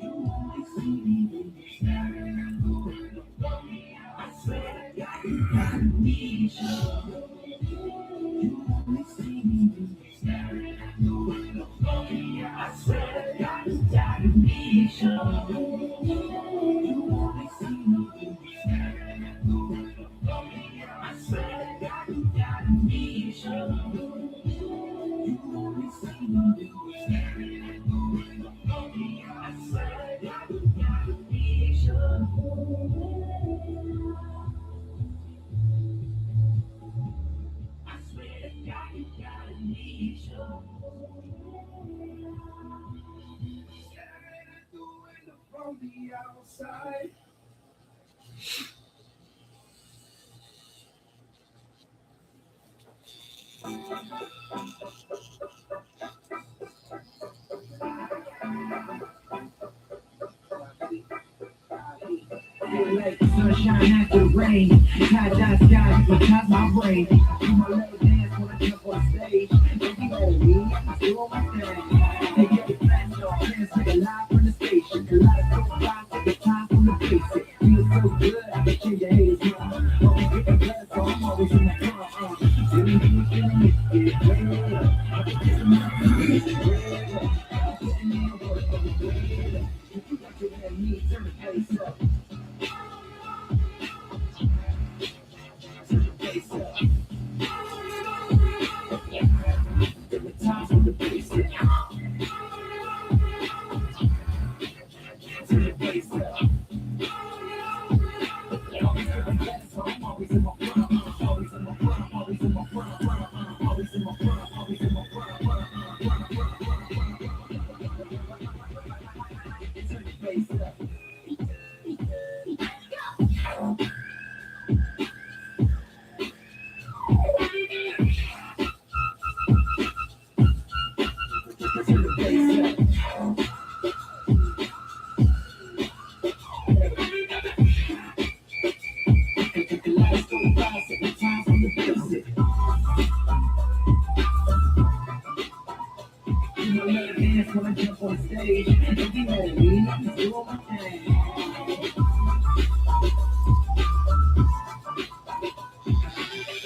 You only see me when you're staring at the window from the outside. I swear to God, you gotta need you. You only see me when you're staring at the window from the outside. outside. Like sunshine after rain, high dot sky, you can touch my brain. Do my little dance when I jump on stage. If you know me, I'm doing my thing. They get it fast, so I can't say a lot from the station. A lot of dope vibes at the time from the basic. Feel so good, I can change your haters mind. Always getting better, so I'm always in my car. Feeling good, feeling it, get way up. I can kiss my feet, way up. I'm putting in work, but it's way up. If you got your man, me, turn the place up. When I jump on stage, if you know me, I'm just doing my thing.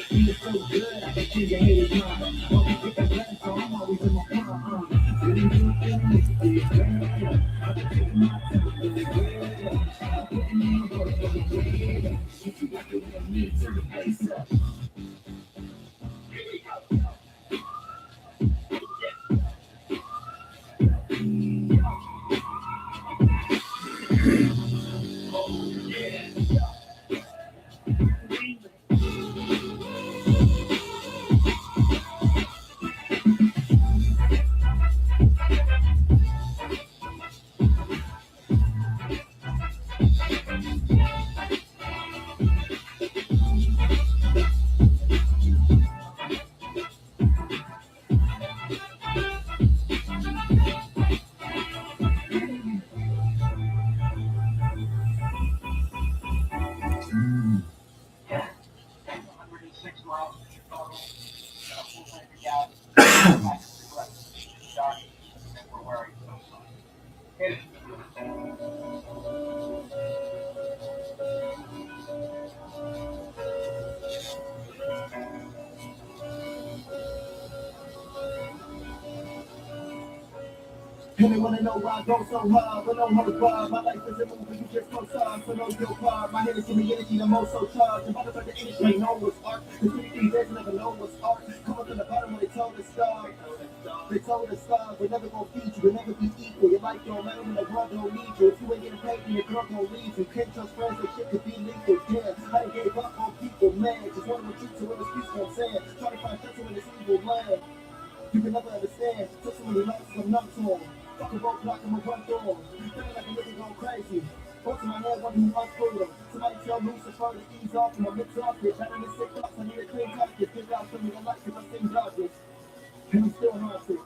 Feel so good, I can change your haters mind. Always get the better, so I'm always in my prime. Feeling good, feeling it, it's way up. I can take my time, it's way up. I'm putting in work, but it's way up. If you got to with me, turn the place up. And they wanna know why I go so hard, but don't hold bar. My life is a movie, you just go star, so know your part. My head is in the energy, the most so charged. And by the industry, know what's art. The city days never know what's art. Come up to the bottom when they told us stars. They told us stars, we're never gonna feed you, we'll never be equal. Your life don't matter when the world don't need you. If you ain't getting paid, then your girl don't leave you. Can't trust friends, that shit could be lethal. Damn, I ain't gave up on people, man. Just wanna retreat to where the streets won't stand. Try to find shelter in this evil land. You can never understand. Took so many lives, I'm numb to them. Fuck a road block, I'm a run through them. Feeling like a nigga going crazy. Both in my head, one who unscrewed them. Somebody tell Lucifer to ease off from a mixed outfit. Better than sick thoughts, I need a clean target. Figure out some of the life, cause I'm seeing darkness. And I'm still haunted.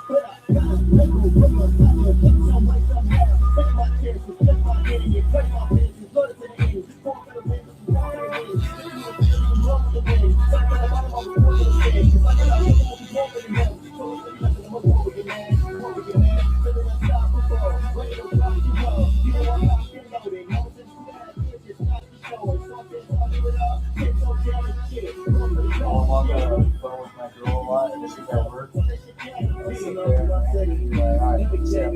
But I got a little river, some way, somehow. Take my chances, take my energy, take my business, go to the end. Walk to the business, walk to the end. If you were feeling wrong with the wind, stop at the bottom of the floor to the sand. Cause I got a little more than them. So it's really nothing, I'm a war with your man. War with your man, feeling unstoppable. Ready to rock you up. You know I'm locked and loaded. No sense to that, it's just not the show. It's something, I'll give it up. Take no care of shit. Run for the show. Oh my God, I'm going with my girl a lot. This is at work. I sit there and be like, all right, Sam,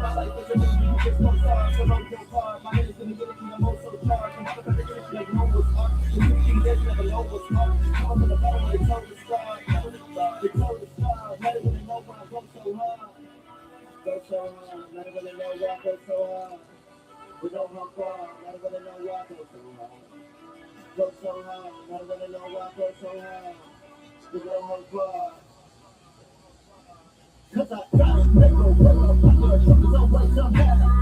My life is a movie, you just go far, so know your part. My head is in the energy, I'm also charged. Not really know why I go so hard. We don't go far. Not really know why I go so hard. Go so hard. Not really know why I go so hard. We don't go far. Cause I got make a world of my cause I wake up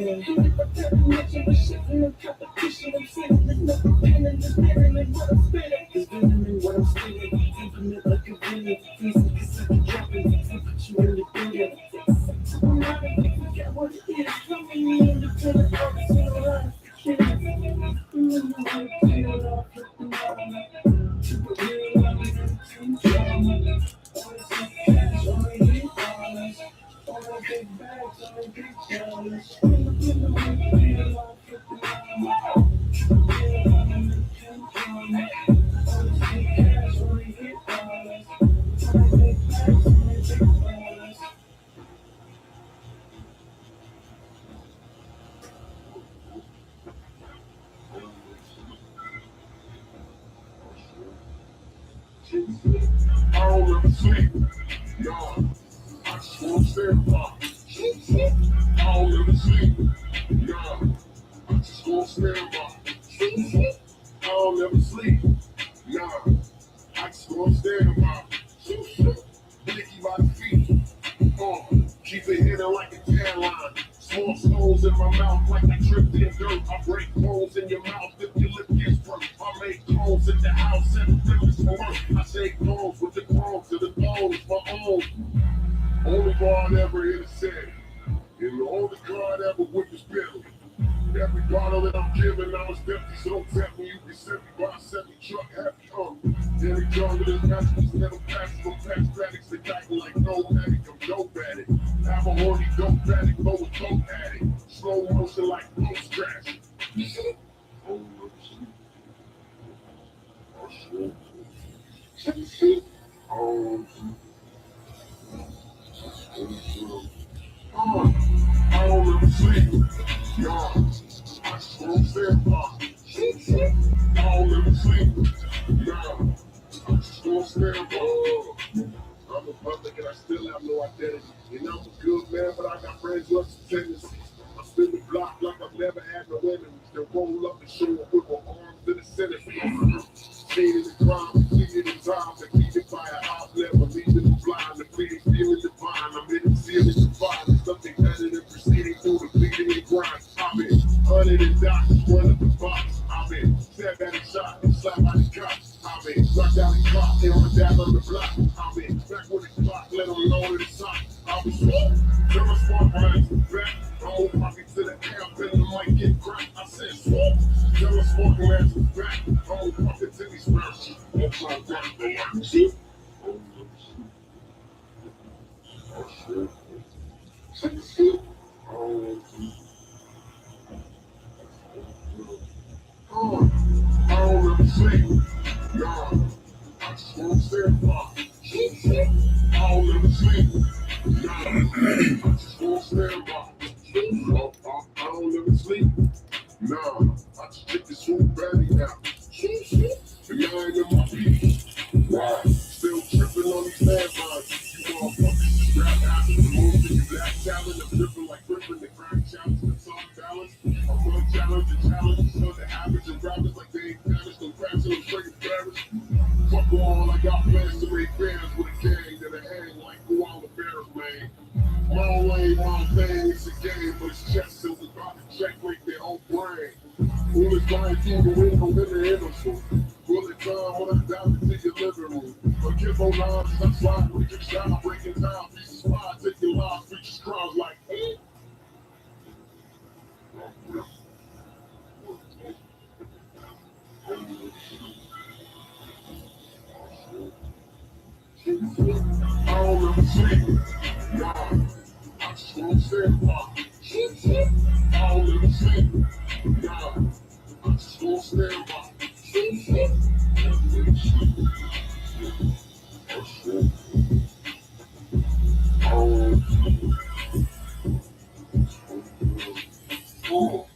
And if I tell you much of a shit in the competition, I'm saying there's no compelling, there's venom in what I'm spitting. There's venom in what I'm spitting, infinite like a venom. Easy, cause I can drop it, and put you in the building. I'm not a big forget what it is. Coming me in the building, focusing on life. I don't ever sleep, nah. I just wanna stay up. I don't ever sleep, nah. I just wanna stay up. I don't ever sleep, nah. I just wanna stay up. Blicky by the feet, keep it hidden like a tan line. Small stones in my mouth like I tripped in dirt. I break bones in your mouth if your lip gets broke. I make clones in the house and rippers for work. I shake bones with the clones to the bones, my own. Only God ever hit a set. And the only God ever with the spirit. Every bottle that I'm giving, I was empty, so don't tell me you can send me by a semi-truck happy Any jungle is magic, never pass from past paddocks, they acting like no addict, I'm dope at it. Have a horny dope addict, blow a dope addict. Slow motion like post crash. I don't ever sleep, nah. I just won't stay up. I don't ever sleep, nah. I just won't stay up. I'm a public and I still have no identity. And I'm a good man, but I got friends with some tendencies. I spin the block like I've never had no enemies. They roll up and show up with my arms to the center. Seen in the crime, seen in the time, they keep it by a outlet, believing the blind, the bleeding, feeling divine. I'm in the ceiling divine, something better than proceeding through the bleeding and grind. I'm in 100 and doctors, run up the box. I'm in step at a shot, slap out the cops. I'm in knock down the clock, and I'm down on the block. I'm in back with the clock, let them know that it's hot. I was swoop, tell us what runs back. I'm on pocket to the air, and the mic get cracked. I said swoop, tell us what runs back. I'm on pocket to these rounds. That's my back, the line. See? I don't ever sleep, nah. I just won't stay up. I don't ever sleep, nah. I just won't stay up. I don't ever sleep, nah. I just take this whole body now. And I ain't in my feet. Why? Still tripping on these landmines. You motherfuckers grab out the most of you lack talent. I'm dripping like gripping the grind challenge. That's all balance. I'm on challenge and challenge. So the average and rappers like they ain't damaged. No cracks and no straight embarrassed. Fuck all, I got plans to make bands with a gang that I hang like koala bears, man. My own lane, my own thing, it's a game, but it's chess, so we about to checkmate their whole brain. Bullets flying through the window in the innocent. Bullet time when I dive into your living room. A kid on lines, I slide with your shot, breaking down pieces, fly, taking lives, features crowds like, I don't ever sleep, nah. I just won't stay up. I don't ever sleep, nah. I just won't stay up. Oh.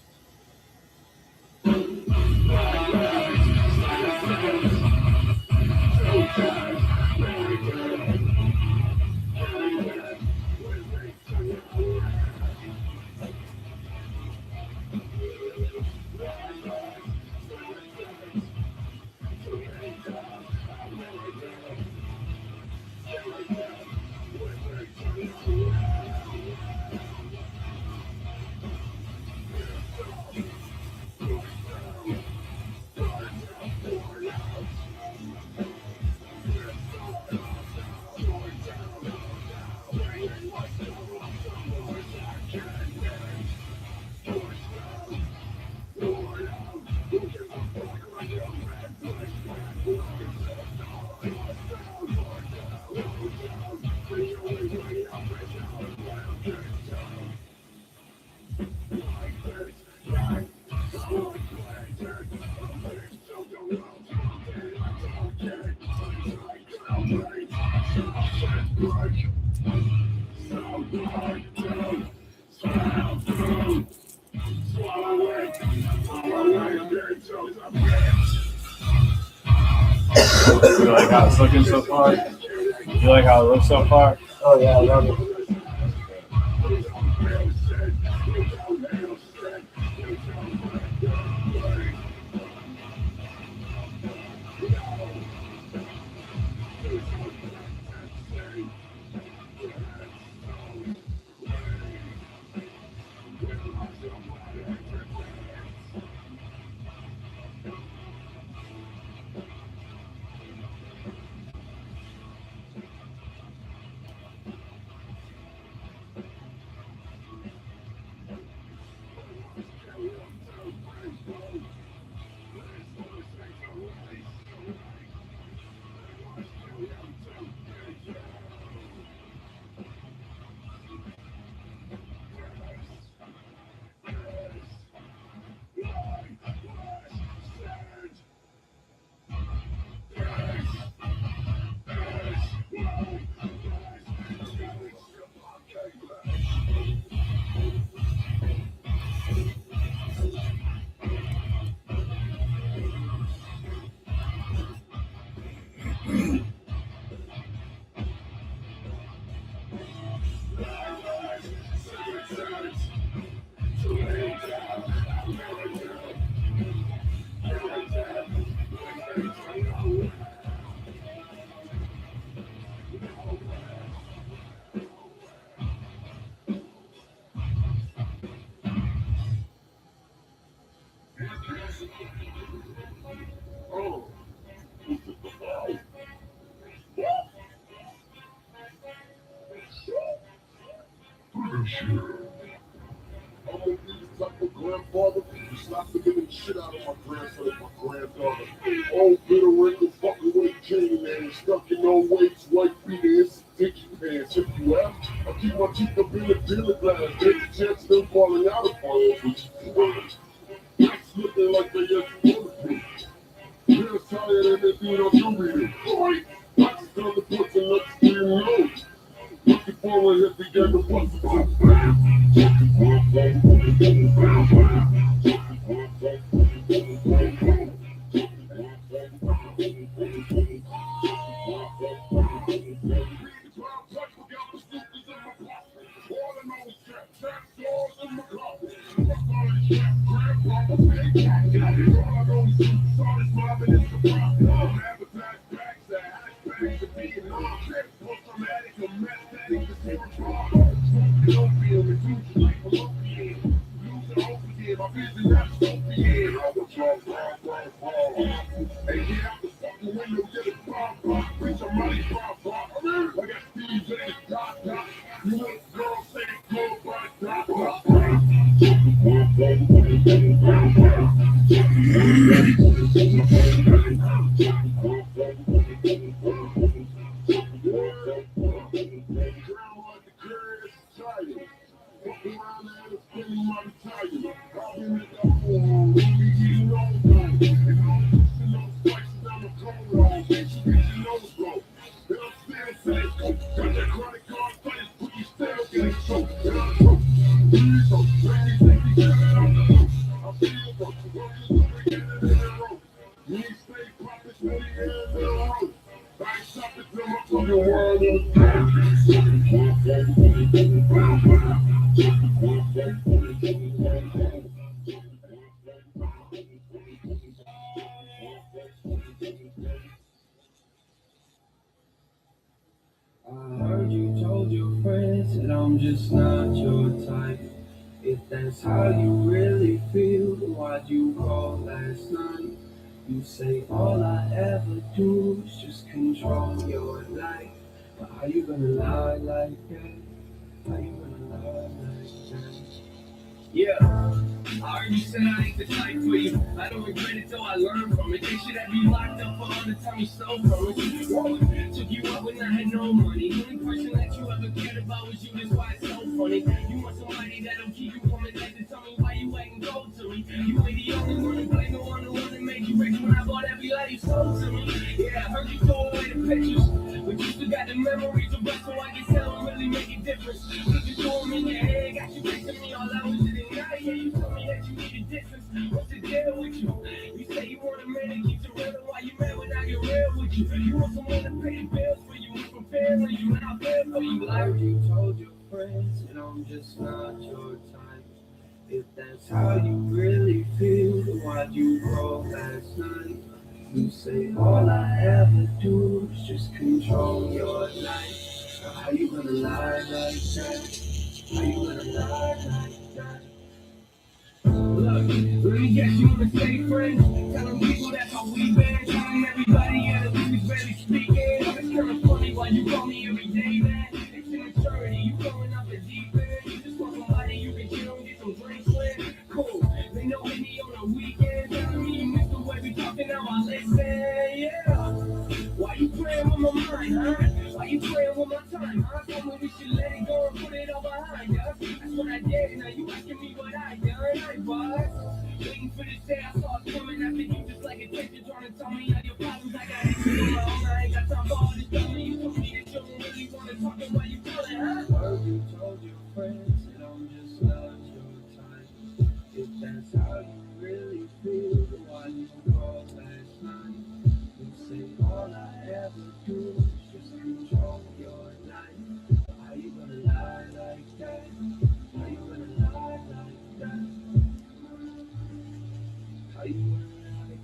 You like how it's looking so far? You like how it looks so far? Oh yeah, I love it. Grandfather, you stop the living shit out of my grandson and my granddaughter. Oh, bitter wrinkle, fucking with a chain man, stuck in no weights, white feet, and sticky pants. If you ask, I keep my teeth up in the dinner glass. There's a chance them falling out of my which words. It's looking like they just want to be. They're tired and they do not do reading. Alright, I just done the puts and let's do your nose. Looking forward if we get the bus about. I heard you told your friends that I'm just not your type. If that's how you really feel, then why'd you call last night? You say all I ever do is just control your life. But how you gonna lie like that? How you gonna lie like that? Yeah. I heard you said I ain't the type for you. I don't regret it till I learn from it. They should have you locked up for all the time you stole from it. Took you out when I had no money. The only person that you ever cared about was you. That's why it's so funny. You want somebody that'll keep you coming back to tell me why you ain't go to me. You ain't the only one to blame, the one that made you rich when I bought every life you sold to me. Yeah, I heard you throw away the pictures, but you still got the memories of us, so I can tell them really make a difference. Looking through them in your head, got you texting me all hours of the night. Yeah, you told me that you need a distance. What's the deal with you? You say you want a man that keeps it real, why you mad when I get real with you? You want someone to pay the bills for you, who's prepared when you not there for you. I already told your friends that I'm just not your type. If that's how you really feel, then why'd you call last night? You say all I ever do is just control your life. So how you gonna lie like that? How you gonna lie like that? Look, let me guess, you wanna stay friends? Tell them people that's how we been. Telling everybody, yeah, that we was barely speaking. It's kinda funny why you call me every day, man. It's immaturity, you going up the deep end. You just want somebody you can chill and get some drinks with. Cool, they know hit me on the weekend. Telling me you miss the way we talking, now I listen, yeah. Why you playing with my mind, huh? Why you playing with my time, huh? Told me we should let it go and put it all behind us. That's what I did, now you asking me what I done. I was waiting for this day I saw it coming after you just like a teacher trying to tell me all your problems. I got issues of my own, I ain't got time for all this dummy. You told me that you don't really want to talk about you calling, huh? Heard you told your friends that I'm just not your type. If that's how you really feel, then why you call last night? You say all I ever do is just control your life. How you gonna lie like that? How you gonna lie like that? How you gonna lie?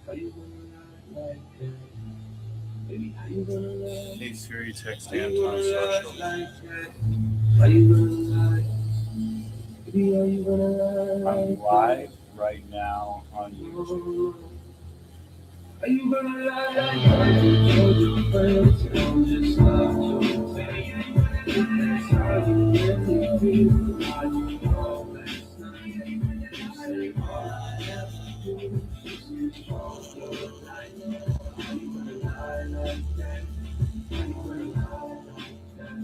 How you gonna lie like that? Baby, how you gonna lie? Hey Siri, text How you Anton gonna lie social. like that? How you gonna lie? Baby, how you gonna lie I'm like live right now on YouTube. How you gonna lie like that? You told your friends that I'm just not your type. That's how you really feel. Why you call last night? You say all I ever do is just control your life. How you gonna lie like that? How you gonna lie like that?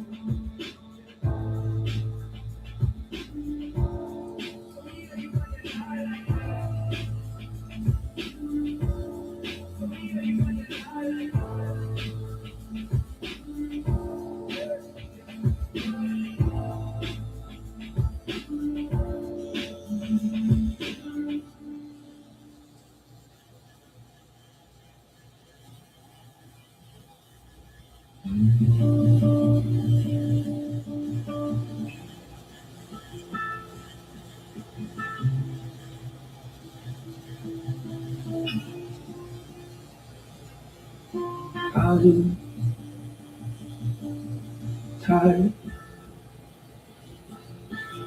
I'm tired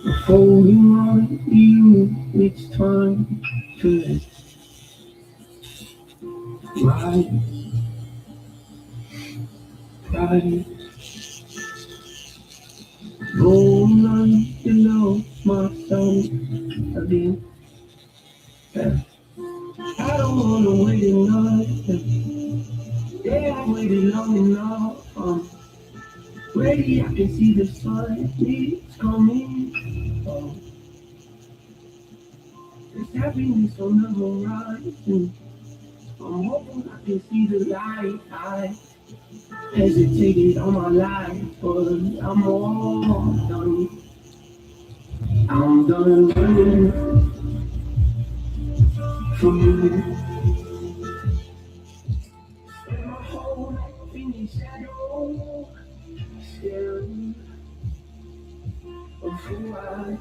of holding on to you. It's time to let my pride go below myself again. I don't wanna wait another. Yeah, I waited long enough. I'm ready, I can see the sun. It's coming. Oh, there's happiness on the horizon. I'm hoping I can see the light. I hesitated all my life, but I'm all done. I'm done running from you. Spend my whole life in the shadow, staring of who I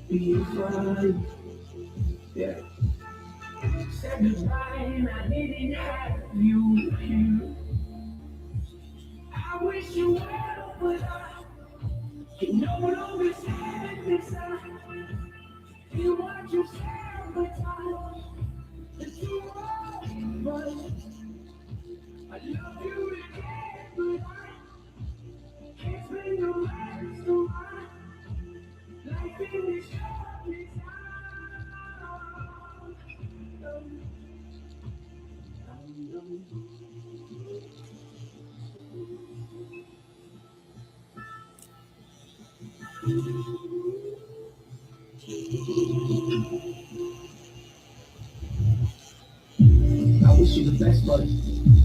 be fine. Yeah. Said goodbye and I didn't have you here. I wish you well, but I can no longer stand beside you. What you sabotage the truth, but I love you again, but I can't spend the rest of my life in this short I wish you the best, but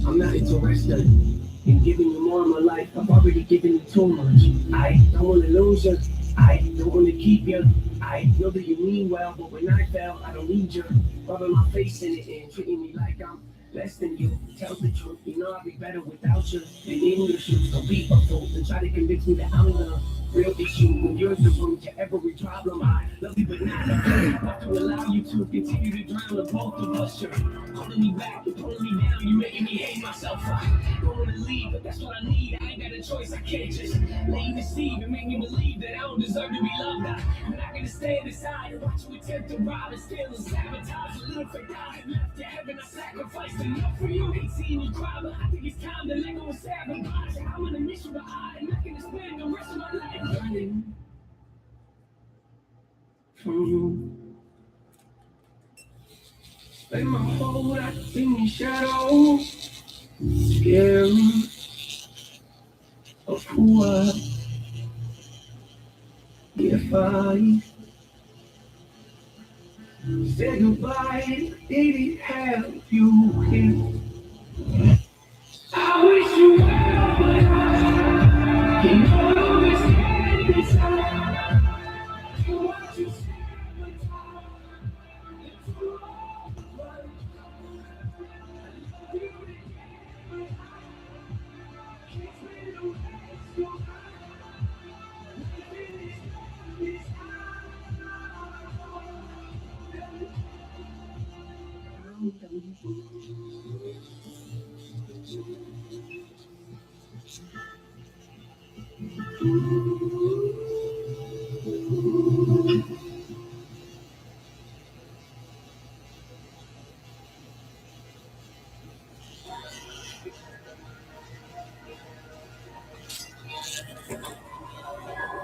I'm not interested in giving you more of my life. I've already given you too much. I don't want to lose you. I don't want to keep you. I know that you mean well, but when I fell, I don't need you. Rubbing my face in it and treating me like I'm less than you. Tell the truth, you know I'd be better without you. And in your shoes, don't be a fool and try to convince me that I'm the real issue. When you're the root to every problem, I love you but not enough to allow you to continue to drown the both of us. You're holding me back and pulling me down. You're making me hate myself. I don't want to leave, but that's what I need. I ain't got a choice. I can't just let you deceive and make me believe that I don't deserve to be loved. I'm not gonna stand aside and watch you attempt to rob and steal and sabotage. A little faith I had left to heaven. I sacrificed enough for you. Ain't seeing you cry, but I think it's time to let go and sabotage. I'm gonna miss you, but I'm not gonna spend the rest of my life running from you. Spend my whole life in your shadow, scared of who I if I said goodbye, didn't have you here. I wish you well, but I can't always stand beside what you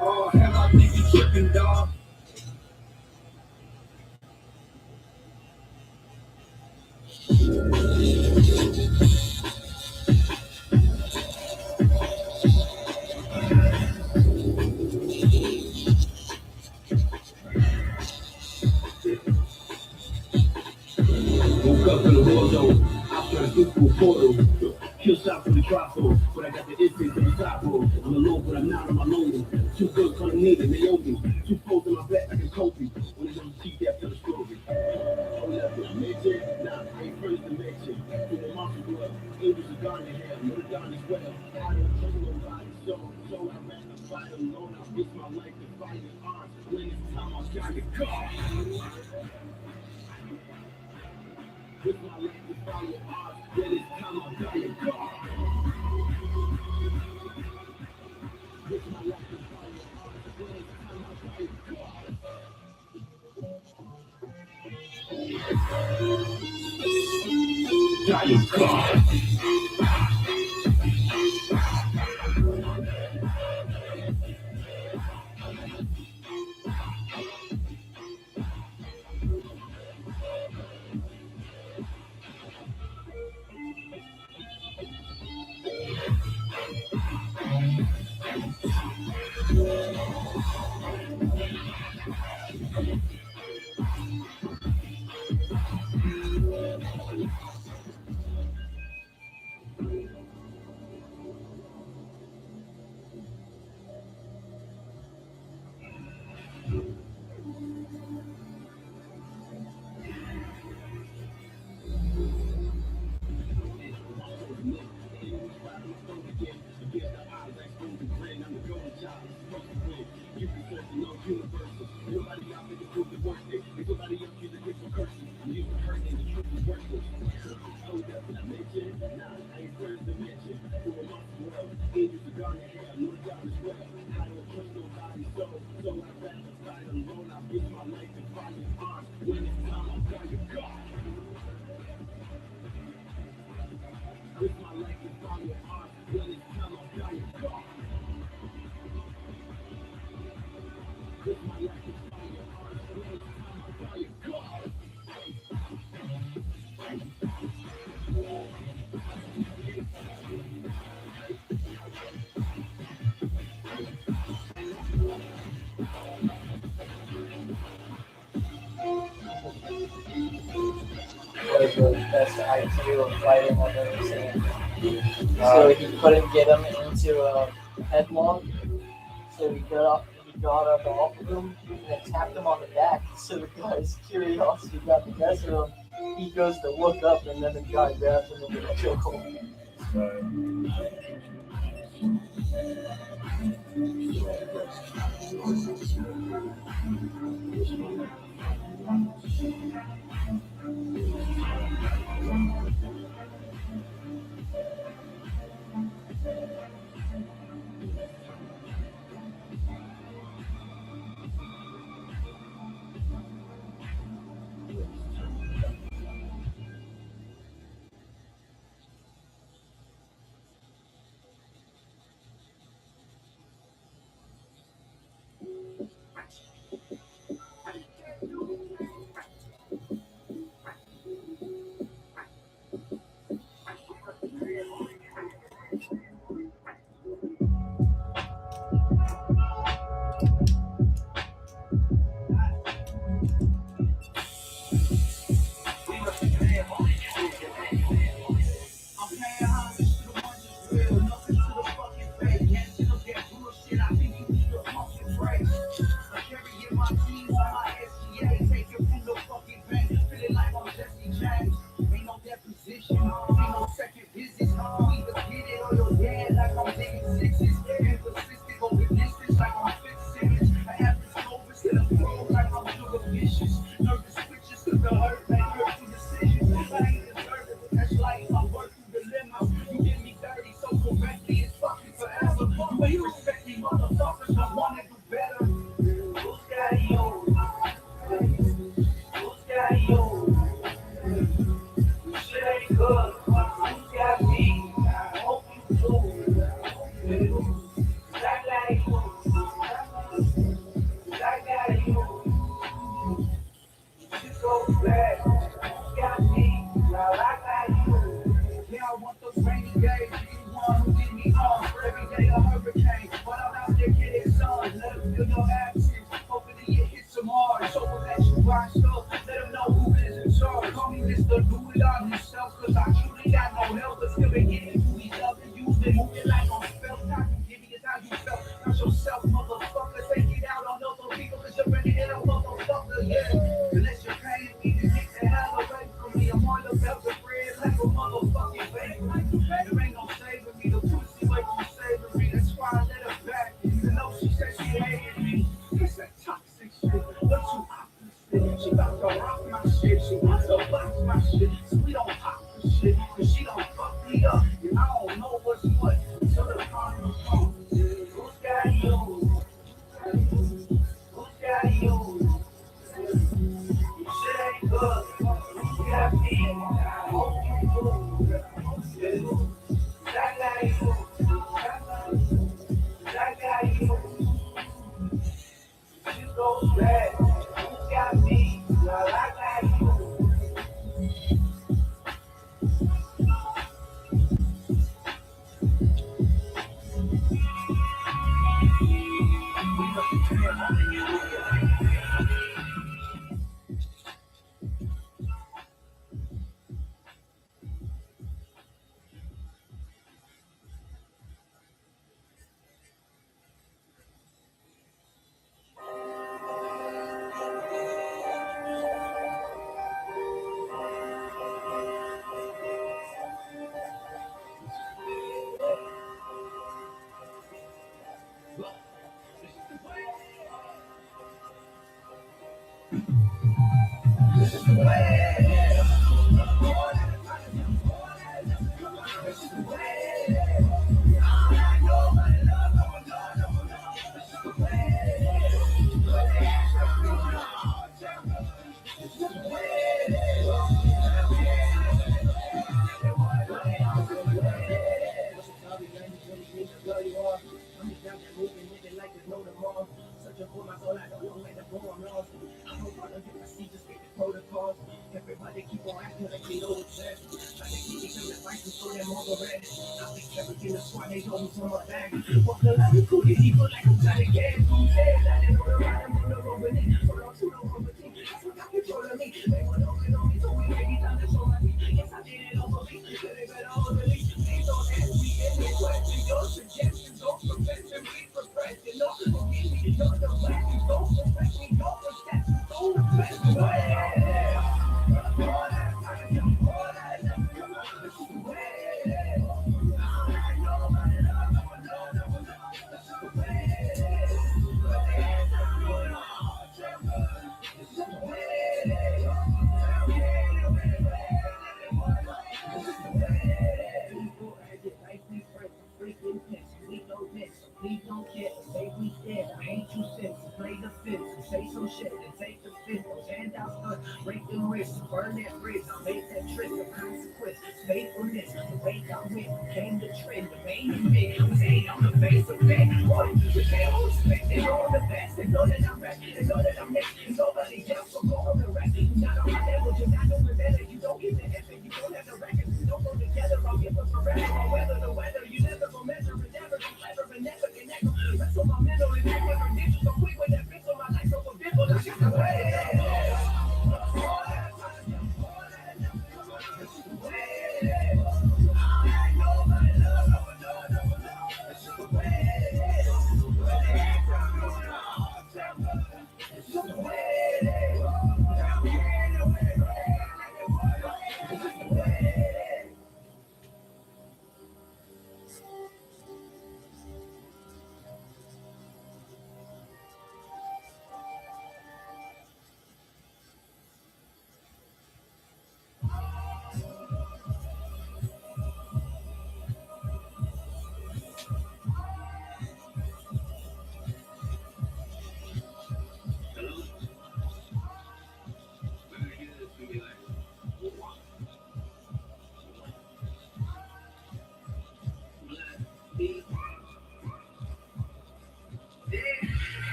oh, have I think you tripping, dog? Woke up in a war zone. I was trying to get through a portal. Kill shot from the drop zone, but I got the instinct from the top room. I'm alone, but I'm not on my lonely. Two girls coming in and they owe me. Two foes on my back like a Kobe. When they don't see that, tell the story. Oh, left it. Mention? Nah, I ain't friends to mention. To the monster blood. Angels are gone to hell. You're gone as well. I don't trust nobody. So I ran the fight alone. I risked my life to fight in arms. When it's time, I was trying to go. With my life to follow odds, when it's time I'm dying God. With my life to follow odds, when it's time I'm dying God. IQ of fighting I've ever seen. So he couldn't get him into a headlock. So he got up off of him and then tapped him on the back. So the guy's curiosity got the best of him. He goes to look up and then the guy grabs him into the chokehold. some shit and take the fifth. Hand out the break the wrist, burn that bridge, make that trick of consequence. Faithfulness, the way I went, became the trend, the main event. We say on the face of it, boy, we can't hold space. They know I'm the best, they know that I'm rap, they know that I'm next. Nobody else will go on the rest. Not on my level, you're not doing better. You don't get the effort, you don't have the record. You don't go together, I'll give up forever. I'll weather the weather, you never go measure it, never go clever, and never connect. That's what my mental is like, never digital. So quick with that pencil, my life over dimple. I got the way.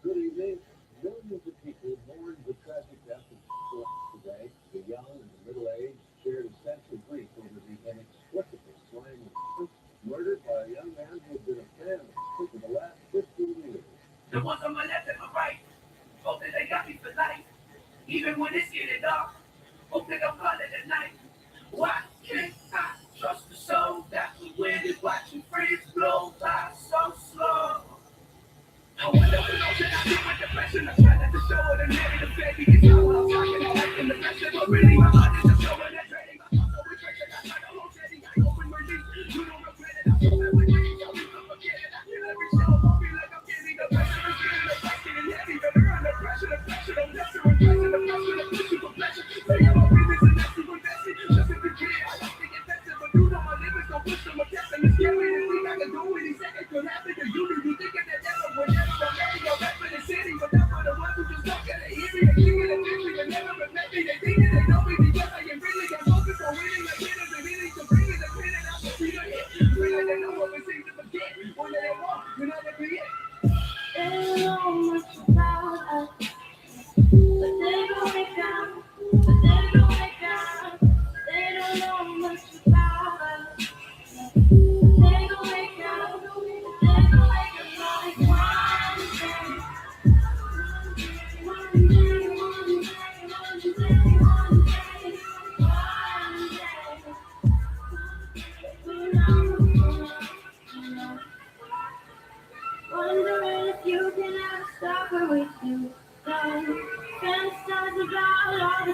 Good evening. Millions of people mourn the tragic death of today. The young and the middle-aged shared a sense of grief over the inexplicable slaying of murdered by a young man who had been a fan of for the last 15 years. The ones on my left and my right, hope that they got me for life. Even when it's getting dark, hope that I'm calling at night. Why can't I trust the soul that we waited, watching friends blow by so slow? I wonder what else that I did with depression. I try not to show it and negative baby. It's not what I'm talking about, like in the pressure, but really my heart is just showing that dreading. My thoughts are refreshing. I try to hold steady. I open my knees. You don't regret it. I feel that with me. I'll never forget it. I feel every show. I feel like I'm getting the pressure. I'm feeling the pressure and heavy. But they're under pressure. The pressure, the pressure, the pressure, the pressure, the pressure, the pressure. Say I'm a business and that's super messy. Just if you care, I like to get tested, but you know my limits don't push them. I'm testing. It's scary to think I can do any second could happen to you. You thinking that never would never.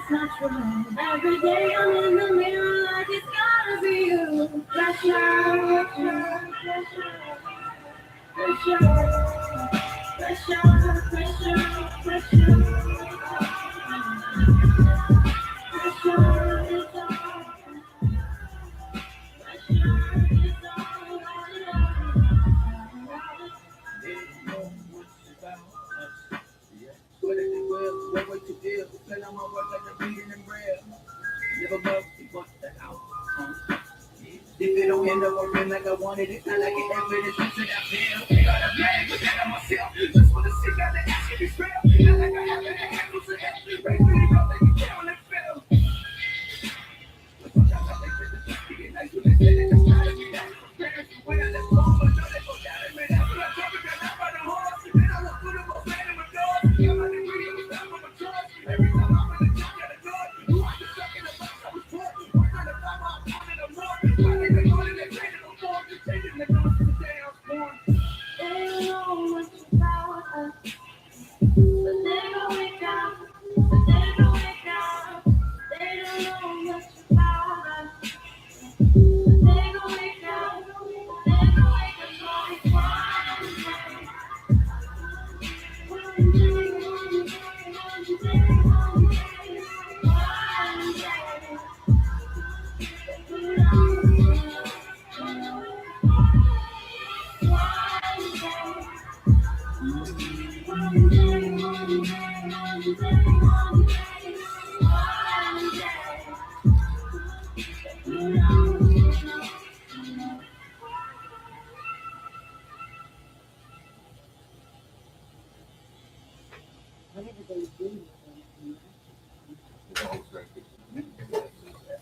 Every day I'm in the mirror like it's gotta be you. Pressure, If it don't end up working like I wanted it, I like it evidence that I feel. Gotta blame, but then I'm myself. Just for the sick, got to ask if it's real. Not like I have any handles of it. Right, really don't think it's down and feel. Sometimes I think that the just being nice when they say that that's not to be that. Parents who went out that long, but no, they go down and made out. But I talk about that by the horse. Then I look good about man in my dog. Got my degree, it was not from a trust. Every time I'm in the job, got a dog. Who I just stuck in the box, I was poor. We're trying to find my opponent or more. I think they go to their training before. Just changing the doors to the day I was born. they don't know much about us, but they gon' wake up, but they gon' wake up. They don't know much about us, but they gon' wake up, they gon' wake up like one day. One day, one day, one day, one day.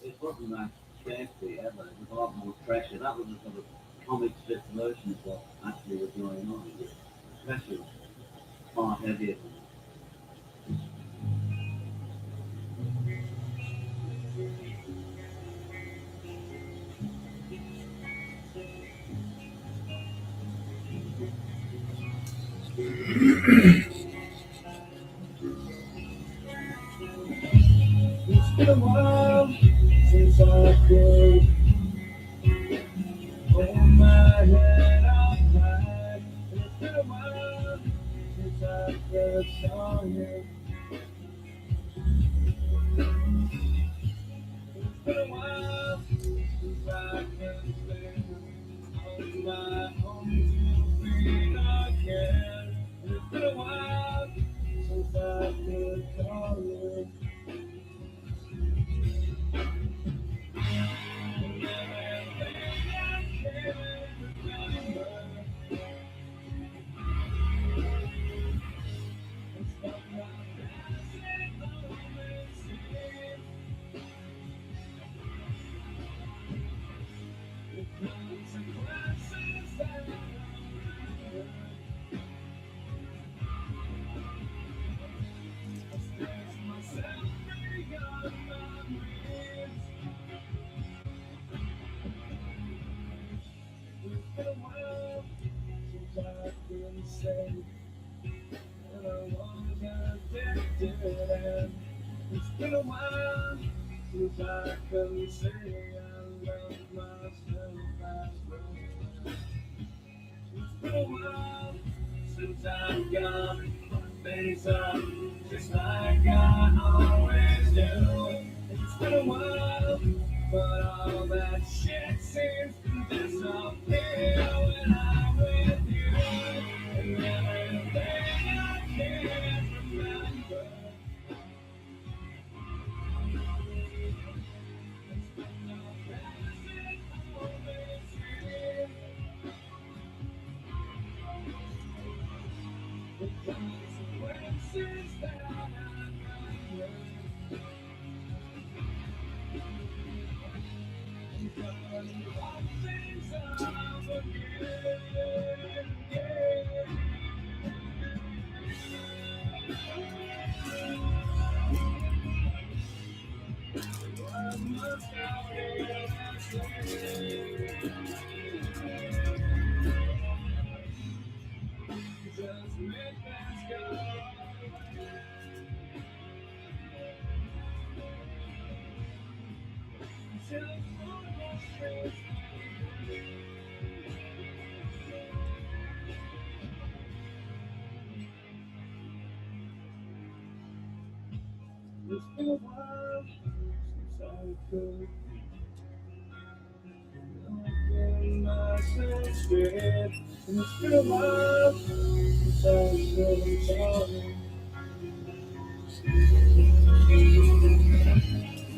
It wasn't that safety ever. It was a lot more pressure. That was a sort of comic strip version of what actually was going on. The pressure was far heavier than It's been a while since I could hold my head up high. It's been a while since I first saw you. It's been a while since I could stand on my own 2 feet again. It's been a while since I could call you. And everything I can remember is from my passing moments here. The consequences that I remember. I stretch myself beyond my means. It's been a while since I could say that I was addicted, and it's been a while since I could say I love myself as well. It's been a while since I've got my face up just like I always do. It's been a while, but all that shit seems to disappear when I'm with you. And everything I can't remember. It's been the passing moments here. The consequences that I remember. And done all things I've again. I must have been just make that go. It's been a while since I could in myself straight. And it's been a while since I said I'm sorry.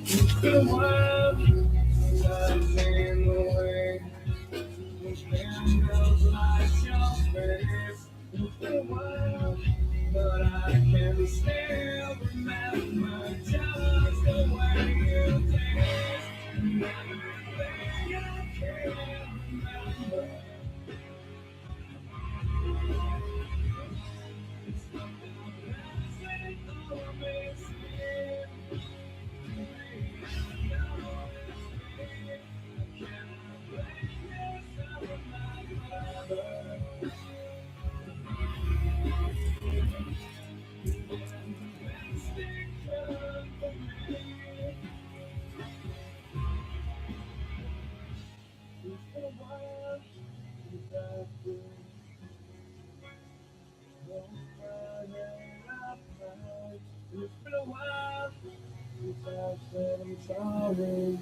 It's been a while since I've been away. It's been girls like your face. It's been a while, but I can still remember just the way you taste. And everything I can remember. It's something that's always here. It's been a while since I said I'm sorry.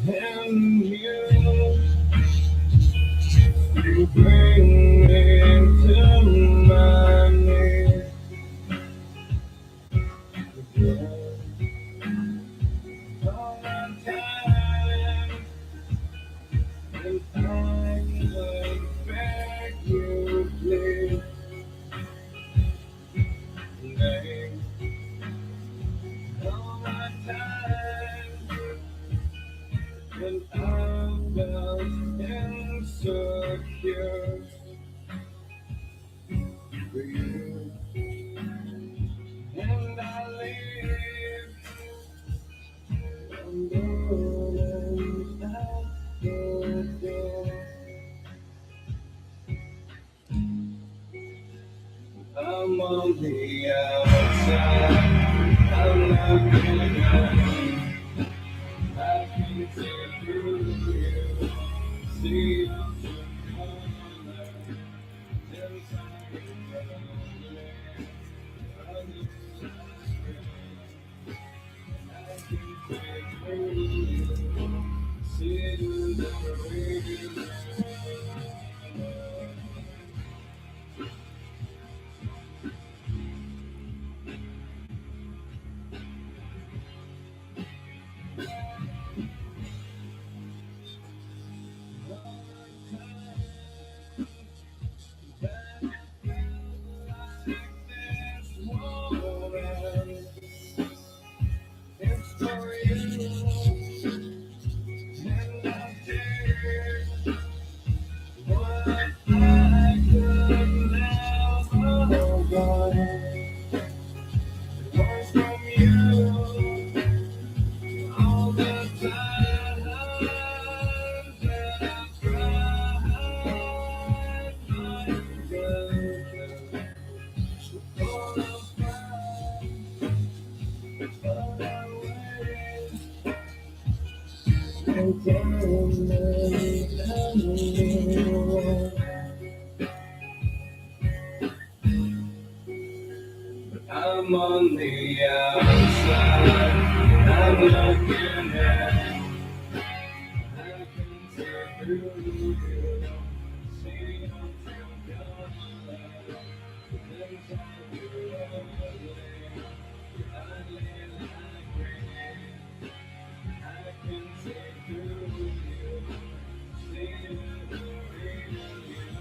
And you bring me to my knees. All the time, and I would beg you, please. Name. All the time, and I felt insecure for you. And I leave. I'm going out the door. I'm on the outside. I'm looking at you. I can see through you. See you color inside your eyes. I can see through you. See the way it's for you. And I did what I could never want. It was from you all the time that I cried myself full of pride, but I waited until I'm on the outside, I'm looking at, I can see through you, see your true colors, inside your ugly, ugly like rain. I can see through you, see the real you.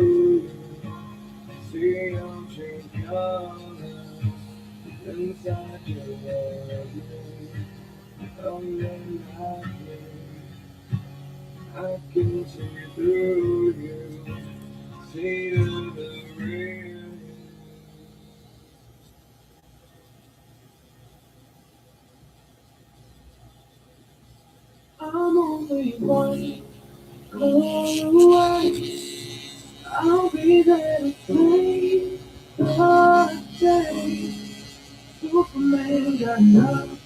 through you. See ocean colors inside your world. Coming at me, I can see through you. See the real you. I'm only one call away. I'll be there to save the day. Superman got nothing.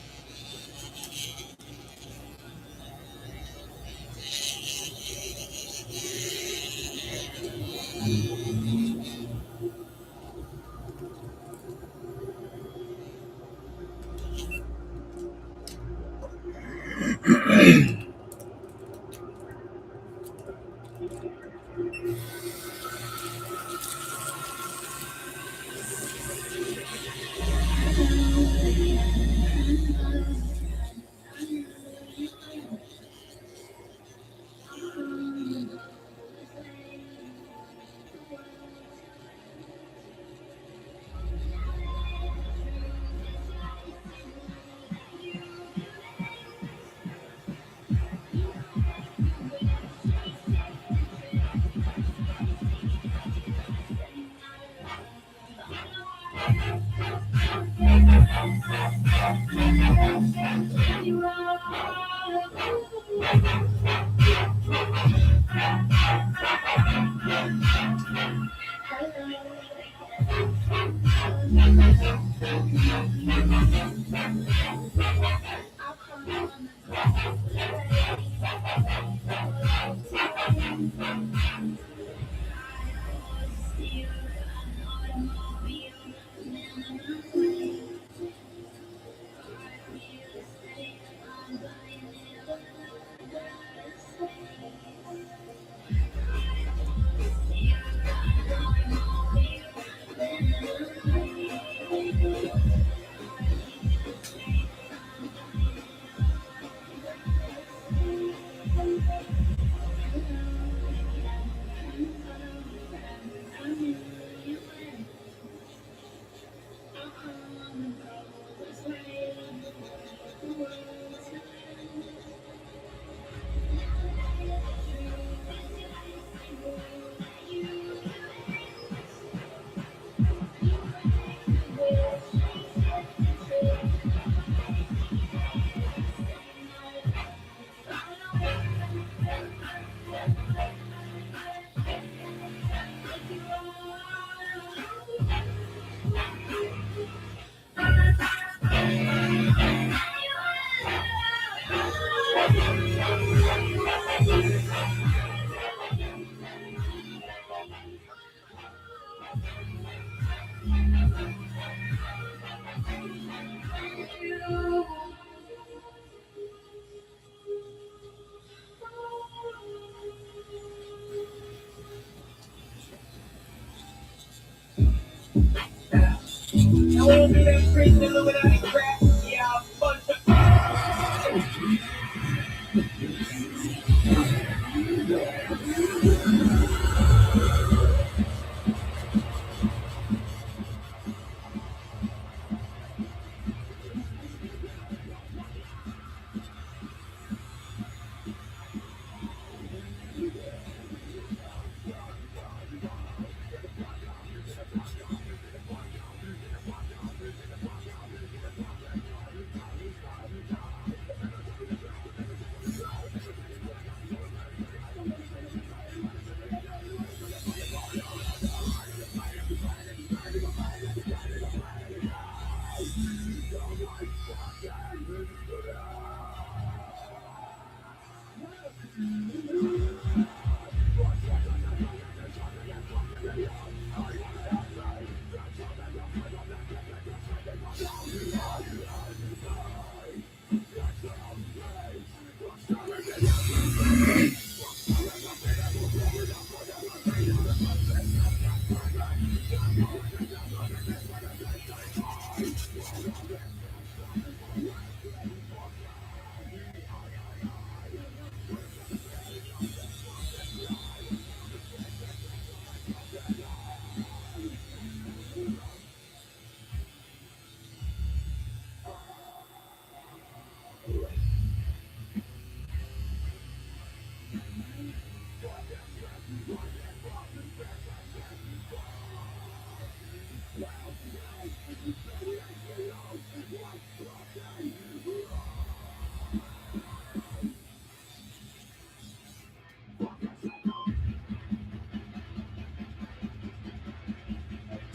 I won't do that crazy Illuminati crap. Yeah, I'll punch it.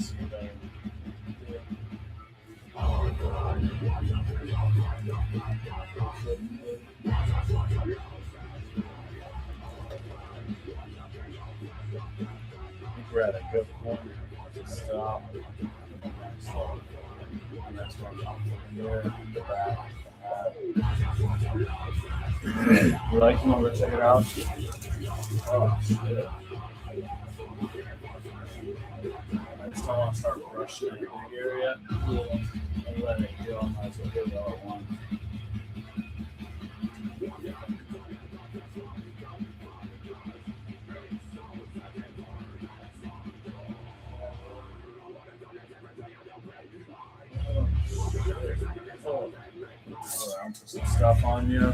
see that. I think we're at a good point to stop. The next one comes from here, the back, the hat. You like them? Over, check it out. Oh, shit. I just don't want to start brushing in the big area. And let it go. I might as well get it all at once. Alright, I'll put some stuff on you.